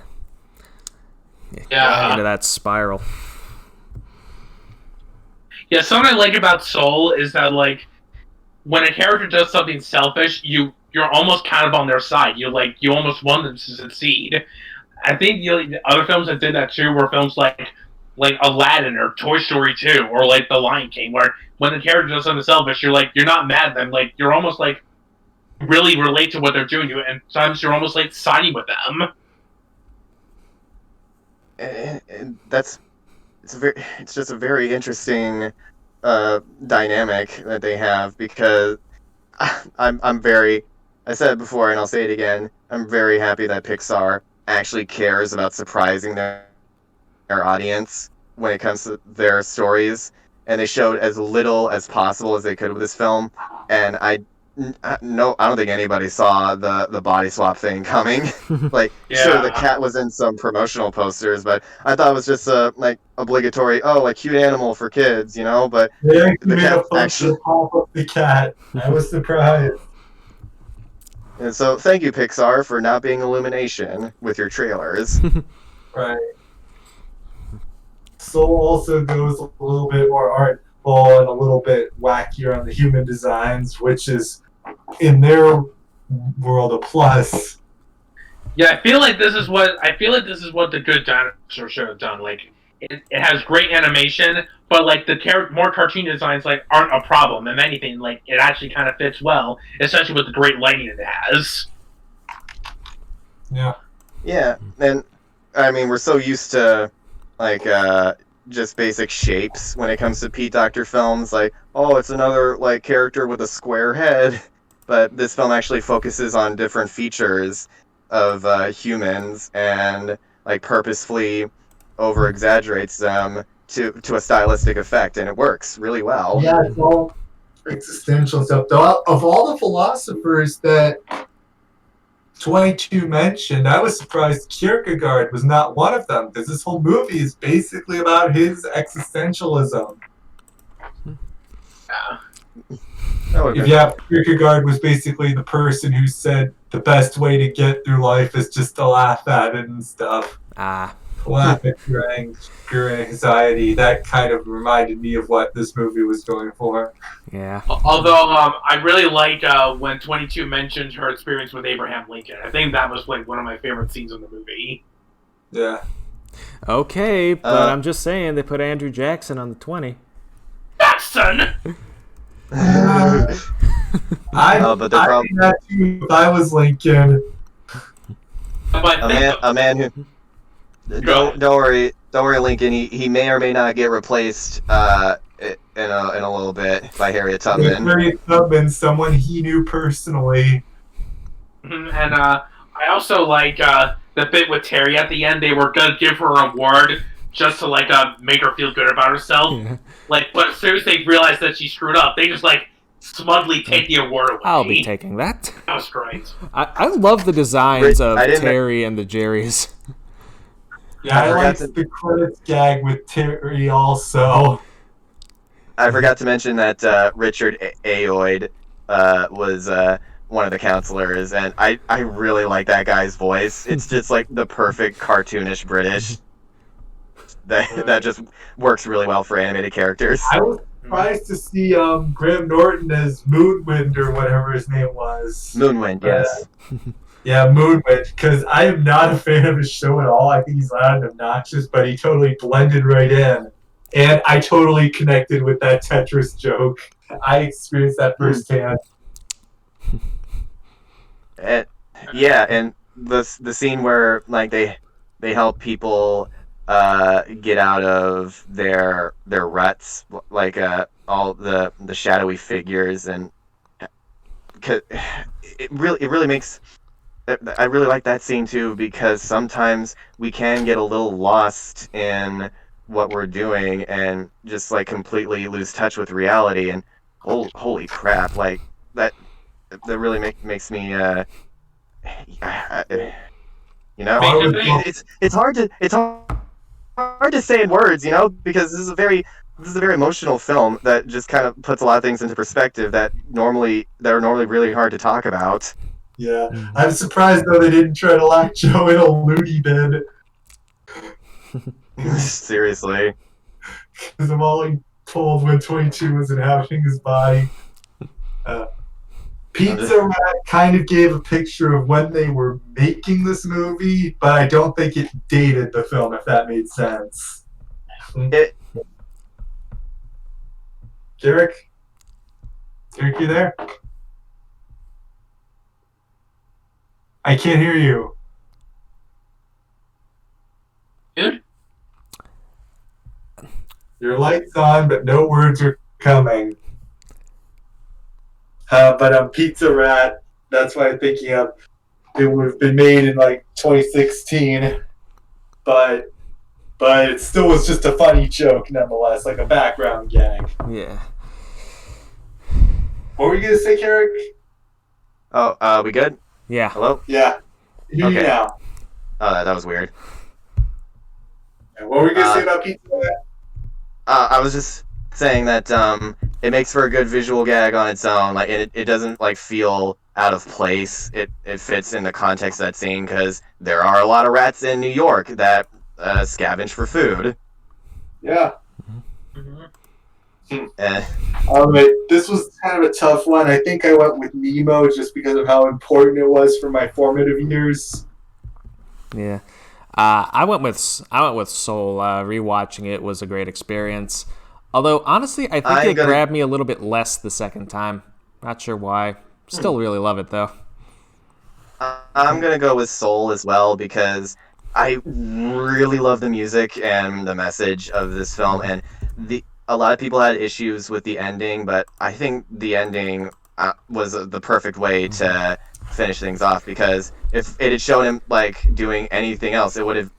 Yeah. Into that spiral. Yeah, something I like about Soul is that, like, when a character does something selfish, you're almost kind of on their side. You almost want them to succeed. I think the other films that did that too were films like Aladdin or Toy Story 2 or like The Lion King, where when the character does something selfish, you're not mad at them. Like you're almost like really relate to what they're doing, and sometimes you're almost like siding with them. And it's just a very interesting dynamic that they have, because I'm very, I said it before and I'll say it again, I'm very happy that Pixar actually cares about surprising their audience when it comes to their stories, and they showed as little as possible as they could with this film. And I don't think anybody saw the body swap thing coming. Like, sure, the cat was in some promotional posters, but I thought it was just a like obligatory, like cute animal for kids, But they the made a cat actually pop up the cat. I was surprised. And so, thank you, Pixar, for not being Illumination with your trailers. Right. Soul also goes a little bit more artful and a little bit wackier on the human designs, which is, in their world, a plus. Yeah, I feel like this is what the good dinosaur should have done. Like, it has great animation, but like the more cartoon designs like aren't a problem. If anything, like it actually kind of fits well, especially with the great lighting it has. Yeah. Yeah, and I mean we're so used to like just basic shapes when it comes to Pete Docter films. Like, oh, it's another like character with a square head, but this film actually focuses on different features of humans and like purposefully over exaggerates them to a stylistic effect, and it works really well. Yeah, it's all existential stuff. Though, of all the philosophers that 22 mentioned, I was surprised Kierkegaard was not one of them, because this whole movie is basically about his existentialism. Yeah, Kierkegaard was basically the person who said the best way to get through life is just to laugh at it and stuff. Laugh at your anxiety. That kind of reminded me of what this movie was going for. Yeah. Although I really like when 22 mentioned her experience with Abraham Lincoln. I think that was like one of my favorite scenes in the movie. Yeah. Okay, but I'm just saying they put Andrew Jackson on the 20. Jackson. I'd do that too if I was Lincoln. A man who. Don't worry, Lincoln. He may or may not get replaced in a little bit by Harriet Tubman. Harriet Tubman, someone he knew personally. And I also like the bit with Terry at the end. They were gonna give her an award just to like make her feel good about herself. Yeah. Like, but as soon as they realize that she screwed up, they just like smugly take the award away. I'll be taking that. That was great. I love the designs of Terry and the Jerrys. Yeah, I like the credits gag with Terry also. I forgot to mention that Richard Ayoade was one of the counselors, and I really like that guy's voice. It's just like the perfect cartoonish British. That just works really well for animated characters. I was surprised to see Graham Norton as Moonwind or whatever his name was. Moonwind, yes. Yeah, Moonwind, because I am not a fan of his show at all. I think he's loud and obnoxious, but he totally blended right in. And I totally connected with that Tetris joke. I experienced that firsthand. And the scene where like they help people get out of their ruts, like all the shadowy figures, and it really makes. I really like that scene too, because sometimes we can get a little lost in what we're doing and just like completely lose touch with reality. And holy crap, like that really makes me it's hard to say in words, because this is a very emotional film that just kind of puts a lot of things into perspective that are normally really hard to talk about. Yeah, I'm surprised though they didn't try to lock Joe in a loony bin. Seriously. Because I'm only told when 22 was inhabiting his body. Pizza Rat kind of gave a picture of when they were making this movie, but I don't think it dated the film, if that made sense. Carrick? Carrick, you there? I can't hear you. Dude? Your light's on, but no words are coming. But Pizza Rat, that's what I'm thinking of. It would have been made in like 2016, but it still was just a funny joke nonetheless, like a background gag. Yeah. What were you gonna say, Carrick? Oh, we good? Yeah. Hello? Yeah, hear you Okay. now. Oh, that was weird. And what were you gonna say about Pizza Rat? I was just saying that it makes for a good visual gag on its own. Like it doesn't like feel out of place. It fits in the context of that scene because there are a lot of rats in New York that scavenge for food. Yeah. Mm-hmm. All right, this was kind of a tough one. I think I went with Nemo just because of how important it was for my formative years. Yeah. I went with Soul. Rewatching it was a great experience. Although honestly, I think it grabbed me a little bit less the second time. Not sure why. Still really love it though. I'm gonna go with Soul as well because I really love the music and the message of this film, and a lot of people had issues with the ending, but I think the ending was the perfect way to finish things off, because if it had shown him like doing anything else, it would have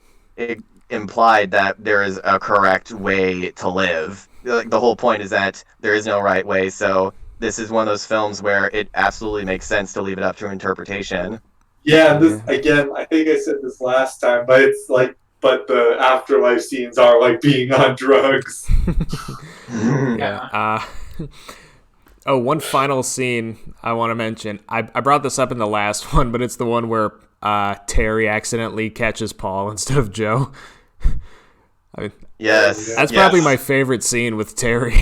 implied that there is a correct way to live. Like, the whole point is that there is no right way, so this is one of those films where it absolutely makes sense to leave it up to interpretation. Yeah, this again, I think I said this last time, but it's like, but the afterlife scenes are like being on drugs. Yeah. One final scene I want to mention. I brought this up in the last one, but it's the one where Terry accidentally catches Paul instead of Joe. I mean, Yes. that's probably my favorite scene with Terry.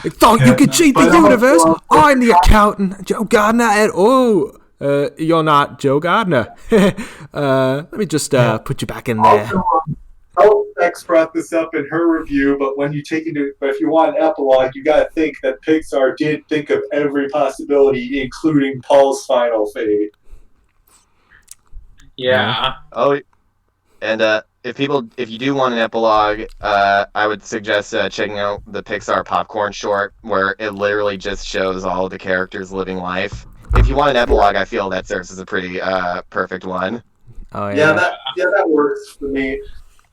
I thought you could cheat the universe. I'm the accountant, Joe Gardner, and you're not Joe Gardner. Let me just put you back in there. Also, X brought this up in her review, but if you want an epilogue, you got to think that Pixar did think of every possibility, including Paul's final fate. Yeah. Oh, and if you do want an epilogue, I would suggest checking out the Pixar Popcorn short, where it literally just shows all of the characters living life. If you want an epilogue, I feel that serves as a pretty perfect one. Oh yeah. That works for me.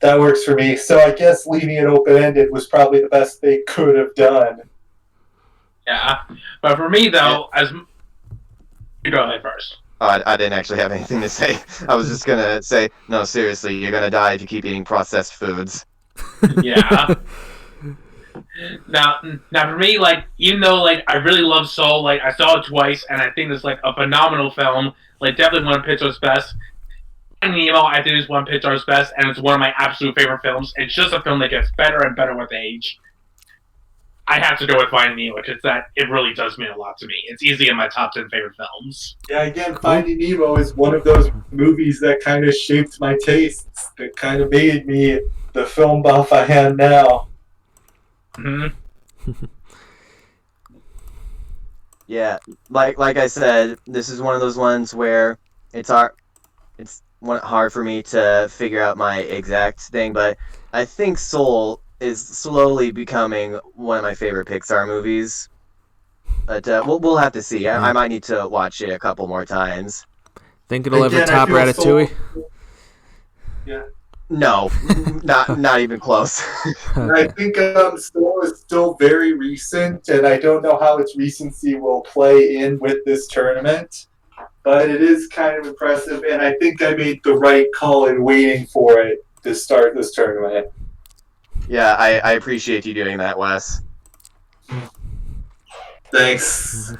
That works for me. So I guess leaving it open-ended was probably the best they could have done. Yeah. But for me, though, you go ahead first. I didn't actually have anything to say. I was just going to say, no, seriously, you're going to die if you keep eating processed foods. Yeah. Now for me, like, even though, like, I really love Soul, like, I saw it twice, and I think it's, like, a phenomenal film. Like, definitely one of Pixar's best. And Nemo, I think, is one of Pixar's best, and it's one of my absolute favorite films. It's just a film that gets better and better with age. I have to go with Finding Nemo, because it really does mean a lot to me. It's easily in my top 10 favorite films. Yeah, again, Finding Nemo is one of those movies that kind of shaped my tastes, that kind of made me the film buff I am now. Mm-hmm. Yeah, like I said, this is one of those ones where it's hard for me to figure out my exact thing, but I think Soul is slowly becoming one of my favorite Pixar movies. But we'll have to see. I might need to watch it a couple more times. Think it'll ever top Ratatouille? Yeah. No, not even close. I think Soul is still very recent, and I don't know how its recency will play in with this tournament. But it is kind of impressive, and I think I made the right call in waiting for it to start this tournament. Yeah, I appreciate you doing that, Wes. Thanks.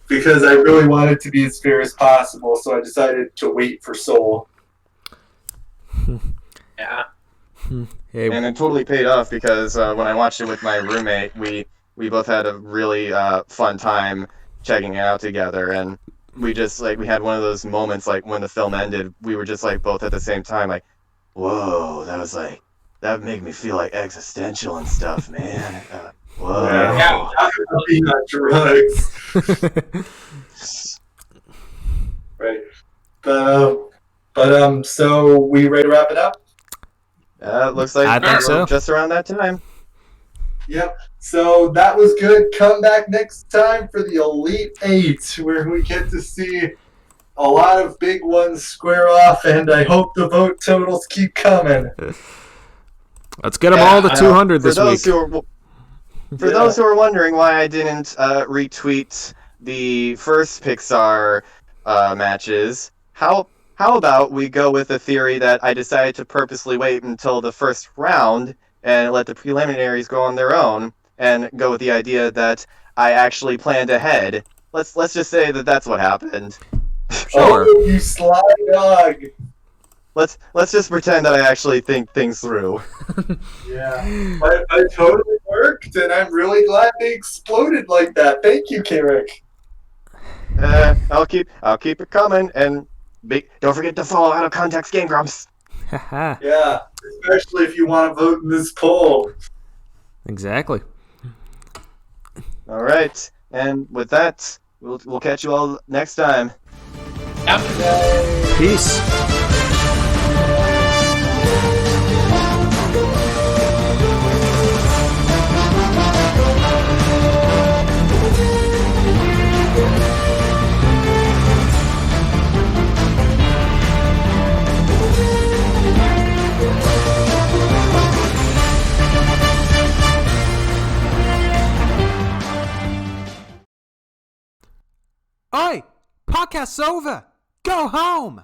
Because I really wanted to be as fair as possible, so I decided to wait for Soul. Yeah. Hey. And it totally paid off, because when I watched it with my roommate, we we both had a really fun time checking it out together, and we just we had one of those moments when the film ended, we were just both at the same time whoa, that was that made me feel existential and stuff, man. Whoa. Yeah, being on drugs. Right. So we ready to wrap it up? Looks like I think so. Just around that time. Yep. So that was good. Come back next time for the Elite Eight, where we get to see a lot of big ones square off, and I hope the vote totals keep coming. Let's get them all to 200 this week. For those who are wondering why I didn't retweet the first PIXAR matches, how about we go with the theory that I decided to purposely wait until the first round and let the preliminaries go on their own, and go with the idea that I actually planned ahead. Let's just say that that's what happened. Sure. Oh, you sly dog. Let's just pretend that I actually think things through. Yeah, but it totally worked, and I'm really glad they exploded like that. Thank you, Carrick. I'll keep it coming, and don't forget to follow Out of Context Game Grumps. Yeah, especially if you want to vote in this poll. Exactly. All right, and with that, we'll catch you all next time. Yep. Peace. Oi! Podcast's over! Go home!